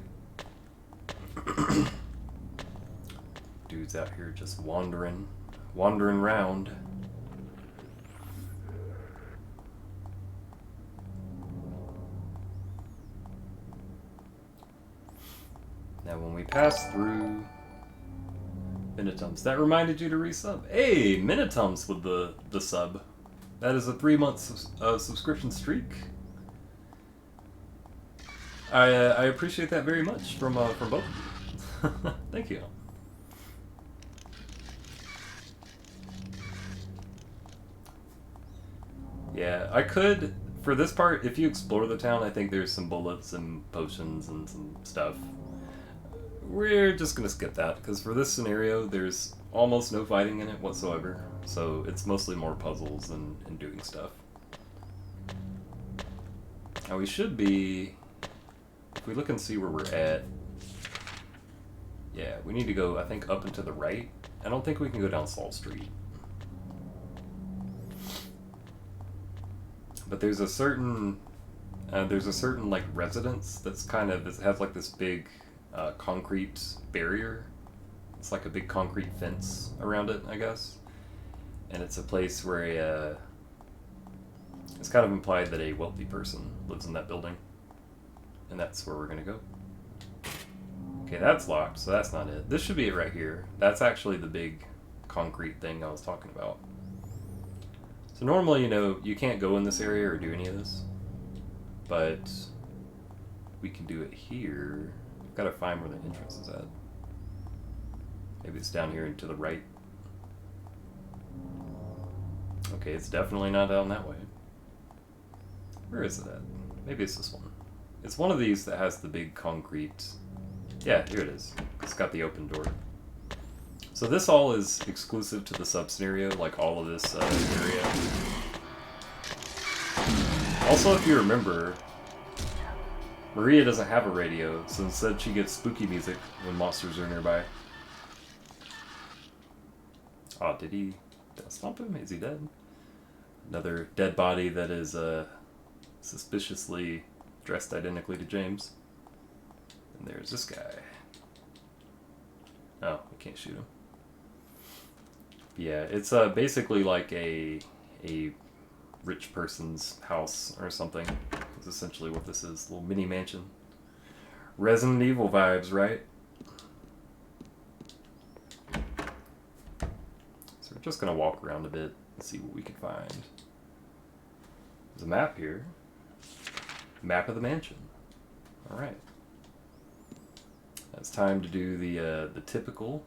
Dude's out here just wandering around. Now when we pass through Minitums, that reminded you to resub. Hey, Minitums with the sub. That is a 3-month subscription streak. I appreciate that very much from both of you. Thank you. Yeah, I could, for this part, if you explore the town, I think there's some bullets and potions and some stuff. We're just going to skip that, because for this scenario, there's almost no fighting in it whatsoever. So it's mostly more puzzles and doing stuff. Now we should be, if we look and see where we're at, yeah, we need to go, I think, up and to the right. I don't think we can go down Salt Street. But there's a certain like residence that's kind of, it has like this big concrete barrier. It's like a big concrete fence around it, I guess. And it's a place where it's kind of implied that a wealthy person lives in that building. And that's where we're gonna go. Okay, that's locked, so that's not it. This should be it right here. That's actually the big concrete thing I was talking about. So normally, you know, you can't go in this area or do any of this. But we can do it here. I've got to find where the entrance is at. Maybe it's down here and to the right. Okay, it's definitely not down that way. Where is it at? Maybe it's this one. It's one of these that has the big concrete. Yeah, here it is. It's got the open door. So this all is exclusive to the sub-scenario, like all of this area. Also, if you remember, Maria doesn't have a radio, so instead she gets spooky music when monsters are nearby. Oh, did I stomp him? Is he dead? Another dead body that is suspiciously dressed identically to James. And there's this guy. Oh, we can't shoot him. Yeah, it's basically like a rich person's house or something. Is essentially what this is. A little mini mansion. Resident Evil vibes, right? So we're just gonna walk around a bit and see what we can find. There's a map here. Map of the mansion. Alright. It's time to do the typical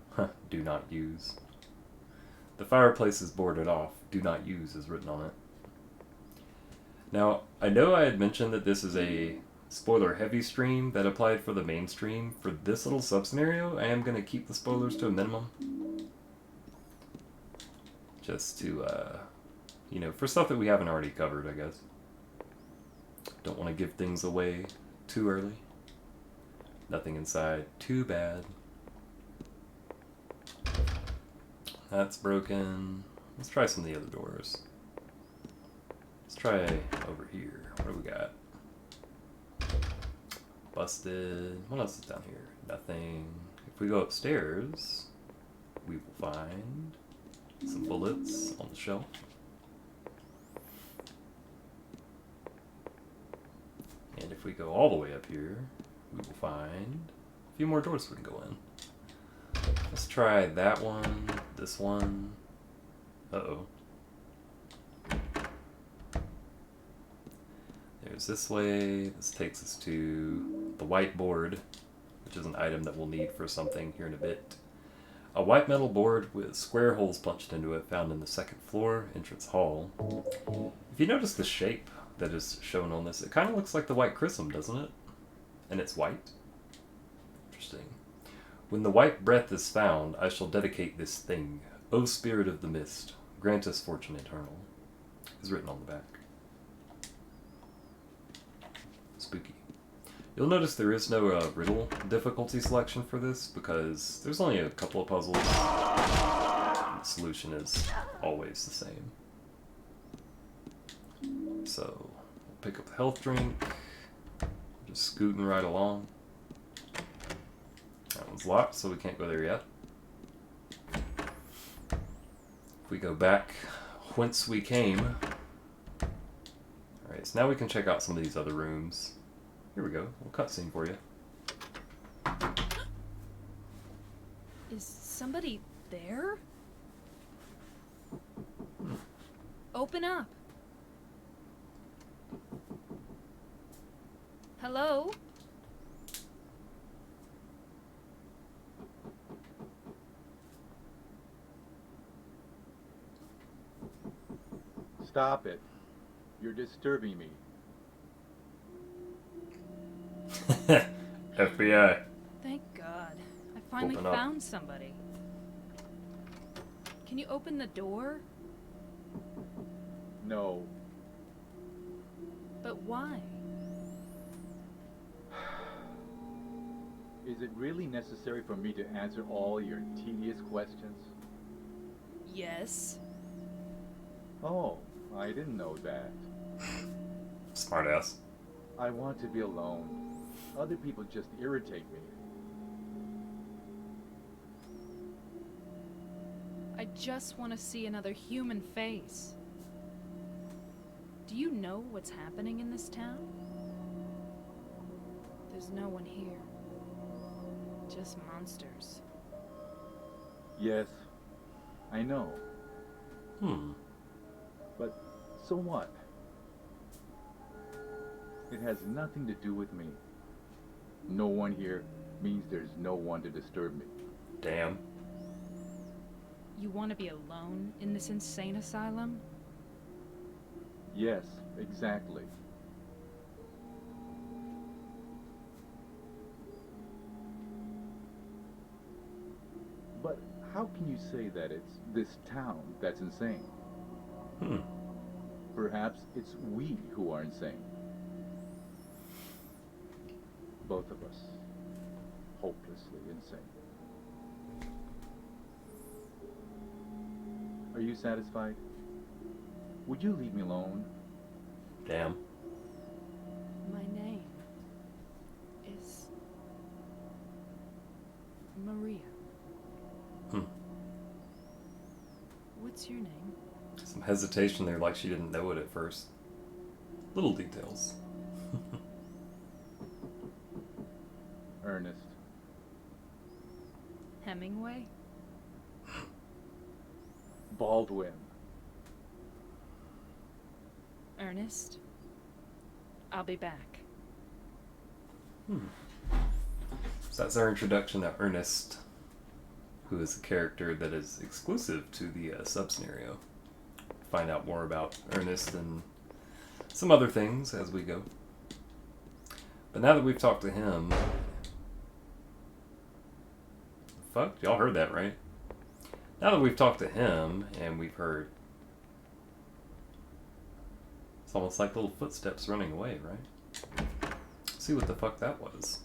do not use. The fireplace is boarded off. Do not use is written on it. Now, I know I had mentioned that this is a spoiler-heavy stream that applied for the main stream. For this little sub-scenario, I am going to keep the spoilers to a minimum. Just to, you know, for stuff that we haven't already covered, I guess. Don't want to give things away too early. Nothing inside. Too bad. That's broken. Let's try some of the other doors. Let's try over here. What do we got? Busted. What else is down here? Nothing. If we go upstairs, we will find some bullets on the shelf. And if we go all the way up here, we will find a few more doors we can go in. Let's try that one, this one. Uh-oh. There's this way. This takes us to the white board, which is an item that we'll need for something here in a bit. A white metal board with square holes punched into it found in the second floor entrance hall. If you notice the shape that is shown on this, it kind of looks like the white chrism, doesn't it? And it's white. Interesting. When the white breath is found, I shall dedicate this thing. O spirit of the mist, grant us fortune eternal. Is written on the back. Spooky. You'll notice there is no riddle difficulty selection for this because there's only a couple of puzzles. And the solution is always the same. So, we'll pick up the health drink. Just scooting right along. That one's locked, so we can't go there yet. If we go back whence we came. Alright, so now we can check out some of these other rooms. Here we go, a little cutscene for you. Is somebody there? Open up. Hello? Stop it. You're disturbing me. FBI. Thank God. I finally Open up. found somebody. Can you open the door? No. But why? Is it really necessary for me to answer all your tedious questions? Yes. Oh, I didn't know that. Smartass. I want to be alone. Other people just irritate me. I just want to see another human face. Do you know what's happening in this town? There's no one here. Just monsters. Yes, I know. But so what? It has nothing to do with me. No one here means there's no one to disturb me. Damn. You want to be alone in this insane asylum? Yes, exactly. But how can you say that it's this town that's insane? Perhaps it's we who are insane. Both of us. Hopelessly insane. Are you satisfied? Would you leave me alone? Damn. My name is Maria. What's your name? Some hesitation there, like she didn't know it at first. Little details. Ernest. Hemingway? Baldwin. Ernest? I'll be back. So that's our introduction to Ernest, who is a character that is exclusive to the sub-scenario. Find out more about Ernest and some other things as we go. But now that we've talked to him... Fuck? Y'all heard that, right? Now that we've talked to him, and we've heard... It's almost like little footsteps running away, right? Let's see what the fuck that was.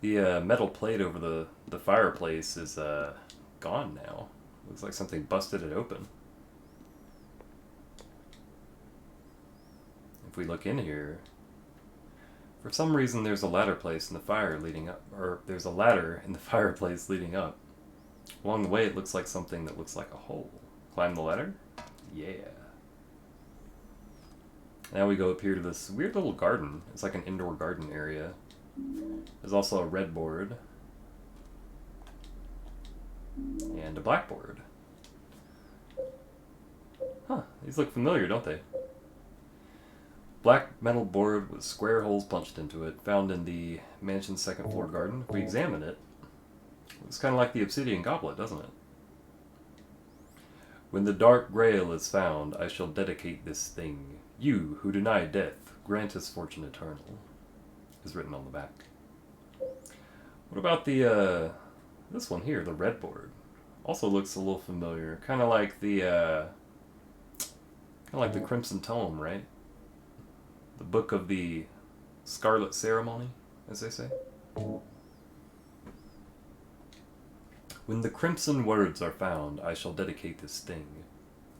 The metal plate over the fireplace is gone now. Looks like something busted it open. If we look in here, for some reason there's a ladder place in the fire leading up, or there's a ladder in the fireplace leading up. Along the way it looks like something that looks like a hole. Climb the ladder? Yeah. Now we go up here to this weird little garden. It's like an indoor garden area. There's also a red board. And a blackboard. Huh, these look familiar, don't they? Black metal board with square holes punched into it, found in the mansion's second floor garden. If we examine it, looks kind of like the obsidian goblet, doesn't it? When the dark grail is found, I shall dedicate this thing. You, who deny death, grant us fortune eternal. Is written on the back. What about the, this one here, the red board? Also looks a little familiar. Kind of like the Crimson Tome, right? The Book of the Scarlet Ceremony, as they say. When the crimson words are found, I shall dedicate this thing.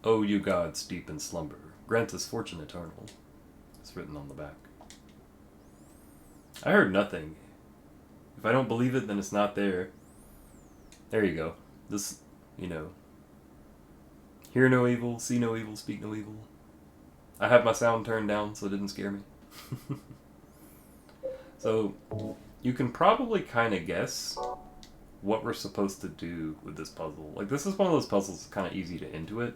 O you gods deep in slumber, grant us fortune eternal. It's written on the back. I heard nothing. If I don't believe it, then it's not there. There you go. This, you know. Hear no evil, see no evil, speak no evil. I have my sound turned down so it didn't scare me. So, you can probably kind of guess what we're supposed to do with this puzzle. Like, this is one of those puzzles that's kind of easy to intuit.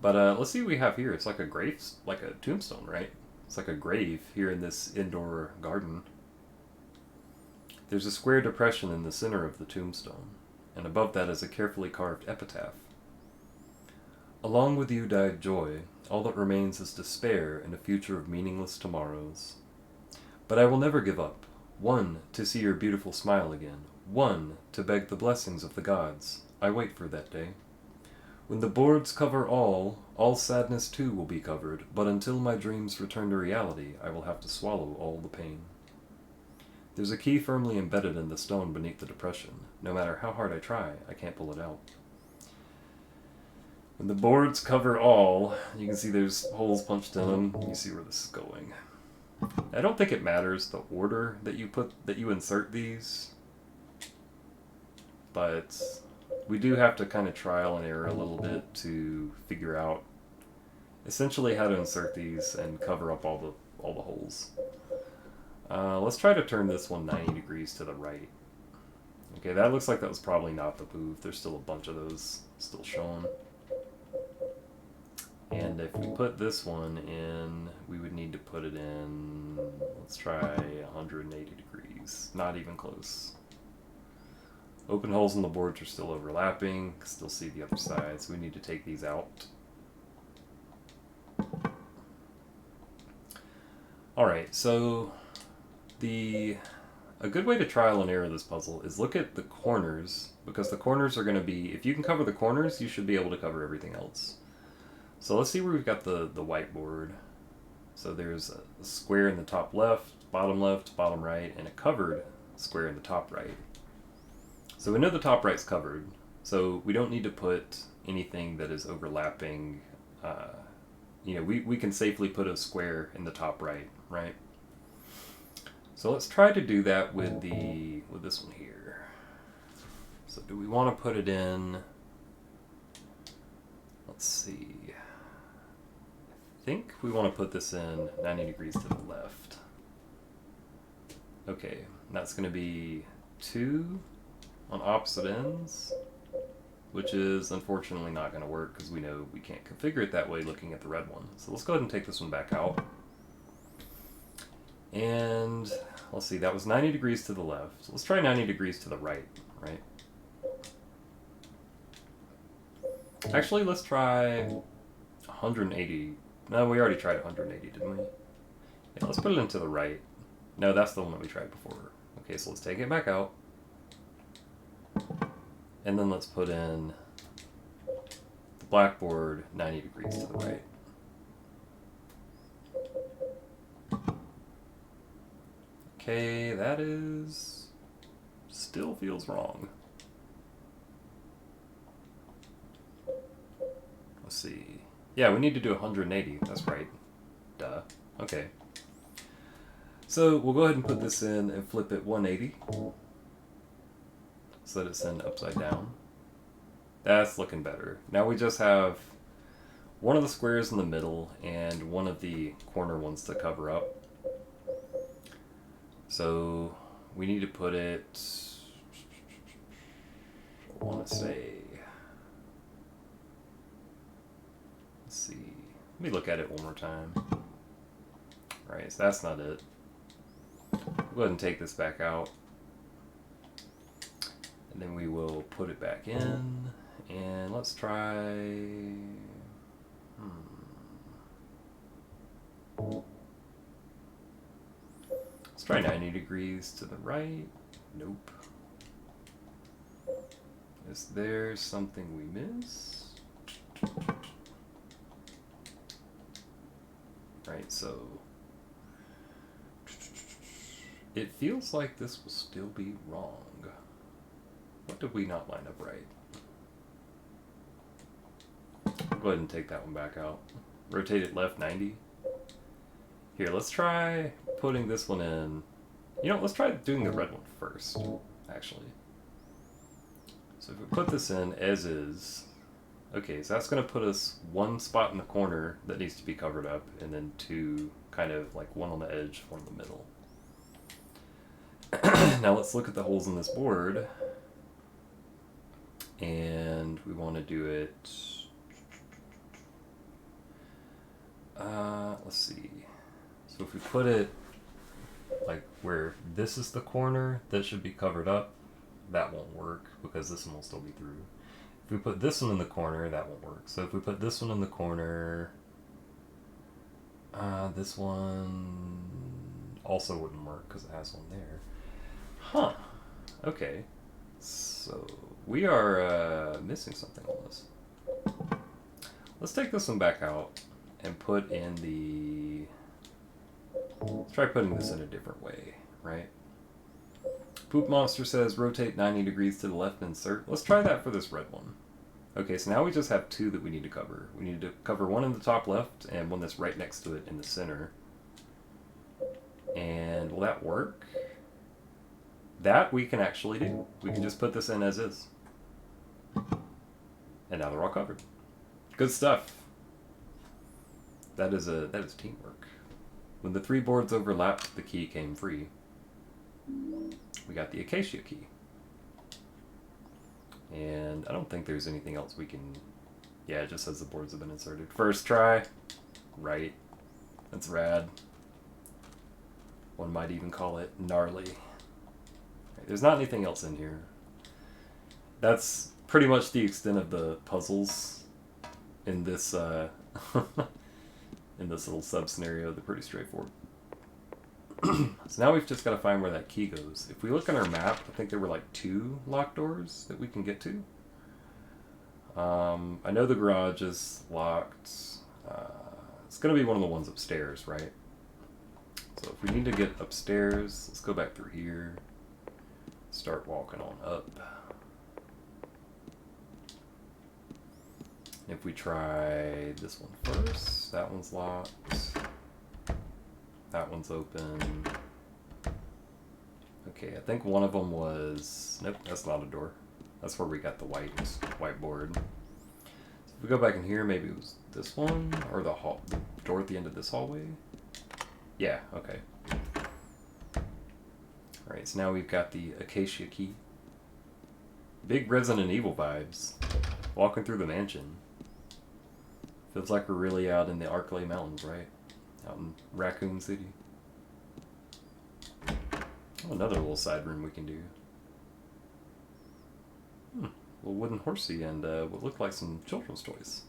But let's see what we have here. It's like a grave, like a tombstone, right? It's like a grave here in this indoor garden. There's a square depression in the center of the tombstone, and above that is a carefully carved epitaph. Along with you died joy, all that remains is despair and a future of meaningless tomorrows. But I will never give up. One, to see your beautiful smile again. One, to beg the blessings of the gods. I wait for that day. When the boards cover all sadness too will be covered, but until my dreams return to reality, I will have to swallow all the pain. There's a key firmly embedded in the stone beneath the depression. No matter how hard I try, I can't pull it out. When the boards cover all, you can see there's holes punched in them. You see where this is going. I don't think it matters the order that you insert these, but we do have to kind of trial and error a little bit to figure out essentially how to insert these and cover up all the holes. Let's try to turn this one 90 degrees to the right. Okay, that looks like that was probably not the move. There's still a bunch of those still showing. And if we put this one in, we would need to put it in, let's try 180 degrees. Not even close. Open holes in the boards are still overlapping. Still see the other side, so we need to take these out. Alright, so a good way to trial and error this puzzle is look at the corners, because the corners are going to be, if you can cover the corners, you should be able to cover everything else. So let's see where we've got the whiteboard. So there's a square in the top left, bottom right, and a covered square in the top right. So we know the top right's covered, so we don't need to put anything that is overlapping. We can safely put a square in the top right, right? So let's try to do that with this one here. So do we want to put it in? Let's see. I think we want to put this in 90 degrees to the left. Okay, that's going to be 2 on opposite ends, which is unfortunately not going to work because we know we can't configure it that way looking at the red one. So let's go ahead and take this one back out. And let's see, that was 90 degrees to the left. So let's try 90 degrees to the right, right? Actually, let's try 180. No, we already tried 180, didn't we? Yeah, let's put it into the right. No, that's the one that we tried before. Okay, so let's take it back out. And then let's put in the blackboard 90 degrees to the right. Okay, that still feels wrong. Let's see. Yeah, we need to do 180. That's right. Duh. Okay. So we'll go ahead and put this in and flip it 180. So that it's in upside down. That's looking better. Now we just have one of the squares in the middle and one of the corner ones to cover up. So we need to put it, I want to say, let's see, let me look at it one more time. Alright, so that's not it. We'll go ahead and take this back out. And then we will put it back in. And let's try... Let's try 90 degrees to the right. Nope. Is there something we missed? Right, so... It feels like this will still be wrong. What did we not line up right? Go ahead and take that one back out. Rotate it left 90. Here, let's try putting this one in. You know, let's try doing the red one first, actually. So if we put this in as is, okay, so that's going to put us one spot in the corner that needs to be covered up, and then two, kind of like one on the edge, one in the middle. Now let's look at the holes in this board. And we want to do it, let's see. So if we put it like where this is the corner that should be covered up, that won't work because this one will still be through. If we put this one in the corner, that won't work. So if we put this one in the corner, this one also wouldn't work because it has one there. Huh. Okay. So we are missing something on this. Let's take this one back out and put in the... Let's try putting this in a different way, right? Poop Monster says rotate 90 degrees to the left and insert. Let's try that for this red one. Okay, so now we just have two that we need to cover. We need to cover one in the top left and one that's right next to it in the center. And will that work? That we can actually do. We can just put this in as is. And now they're all covered. Good stuff. That is teamwork. When the three boards overlapped, the key came free. We got the acacia key. And I don't think there's anything else we can... Yeah, it just says the boards have been inserted. First try. Right. That's rad. One might even call it gnarly. Right, there's not anything else in here. That's pretty much the extent of the puzzles in this in this little sub-scenario. They're pretty straightforward. So now we've just got to find where that key goes. If we look on our map, I think there were like 2 locked doors that we can get to. I know the garage is locked. It's going to be one of the ones upstairs, right? So if we need to get upstairs, let's go back through here. Start walking on up. If we try this one first, that one's locked. That one's open. Okay, I think one of them was... Nope, that's not a door. That's where we got the whiteboard. So if we go back in here, maybe it was this one, or the door at the end of this hallway. Yeah, okay. Alright, so now we've got the acacia key. Big Resident Evil vibes. Walking through the mansion. Feels like we're really out in the Arklay Mountains, right? Out in Raccoon City. Oh, another little side room we can do. A little wooden horsey and what look like some children's toys.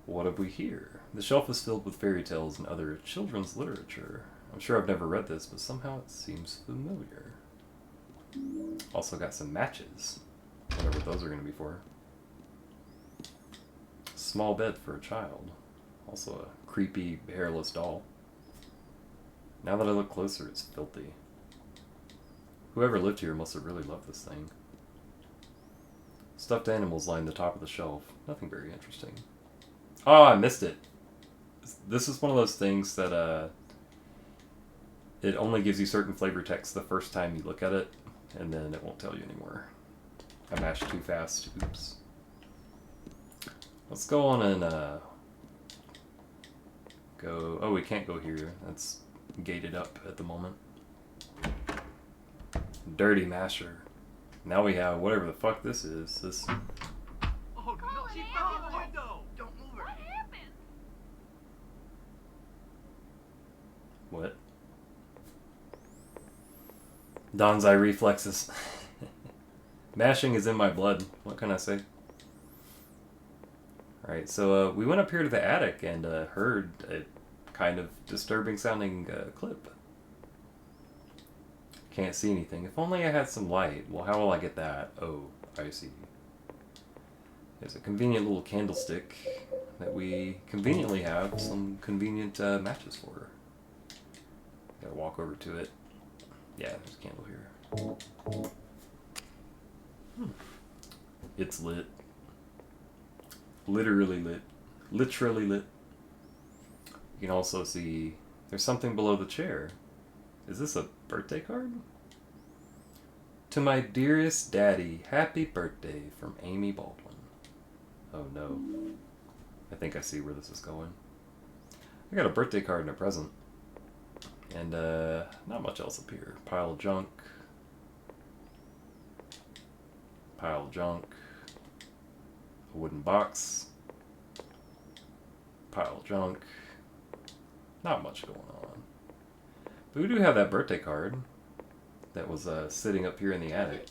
What have we here? The shelf is filled with fairy tales and other children's literature. I'm sure I've never read this, but somehow it seems familiar. Also got some matches. I wonder what those are going to be for. Small bed for a child. Also a creepy, hairless doll. Now that I look closer, it's filthy. Whoever lived here must have really loved this thing. Stuffed animals line the top of the shelf. Nothing very interesting. Oh, I missed it. This is one of those things that it only gives you certain flavor text the first time you look at it, and then it won't tell you anymore. I mashed too fast. Oops. Let's go on and go... Oh, we can't go here. That's gated up at the moment. Dirty masher. Now we have whatever the fuck this is. This... Oh, no, she fell out the window. Don't move her. What happened? What? Don's eye reflexes. Mashing is in my blood. What can I say? Alright, so we went up here to the attic and heard a kind of disturbing sounding clip. Can't see anything. If only I had some light. Well, how will I get that? Oh, I see. There's a convenient little candlestick that we conveniently have some convenient matches for. Gotta walk over to it. Yeah, there's a candle here. It's lit. Literally lit. Literally lit. You can also see there's something below the chair. Is this a birthday card? To my dearest daddy, happy birthday from Amy Baldwin. Oh no. I think I see where this is going. I got a birthday card and a present. And not much else up here. Pile of junk. Pile of junk. A wooden box. Pile of junk. Not much going on. But we do have that birthday card that was sitting up here in the attic.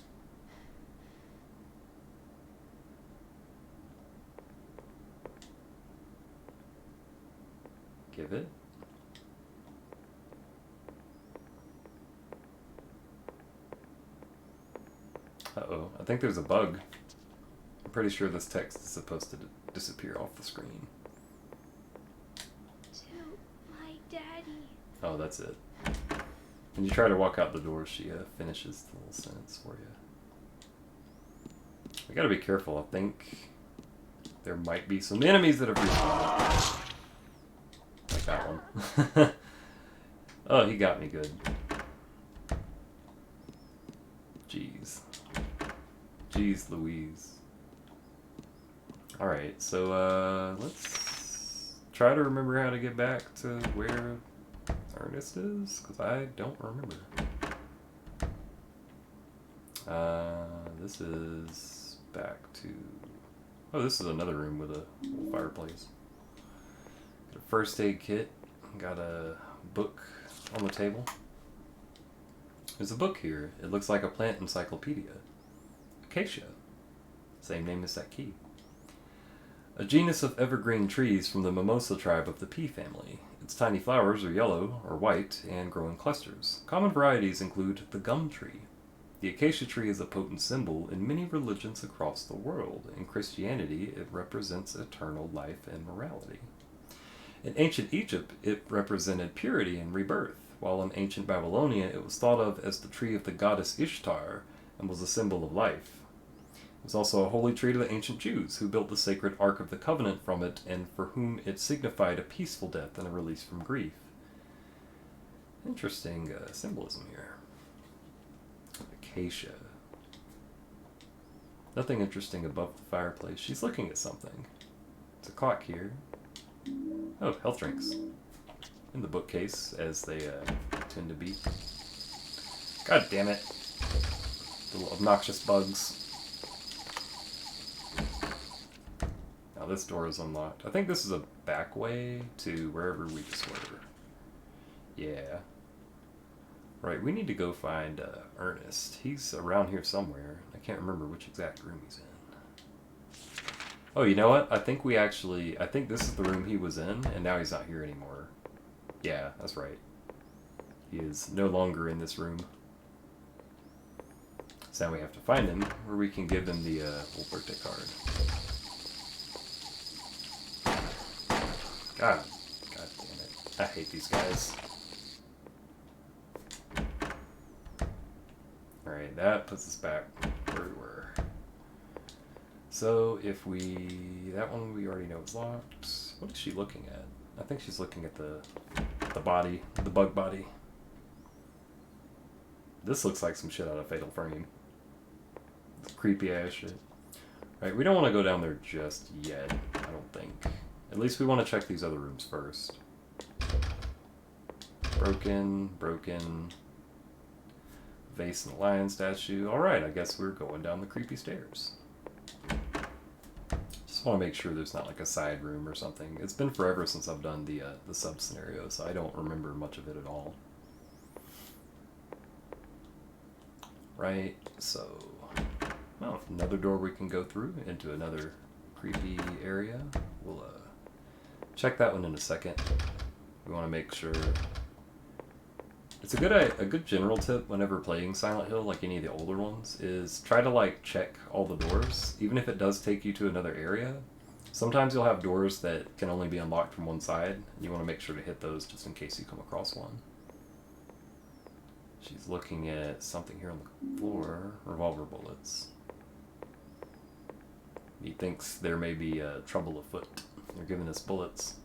Give it. Uh-oh, I think there's a bug. I'm pretty sure this text is supposed to disappear off the screen. To my daddy. Oh, that's it. When you try to walk out the door, she finishes the little sentence for you. We gotta be careful. I think there might be some enemies that have respawned. Like that one. Oh, he got me good. Jeez. Jeez Louise. Alright, so let's try to remember how to get back to where Ernest is, because I don't remember. This is back to... Oh, this is another room with a little fireplace. Got a first aid kit. Got a book on the table. There's a book here. It looks like a plant encyclopedia. Acacia. Same name as that key. A genus of evergreen trees from the mimosa tribe of the pea family. Its tiny flowers are yellow or white and grow in clusters. Common varieties include the gum tree. The acacia tree is a potent symbol in many religions across the world. In Christianity, it represents eternal life and morality. In ancient Egypt, it represented purity and rebirth, while in ancient Babylonia, it was thought of as the tree of the goddess Ishtar and was a symbol of life. It was also a holy tree to the ancient Jews, who built the sacred Ark of the Covenant from it and for whom it signified a peaceful death and a release from grief. Interesting symbolism here. Acacia. Nothing interesting above the fireplace. She's looking at something. There's a clock here. Oh, health drinks. In the bookcase, as they tend to be. God damn it. Little obnoxious bugs. Now this door is unlocked. I think this is a back way to wherever we just were. Yeah. Right, we need to go find Ernest. He's around here somewhere. I can't remember which exact room he's in. Oh, you know what? I think this is the room he was in, and now he's not here anymore. Yeah, that's right. He is no longer in this room. So now we have to find him, where we can give him the little birthday card. God damn it. I hate these guys. Alright, that puts us back where we were. So if that one we already know is locked. What is she looking at? I think she's looking at the body, the bug body. This looks like some shit out of Fatal Frame. It's creepy ass shit. Right, we don't want to go down there just yet, I don't think. At least we want to check these other rooms first. Broken. Vase and the lion statue. Alright, I guess we're going down the creepy stairs. Just want to make sure there's not like a side room or something. It's been forever since I've done the sub scenario, so I don't remember much of it at all. Right, so... well, another door we can go through into another creepy area. We'll check that one in a second. We want to make sure... It's a good general tip whenever playing Silent Hill, like any of the older ones, is try to like check all the doors, even if it does take you to another area. Sometimes you'll have doors that can only be unlocked from one side, and you want to make sure to hit those just in case you come across one. She's looking at something here on the floor. Revolver bullets. He thinks there may be trouble afoot. They're giving us bullets.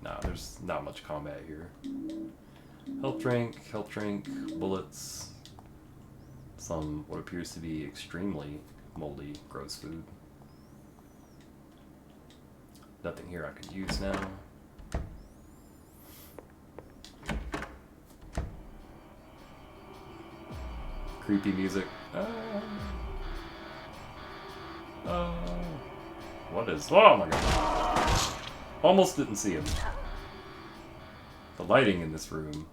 Nah, there's not much combat here. Health drink, bullets. Some what appears to be extremely moldy, gross food. Nothing here I can use now. Creepy music. What is... oh my god. Almost didn't see him. The lighting in this room,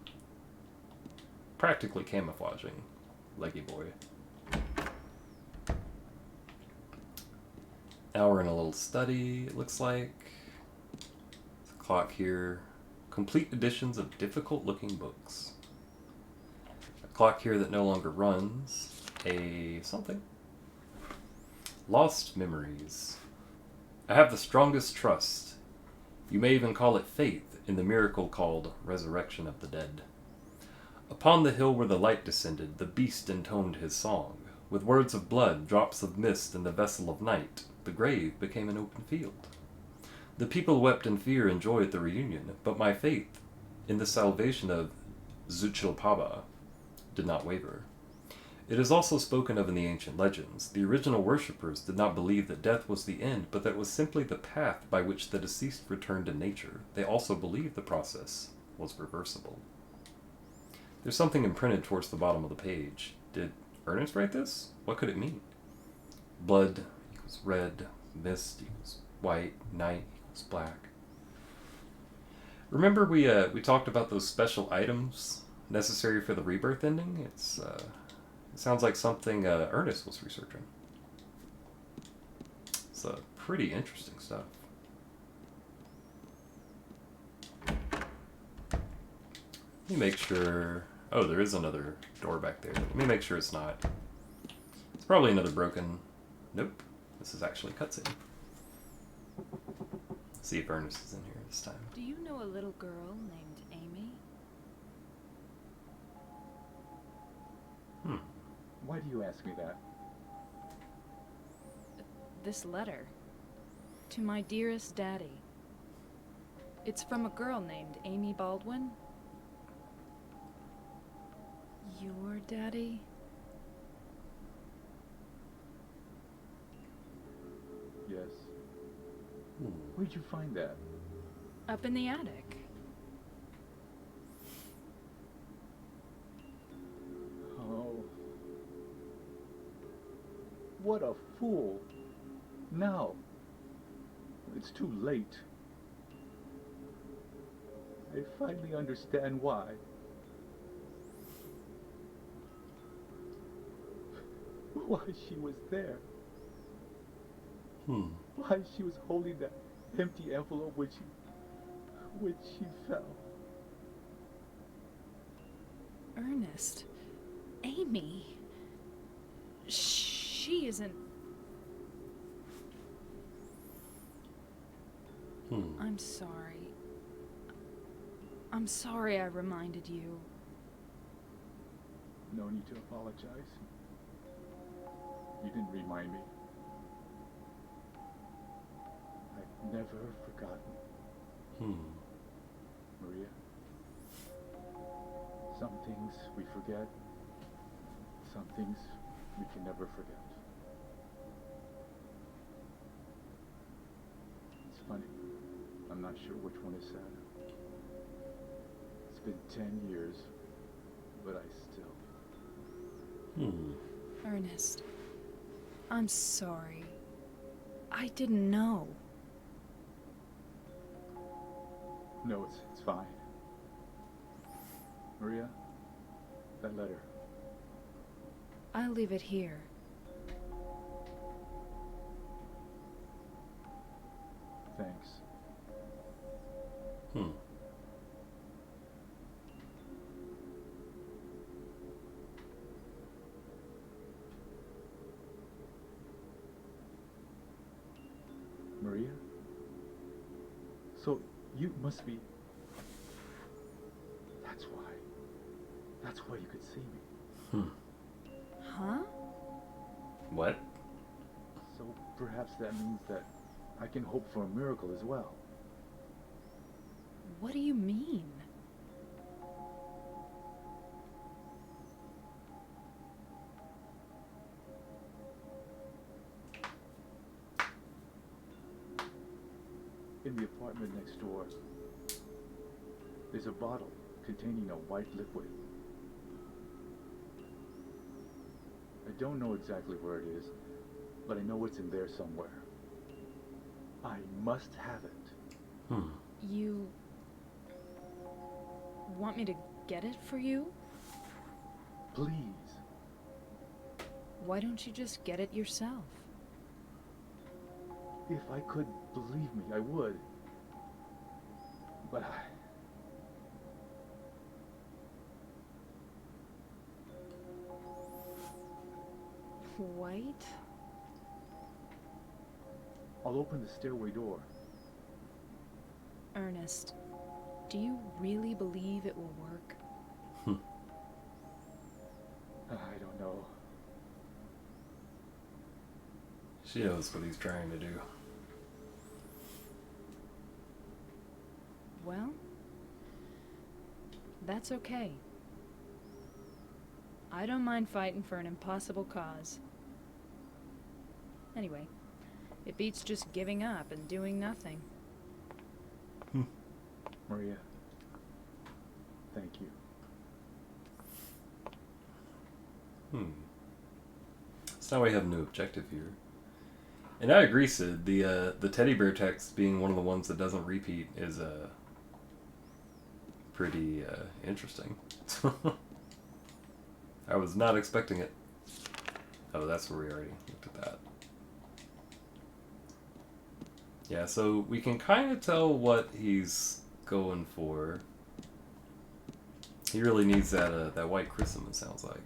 practically camouflaging. Leggy boy. Now we're in a little study, it looks like. There's a clock here. Complete editions of difficult looking books. A clock here that no longer runs. A something. Lost memories. I have the strongest trust. You may even call it faith in the miracle called Resurrection of the Dead. Upon the hill where the light descended, the beast intoned his song. With words of blood, drops of mist, and the vessel of night, the grave became an open field. The people wept in fear and joy at the reunion, but my faith in the salvation of Zuchilpaba did not waver. It is also spoken of in the ancient legends. The original worshippers did not believe that death was the end, but that it was simply the path by which the deceased returned to nature. They also believed the process was reversible. There's something imprinted towards the bottom of the page. Did Ernest write this? What could it mean? Blood equals red, mist equals white, night equals black. Remember we talked about those special items necessary for the rebirth ending? It sounds like something Ernest was researching. It's pretty interesting stuff. Let me make sure... Oh, there is another door back there. Let me make sure it's not. It's probably another broken... Nope. This is actually a cutscene. Let's see if Ernest is in here this time. Do you know a little girl named Amy? Why do you ask me that? This letter. To my dearest daddy. It's from a girl named Amy Baldwin. Your daddy? Yes. Where'd you find that? Up in the attic. Oh. What a fool. Now. It's too late. I finally understand why. Why she was there. Why she was holding that empty envelope when she fell. Ernest. Amy. She isn't... I'm sorry. I'm sorry I reminded you. No need to apologize. You didn't remind me. I've never forgotten. Maria, some things we forget, some things we can never forget. It's funny, I'm not sure which one is sadder. It's been 10 years, but I still... Ernest, I'm sorry. I didn't know. No, it's fine. Maria, that letter. I'll leave it here. Thanks. Maria? So you must be... That's why you could see me. Huh? What? So perhaps that means that I can hope for a miracle as well. What do you mean? In the apartment next door, there's a bottle containing a white liquid. I don't know exactly where it is, but I know it's in there somewhere. I must have it. You... want me to get it for you? Please. Why don't you just get it yourself? If I could, believe me, I would. But White? I'll open the stairway door. Ernest, Do you really believe it will work? I don't know. She knows what he's trying to do. Well, that's okay. I don't mind fighting for an impossible cause. Anyway, it beats just giving up and doing nothing. Maria, thank you. So now we have a new objective here. And I agree, Sid. The teddy bear text being one of the ones that doesn't repeat is pretty interesting. I was not expecting it. Oh, that's where we already looked at that. Yeah, so we can kind of tell what he's going for. He really needs that white chrism, it sounds like.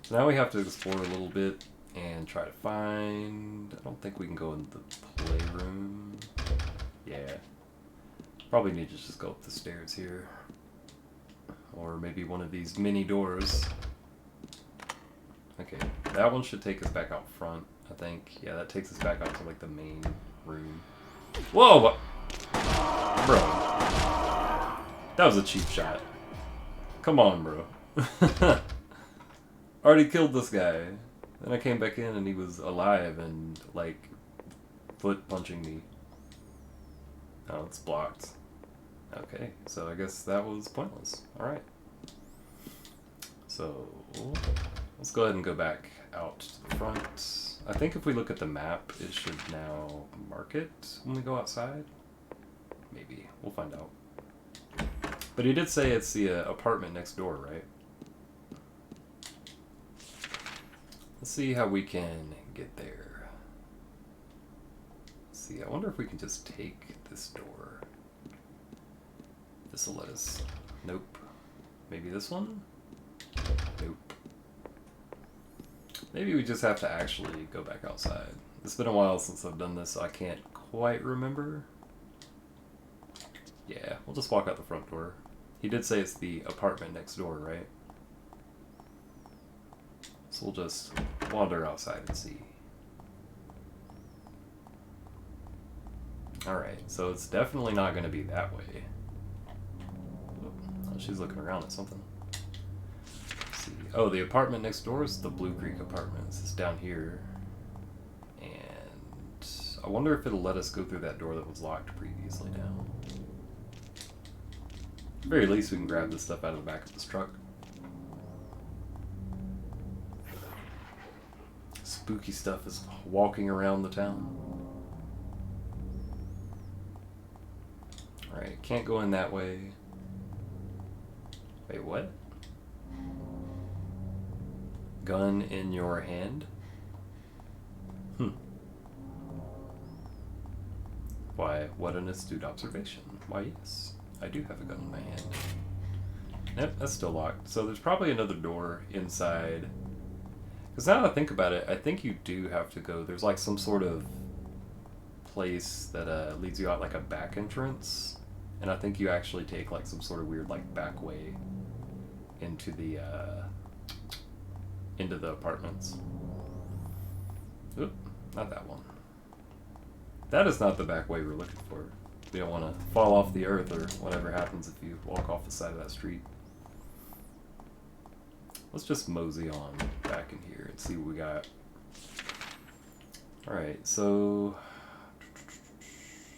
So now we have to explore a little bit and try to find... I don't think we can go in the playroom. Yeah. Probably need to just go up the stairs here. Or maybe one of these mini doors. Okay, that one should take us back out front, I think. Yeah, that takes us back out to like the main room. Whoa! Bro. That was a cheap shot. Come on, bro. Already killed this guy. Then I came back in and he was alive and, like, foot punching me. Oh, it's blocked. Okay, so I guess that was pointless. Alright. So, let's go ahead and go back out to the front. I think if we look at the map, it should now mark it when we go outside. Maybe. We'll find out. But he did say it's the apartment next door, right? Let's see how we can get there. Let's see, I wonder if we can just take this door. This will let us... Nope. Maybe this one? Nope. Maybe we just have to actually go back outside. It's been a while since I've done this, so I can't quite remember. Yeah, we'll just walk out the front door. He did say it's the apartment next door, right? So we'll just wander outside and see. Alright, so it's definitely not going to be that way. Oh, she's looking around at something. Let's see. Oh, the apartment next door is the Blue Creek Apartments. It's down here. And I wonder if it'll let us go through that door that was locked previously now. At the very least, we can grab this stuff out of the back of this truck. Spooky stuff is walking around the town. Alright, can't go in that way. Wait, what? Gun in your hand? Why, what an astute observation. Why, yes, I do have a gun in my hand. Nope, that's still locked. So there's probably another door inside. Because now that I think about it, I think you do have to go. There's like some sort of place that leads you out like a back entrance. And I think you actually take like some sort of weird like back way into the apartments. Oop, not that one. That is not the back way we're looking for. We don't want to fall off the earth or whatever happens if you walk off the side of that street. Let's just mosey on back in here and see what we got. Alright, so...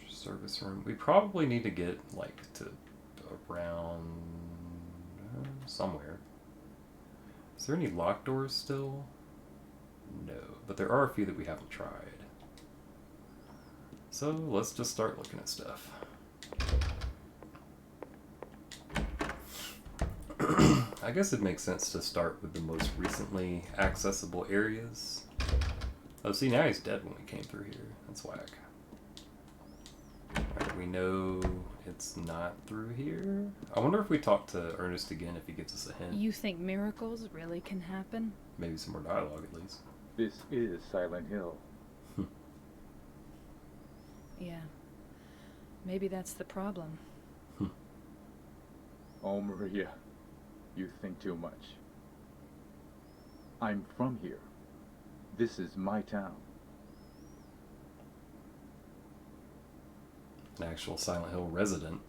service room. We probably need to get, like, to around... somewhere. Is there any locked doors still? No, but there are a few that we haven't tried. So, let's just start looking at stuff. I guess it makes sense to start with the most recently accessible areas. Oh, see, now he's dead when we came through here. That's whack. Alright, we know it's not through here. I wonder if we talk to Ernest again if he gives us a hint. You think miracles really can happen? Maybe some more dialogue at least. This is Silent Hill. Yeah. Maybe that's the problem. Oh, Maria, you think too much. I'm from here. This is my town. An actual Silent Hill resident.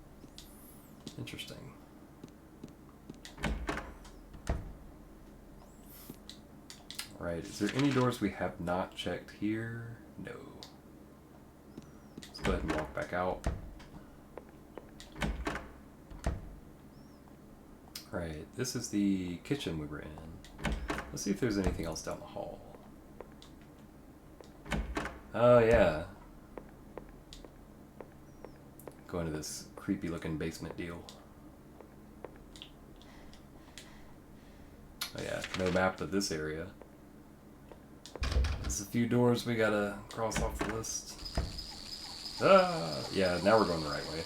Interesting. Right, is there any doors we have not checked here? No. Let's go ahead and walk back out. Right, this is the kitchen we were in. Let's see if there's anything else down the hall. Oh yeah. Go into this creepy looking basement deal. Oh yeah, no map of this area. There's a few doors we gotta cross off the list. Ah, yeah, now we're going the right way.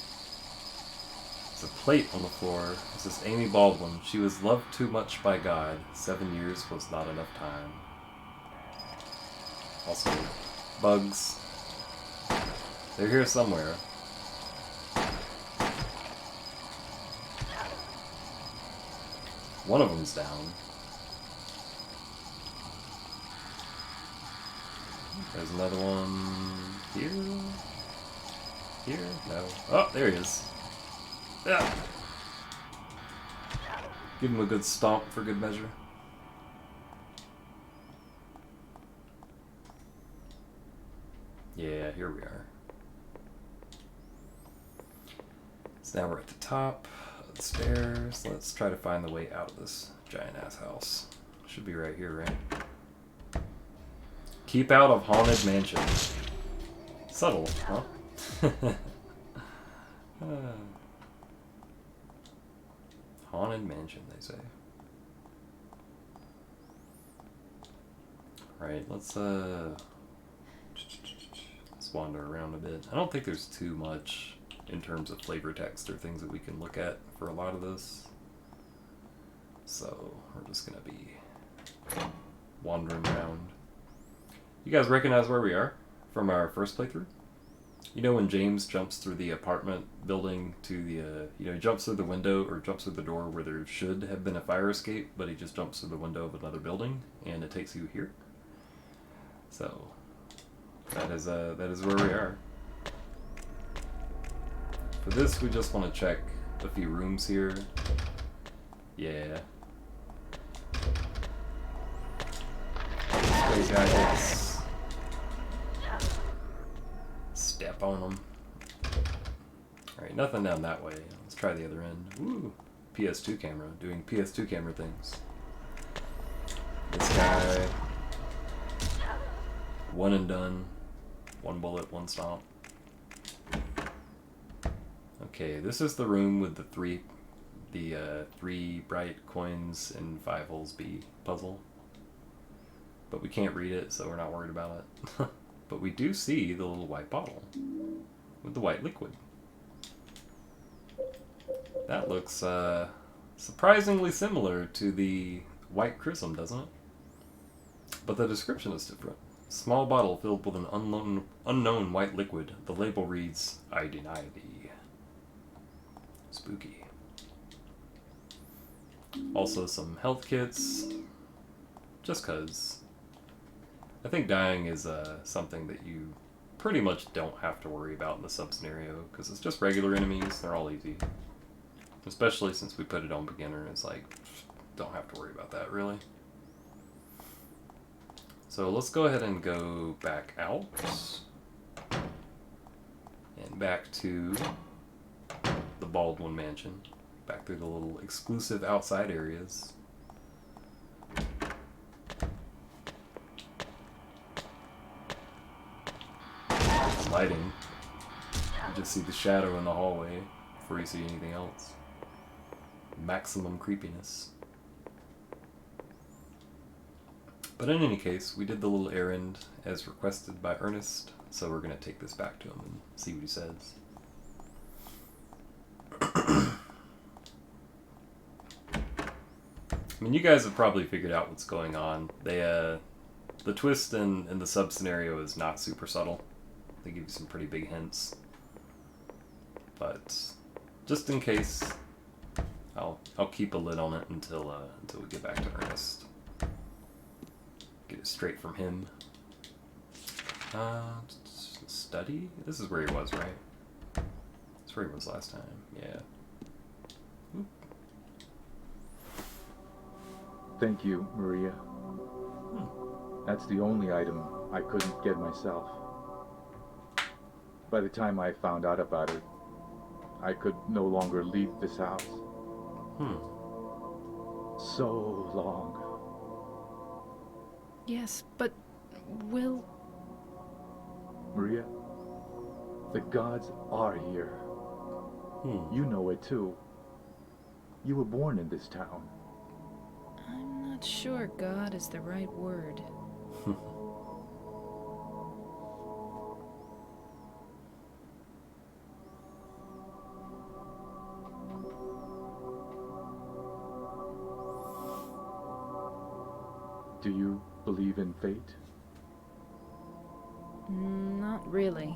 There's a plate on the floor. It says Amy Baldwin. She was loved too much by God. 7 years was not enough time. Also, bugs. They're here somewhere. One of them's down. There's another one here. Here? No. Oh, there he is. Yeah. Give him a good stomp for good measure. Yeah, here we are. So now we're at the top of the stairs. Let's try to find the way out of this giant ass house. Should be right here, right? Keep out of haunted mansion. Subtle, huh? Haunted mansion, they say. Right, let's wander around a bit. I don't think there's too much in terms of flavor text or things that we can look at for a lot of this. So we're just gonna be wandering around. You guys recognize where we are from our first playthrough? You know when James jumps through the apartment building to the, he jumps through the window or jumps through the door where there should have been a fire escape, but he just jumps through the window of another building and it takes you here. So that is where we are. For this, we just want to check a few rooms here. Yeah. This guy gets step on him. Alright, nothing down that way. Let's try the other end. Ooh, PS2 camera, doing PS2 camera things. This guy, one and done. One bullet, one stomp. Okay, this is the room with the three bright coins and 5 holes B puzzle. But we can't read it, so we're not worried about it. But we do see the little white bottle with the white liquid. That looks surprisingly similar to the white chrism, doesn't it? But the description is different. Small bottle filled with an unknown white liquid. The label reads, "I deny thee." Spooky. Also some health kits. Just cause. I think dying is something that you pretty much don't have to worry about in the sub scenario, because it's just regular enemies, they're all easy. Especially since we put it on beginner, it's like, don't have to worry about that really. So let's go ahead and go back out. And back to the Baldwin Mansion. Back through the little exclusive outside areas. Lighting. You just see the shadow in the hallway before you see anything else. Maximum creepiness. But in any case, we did the little errand as requested by Ernest, so we're going to take this back to him and see what he says. I mean, you guys have probably figured out what's going on. The twist in the sub-scenario is not super subtle. They give you some pretty big hints. But just in case, I'll keep a lid on it until we get back to Ernest. Get it straight from him. Study? This is where he was, right? That's where he was last time. Yeah. Oop. Thank you, Maria. That's the only item I couldn't get myself. By the time I found out about it, I could no longer leave this house. So long. Yes, but Will... Maria, the gods are here. You know it too. You were born in this town. I'm not sure God is the right word. Do you believe in fate? Not really.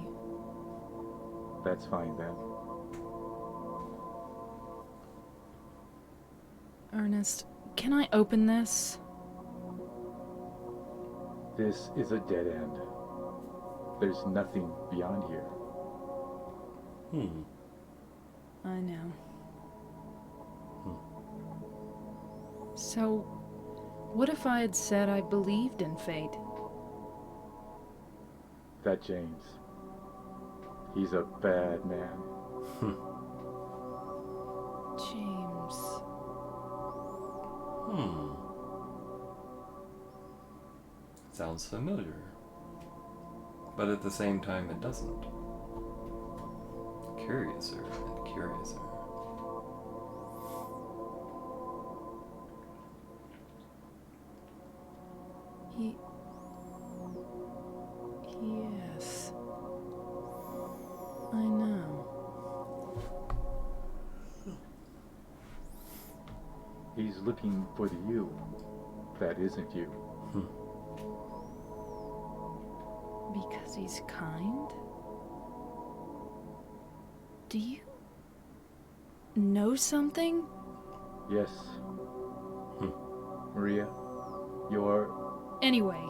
That's fine then. Ernest, can I open this? This is a dead end. There's nothing beyond here. I know. So, what if I had said I believed in fate? That James. He's a bad man. James. Sounds familiar. But at the same time, it doesn't. Curiouser and curiouser. Yes. I know. He's looking for the you that isn't you. Because he's kind? Do you know something? Yes. Maria, you're... Anyway,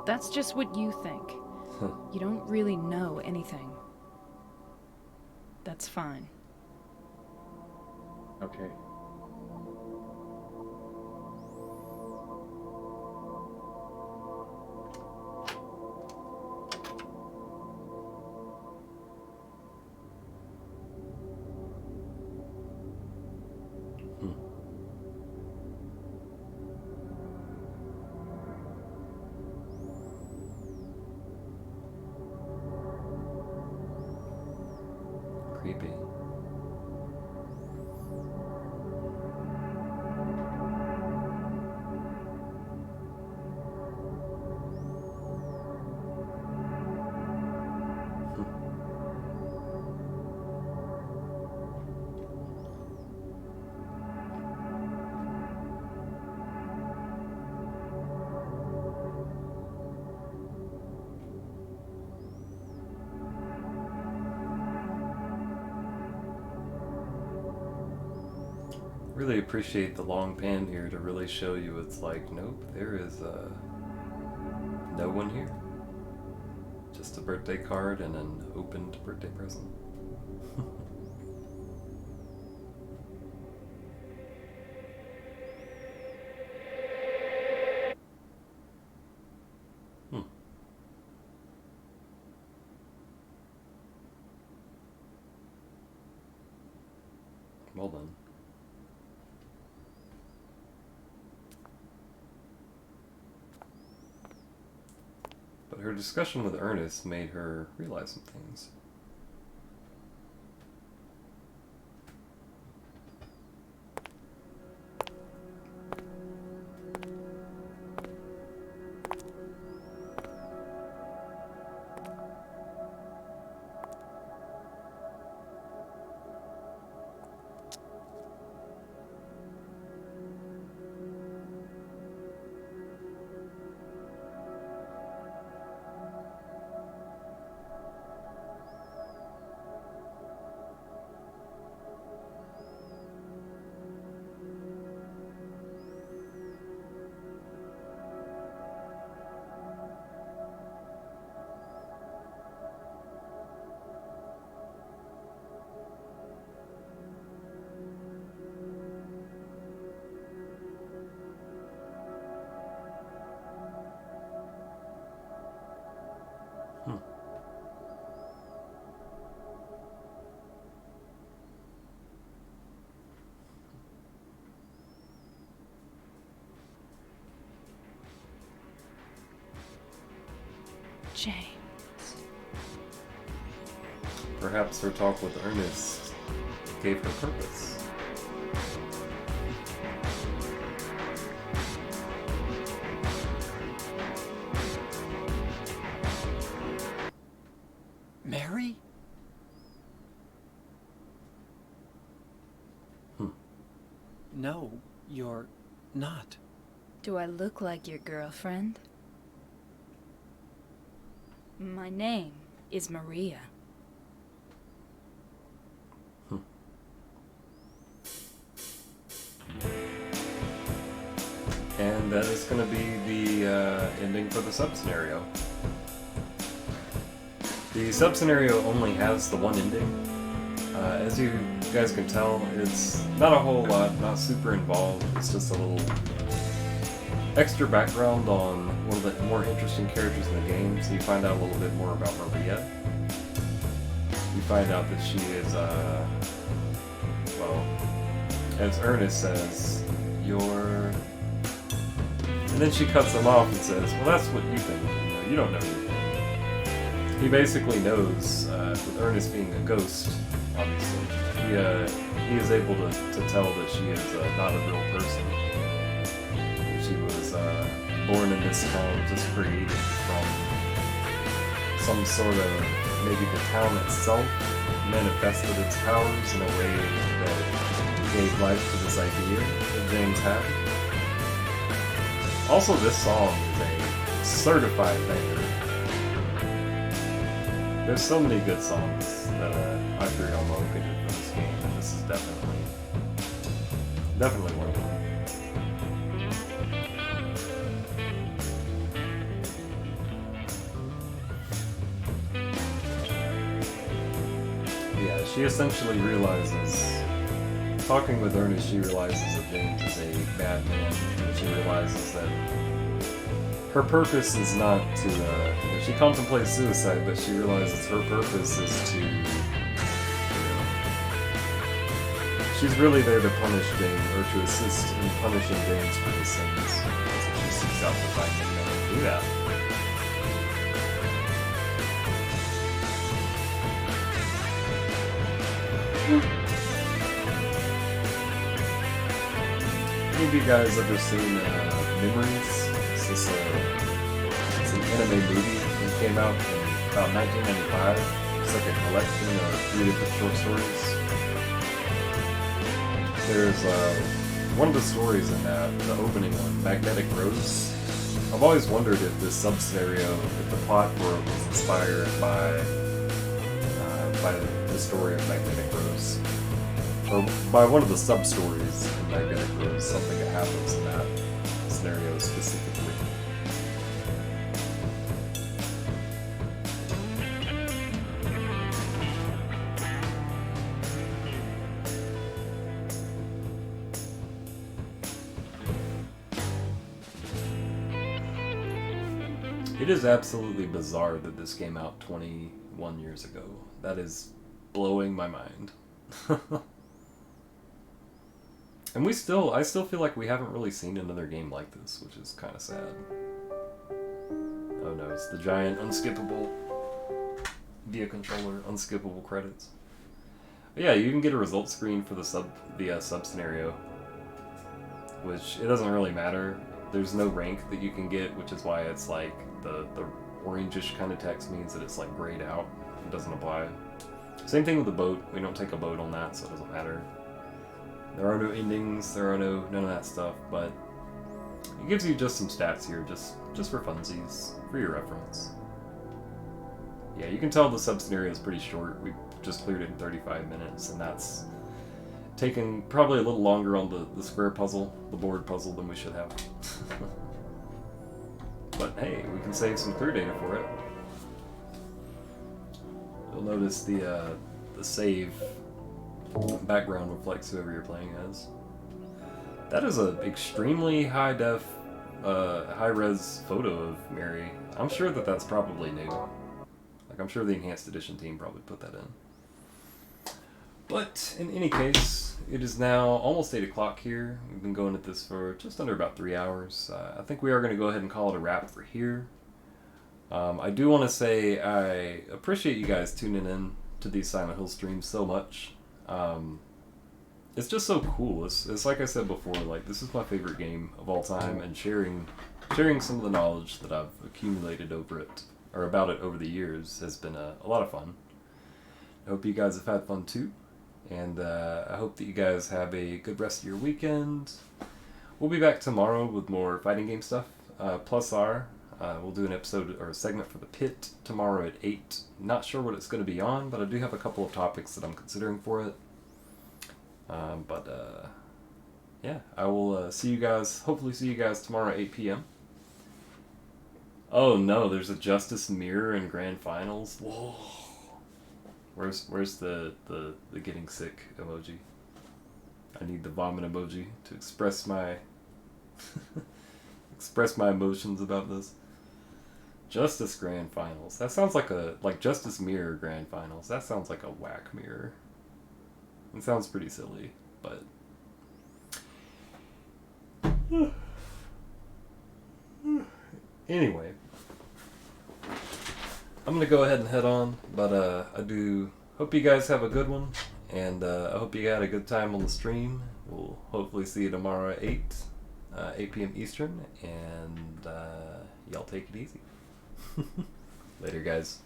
that's just what you think. You don't really know anything. That's fine. Okay. Creepy. Really appreciate the long pan here to really show you it's like, nope, there is no one here. Just a birthday card and an opened birthday present. Well done. But her discussion with Ernest made her realize some things. James. Perhaps her talk with Ernest gave her purpose. Mary? No, you're not. Do I look like your girlfriend? My name is Maria. And that is going to be the ending for the sub-scenario. The sub-scenario only has the one ending. As you guys can tell, it's not a whole lot, not super involved. It's just a little extra background on one of the more interesting characters in the game, so you find out a little bit more about Maria. You find out that she is, well, as Ernest says, you're... And then she cuts him off and says, well, that's what you think. You don't know anything. He basically knows, with Ernest being a ghost, obviously, he is able to tell that she is not a real person. She was born in this town, just created from some sort of, maybe the town itself manifested its powers in a way that gave life to this idea that James had. Also, this song is a certified banger. There's so many good songs that I figured on located for this game, and this is definitely one of them. Yeah, she essentially realizes, talking with Ernest, she realizes that James is a bad man, and she realizes that her purpose is not to, she contemplates suicide, but she realizes her purpose is to, she's really there to punish James, or to assist in punishing James for his sins. So she seeks out to find him and do that. Any of you guys ever seen Memories? It's an anime movie that came out in about 1995. It's like a collection of 3 different short stories. There's one of the stories in that, the opening one, Magnetic Rose. I've always wondered if this sub-scenario, if the plot for it was inspired by the story of Magnetic Rose. Or by one of the sub-stories in Magnetic Rose, something that happens in that scenario specifically. It is absolutely bizarre that this came out 21 years ago. That is blowing my mind. And I still feel like we haven't really seen another game like this, which is kind of sad. Oh no, it's the giant unskippable via controller, unskippable credits. But yeah, you can get a result screen for the sub scenario, which it doesn't really matter. There's no rank that you can get, which is why it's like the orangish kind of text means that it's like grayed out. It doesn't apply. Same thing with the boat. We don't take a boat on that, so it doesn't matter. There are no endings, there are none of that stuff, but it gives you just some stats here, just for funsies, for your reference. Yeah, you can tell the sub-scenario is pretty short. We just cleared it in 35 minutes, and that's taken probably a little longer on the square puzzle, the board puzzle, than we should have. But hey, we can save some clear data for it. You'll notice the save background reflects whoever you're playing as. That is an extremely high def, high res photo of Mary. I'm sure that that's probably new. Like, I'm sure the Enhanced Edition team probably put that in. But in any case, it is now almost 8 o'clock here. We've been going at this for just under about 3 hours. I think we are going to go ahead and call it a wrap for here. I do want to say I appreciate you guys tuning in to these Silent Hill streams so much. It's just so cool. It's like I said before, like this is my favorite game of all time, and sharing some of the knowledge that I've accumulated about it over the years has been a lot of fun. I hope you guys have had fun too, and I hope that you guys have a good rest of your weekend. We'll be back tomorrow with more fighting game stuff. Plus we'll do an episode or a segment for the Pit tomorrow at 8. Not sure what it's going to be on, but I do have a couple of topics that I'm considering for it. Yeah, I will hopefully see you guys tomorrow at 8 p.m. Oh no, there's a Justice Mirror in Grand Finals. Whoa. Where's the getting sick emoji? I need the vomit emoji to express my emotions about this. Justice Grand Finals. That sounds like Justice Mirror Grand Finals. That sounds like a whack mirror. It sounds pretty silly, but anyway, I'm gonna go ahead and head on, but I do hope you guys have a good one, and I hope you had a good time on the stream. We'll hopefully see you tomorrow at 8 p.m. Eastern, and y'all take it easy. Later, guys.